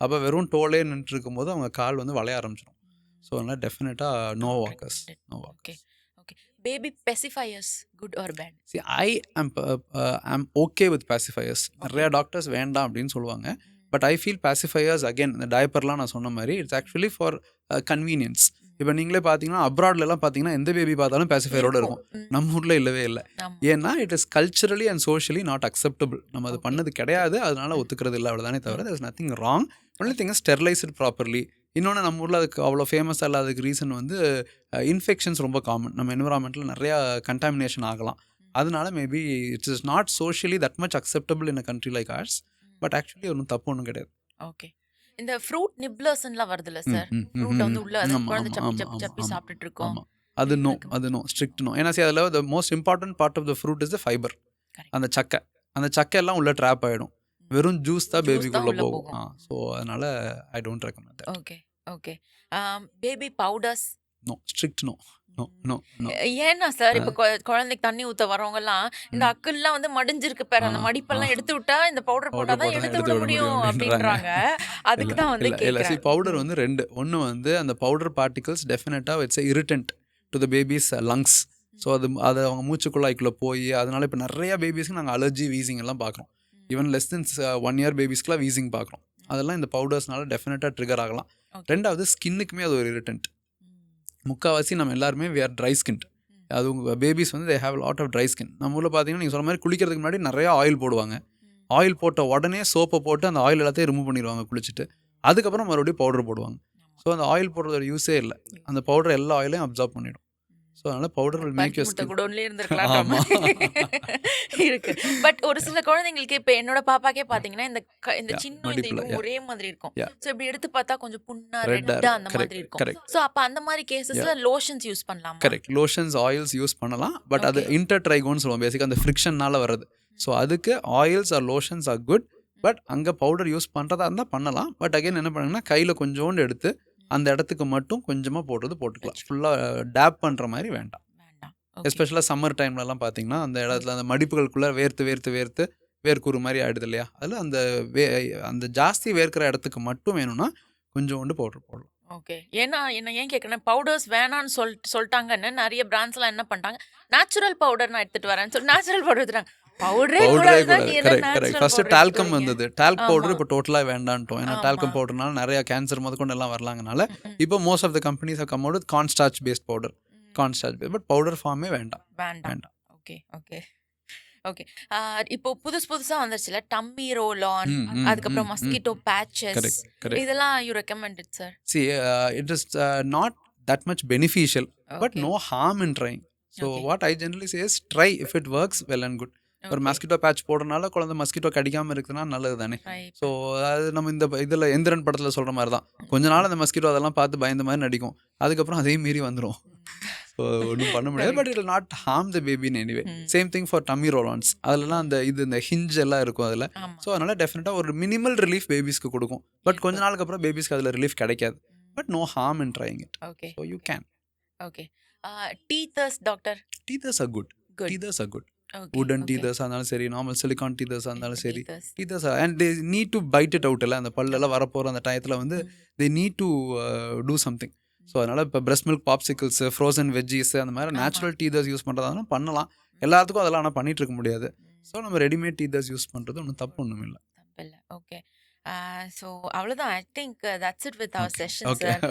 அப்போ வெறும் டோலே நின்று இருக்கும்போது அவங்க கால் வந்து வளைய ஆரம்பிச்சிடும். ஸோ அதனால் டெஃபினட்டாக no walkers. Baby pacifiers, good or bad? See, I'm okay with pacifiers. நிறைய டாக்டர்ஸ் வேண்டாம் அப்படின்னு சொல்லுவாங்க. But I feel pacifiers again இந்த டயப்பர்லாம் நான் சொன்ன மாதிரி இட்ஸ் ஆக்சுவலி ஃபார் கன்வீனியன்ஸ். இப்போ நீங்களே பார்த்தீங்கன்னா அப்ராட்லலாம் பார்த்தீங்கன்னா எந்த பேபி பார்த்தாலும் பேசிஃபையரோட இருக்கும். நம்ம ஊரில் இல்லவே இல்லை. ஏன்னா it is culturally and socially not acceptable. நம்ம அது பண்ணது கிடையாது, அதனால ஒத்துக்கிறது இல்லை, அவ்வளோதானே தவிர there's nothing wrong. only thing is sterilized properly. இன்னொன்று நம்ம ஊரில் அதுக்கு அவ்வளோ ஃபேமஸாக இல்லாததுக்கு ரீசன் வந்து இன்ஃபெக்ஷன்ஸ் ரொம்ப காமன். நம்ம என்விரான்மெண்ட்டில் நிறையா கண்டாமினேஷன் ஆகலாம். அதனால maybe it's is not socially that much acceptable in a country like ours. But actually ஒன்றும் தப்பு ஒன்றும் கிடையாது. ஓகே. இந்த ஃப்ரூட் நிப்லர்ஸ்லாம் வருதுல்ல சார், ஃப்ரூட் வந்து உள்ள குழந்தை சப்பி சாப்பிட்டுட்டு இருக்கோம். அது நோ ஸ்ட்ரிக்ட் நோ. ஏன்னா அதில் the most important part of the fruit is the fibre. அந்த சக்கை எல்லாம் உள்ள ட்ராப் ஆகிடும். வெறும் ஜூஸ் தான் பேபிக்குள்ளே போகும். ஸோ அதனால I don't recommend. Okay. Baby powders no, strict no. ஏன்னா சார் இப்போ குழந்தைக்கு தண்ணி ஊற்ற வரவங்க எல்லாம் இந்த அக்கெல்லாம் வந்து மடிஞ்சிருக்கு பாரு, அந்த மடிப்பெல்லாம் எடுத்து விட்டா இந்த பவுடர் போட்டா தான் எடுத்து விட முடியும் அப்படின்றாங்க. அதுக்கு தான் வந்து கேக்குறேன். பவுடர் வந்து ரெண்டு. ஒன்று வந்து அந்த பவுடர் பார்ட்டிகல்ஸ் டெஃபினட்டாக it's irritant to the babies lungs. So அது அவங்க மூச்சுக்குள்ளாய்க்குள்ளே போய் அதனால இப்போ நிறையா பேபிஸ்க்கு நாங்கள் அலர்ஜி வீசிங் எல்லாம் பார்க்குறோம். ஈவன் லெஸ் தென் 1 year பேபிஸ்க்குலாம் வீசிங் பார்க்குறோம். அதெல்லாம் இந்த பவுடர்ஸ்னால டெஃபினட்டாக ட்ரிகர் ஆகலாம். ரெண்டாவது ஸ்கின்னுக்குமே அது ஒரு இரிட்டன்ட். முக்கால்வாசி நம்ம எல்லாருமே வி ஆர் ட்ரை ஸ்கின். அது உங்கள் பேபிஸ் வந்து they have lot of dry skin. நம்ம ஊரில் பார்த்தீங்கன்னா நீங்கள் சொன்ன மாதிரி குளிக்கிறதுக்கு முன்னாடி நிறையா ஆயில் போடுவாங்க. ஆயில் போட்ட உடனே சோப்பை போட்டு அந்த ஆயில் எல்லாத்தையும் ரிமூவ் பண்ணிடுவாங்க குளிச்சுட்டு. அதுக்கப்புறம் மறுபடியும் பவுடர் போடுவாங்க. ஸோ அந்த ஆயில் போடுறதோட யூஸே இல்லை. அந்த பவுடர் எல்லா ஆயிலையும் அப்சார்ப் பண்ணிடும். ஸோ அதனால் பவுடர் வில் மேக் யூ முட்டை ஸ்கின். குடோன்லயே இருந்திருக்கலாம் இருக்கு. பட் ஒரு சில குழந்தைங்களுக்கு இப்ப என்னோட பாப்பாக்கே பாத்தீங்கன்னா இந்த சின்ன இந்த மடிப்புல இதுவும் ஒரே மாதிரி இருக்கும். Yeah. சோ இப்படி எடுத்து பார்த்தா கொஞ்சம் புண்ணா ரெட்டா ரெட்டா அந்த கரெக்ட் மாதிரி இருக்கும். கரெக்ட் சோ அப்ப அந்த மாதிரி கேசஸ்ல லோஷன்ஸ் யூஸ் பண்ணலாமா? கரெக்ட். லோஷன்ஸ் ஆயில்ஸ் யூஸ் பண்ணலாம். பட் அது இன்டர் ட்ரைகோன்னு சொல்லுவோம். பேசிக்காக அந்த ஃப்ரிக்ஷன்னால வருது. ஸோ அதுக்கு oils or lotions are good. But அங்கே பவுடர் யூஸ் பண்ணுறதா இருந்தால் பண்ணலாம். பட் அகைன் என்ன பண்ணுங்கன்னா கையில் கொஞ்சோண்டு எடுத்து அந்த இடத்துக்கு மட்டும் கொஞ்சமாக போட்டுக்கலாம். ஃபுல்லாக டேப் பண்ணுற மாதிரி வேண்டாம். எஸ்பெஷலாக சம்மர் டைம்லலாம் பார்த்தீங்கன்னா அந்த இடத்துல அந்த மடிப்புகளுக்குள்ளே வேர்த்து வேர்க்குரு மாதிரி ஆகிடுது இல்லையா? அதில் அந்த ஜாஸ்தி வேர்க்கிற இடத்துக்கு மட்டும் வேணும்னா கொஞ்சோண்டு பவுடர் போடலாம். ஓகே. ஏன்னா என்ன ஏன் கேட்குறேன், பவுடர்ஸ் வேணான்னு சொல்லிட்டாங்கன்னு நிறைய பிராண்ட்ஸ்லாம் என்ன பண்ணிட்டாங்க, நேச்சுரல் பவுடர் நான் எடுத்துட்டு வரேன்னு சொல்லி நேச்சுரல் பவுடர் எடுத்துட்டாங்க. பவுடரே பவுடரே கூடாது. கூடாது. கரெக்ட். ஃபர்ஸ்ட் டால்கம் வந்தது. டால்க் பவுடர் இப்போ டோட்டலாக வேண்டான்ட்டோம். ஏன்னா டால்கம் பவுடர்னால நிறைய கேன்சர் முதற்கொண்டு எல்லாம் வரலாங்கனால இப்போ most of the companies come out with cornstarch based powder. But powder ஃபார்மே வேண்டாம். Okay okay okay. இப்போ புதுசா வந்துருச்சுல டம்மி ரோல் ஆன், அதுக்கப்புறம் மஸ்கிட்டோ பேச்சஸ், இதெல்லாம் you recommend it sir? See, it is not that much beneficial, but no harm in trying. So what I generally say is try. If it works, well and good. ஒரு mosquito batch போடுறதுனால குழந்தை mosquito கடிக்காமல் இருக்குதுன்னா நல்லது தானே. So அது நம்ம இந்த இதில் எந்திரன் படத்தில் சொல்கிற மாதிரி தான். கொஞ்ச நாள் அந்த மஸ்கிட்டோ அதெல்லாம் பார்த்து பயந்த மாதிரி நடிக்கும். அதுக்கப்புறம் அதே மீறி வந்துடும். ஸோ ஒன்றும் பண்ண முடியாது. But it will not harm the baby in anyway. Same thing for tummy roll ons. அதிலலாம் இந்த ஹிஞ்ச் எல்லாம் இருக்கும் அதில். ஸோ அதனால் டெஃபினட்டாக ஒரு மினிமல் ரிலீஃப் பேபிஸ்க்கு கொடுக்கும். பட் கொஞ்ச நாளுக்கு அப்புறம் பேபிஸ்க்கு அதில் ரிலீஃப் கிடைக்காது. But no harm in trying it. Okay. So you can. Okay. டீத்தர்ஸ் doctor? டீத்தர்ஸ் are good. டீத்தர்ஸ் are good. வுடன் டீதர்ஸாக இருந்தாலும் சரி, நார்மல் சிலிகான் டீதர்ஸாக இருந்தாலும் சரி, teethers and they need to byte it out. இல்லை அந்த பல்லெல்லாம் வரப்போகிற அந்த டயத்தில் வந்து they need to do something. So அதனால் இப்போ பிரஸ்ட் மில்க் பாப்சிக்கிள்ஸு, ஃப்ரோசன் வெஜ்ஜீஸ், அந்த மாதிரி நேச்சுரல் டீதர்ஸ் யூஸ் பண்ணுறதாலும் பண்ணலாம். எல்லாத்துக்கும் அதெல்லாம் ஆனால் பண்ணிட்டு இருக்க முடியாது. ஸோ நம்ம ரெடிமேட் டீதர்ஸ் யூஸ் பண்ணுறது ஒன்றும் தப்பு ஒன்றும் இல்லை. ஓகே. ஸோ அவ்வளோதான். I think that's it with our session sir.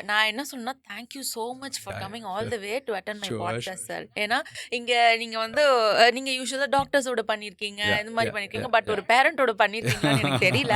நான் என்ன சொன்னா, thank you so much for coming all the way to attend my podcast sir. ஏன்னா இங்கே நீங்கள் வந்து நீங்கள் யூஸ்வலாக டாக்டர்ஸோட பண்ணியிருக்கீங்க, இந்த மாதிரி பண்ணியிருக்கீங்க. பட் ஒரு பேரண்டோட பண்ணியிருக்கீங்கன்னு எனக்கு தெரியல.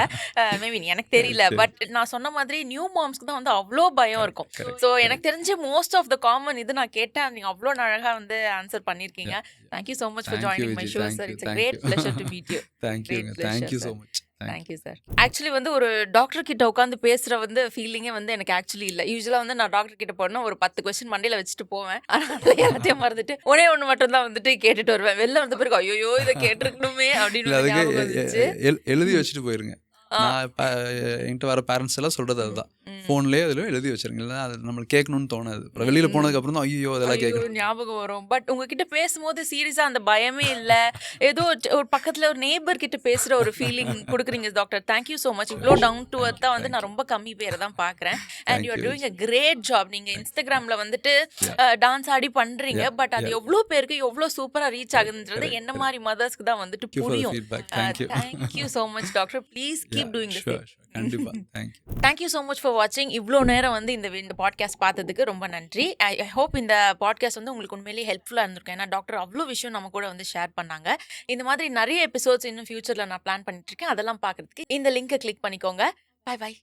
மேபி எனக்கு தெரியல. பட் நான் சொன்ன மாதிரி நியூ மாம்ஸ்க்கு தான் வந்து அவ்வளோ பயம் இருக்கும். ஸோ எனக்கு தெரிஞ்ச மோஸ்ட் ஆஃப் த காமன் இது நான் கேட்டேன். நீங்கள் அவ்வளோ அழகாக வந்து ஆன்சர் பண்ணியிருக்கீங்க. Thank you so much for joining my show sir. It's a great pleasure to meet you. Thank you so much. Thank you sir. Actually வந்து ஒரு டாக்டர் கிட்ட உட்காந்து பேசுற வந்து ஃபீலிங்கே வந்து எனக்கு ஆக்சுவலி இல்லை. யூஸ்வலாக வந்து நான் டாக்டர் கிட்ட போனால் ஒரு 10 கொஸ்டின் மண்டையில் வச்சுட்டு போவேன். ஆனால் எல்லாத்தையும் மறந்துட்டு ஒரே ஒன்று மட்டும் தான் வந்துட்டு கேட்டுட்டு வருவேன். வெளில வந்த பிறகு ஐயோ இதை கேட்டிருக்கணுமே அப்படின்னு எழுதி வச்சுட்டு போயிருங்க. நான் இப்போ என்கிட்ட வர பேரண்ட்ஸ் எல்லாம் சொல்கிறது அதுதான். ஃபோன்லேயே அதில் எழுதி வச்சிருங்க. இல்லை அது நம்மளுக்கு கேட்கணும்னு தோணாது. அப்புறம் வெளியில் போனதுக்கு அப்புறம் தான் ஐயோ அதெல்லாம் கேட்கணும் ஞாபகம் வரும். பட் உங்ககிட்ட பேசும்போது சீரியஸாக அந்த பயமே இல்லை. ஏதோ ஒரு பக்கத்தில் ஒரு நெய்பர் கிட்ட பேசுகிற ஒரு ஃபீலிங் கொடுக்குறீங்க டாக்டர். Thank you so much. இவ்வளோ டவுன் டு அர்த்தாக வந்து நான் ரொம்ப கம்மி பேரை தான் பார்க்குறேன். And you are doing a great job. நீங்கள் இன்ஸ்டாகிராமில் வந்துட்டு டான்ஸ் ஆடி பண்ணுறீங்க. பட் அது எவ்வளோ பேருக்கு எவ்வளோ சூப்பராக ரீச் ஆகுதுன்றது என்ன மாதிரி மதர்ஸ்க்கு தான் வந்துட்டு புரியும். Thank you so much doctor. Please keep doing this. Thank you so much for வாட்சிங். இவ்வளோ நேரம் வந்து இந்த பாட்காஸ்ட் பார்த்ததுக்கு ரொம்ப நன்றி. ஐ ஹோப் இந்த பாட்காஸ்ட் வந்து உங்களுக்கு உண்மையிலேயே ஹெல்ப்ஃபுல்லாக இருந்திருக்கும். ஏன்னா டாக்டர் அவ்வளோ விஷயம் நம்ம கூட வந்து ஷேர் பண்ணாங்க. இந்த மாதிரி நிறைய எபிசோட்ஸ் இன்னும் ஃபியூச்சரில் நான் பிளான் பண்ணிட்டு இருக்கேன். அதெல்லாம் பார்க்குறதுக்கு இந்த லிங்கை கிளிக் பண்ணிக்கோங்க. Bye by.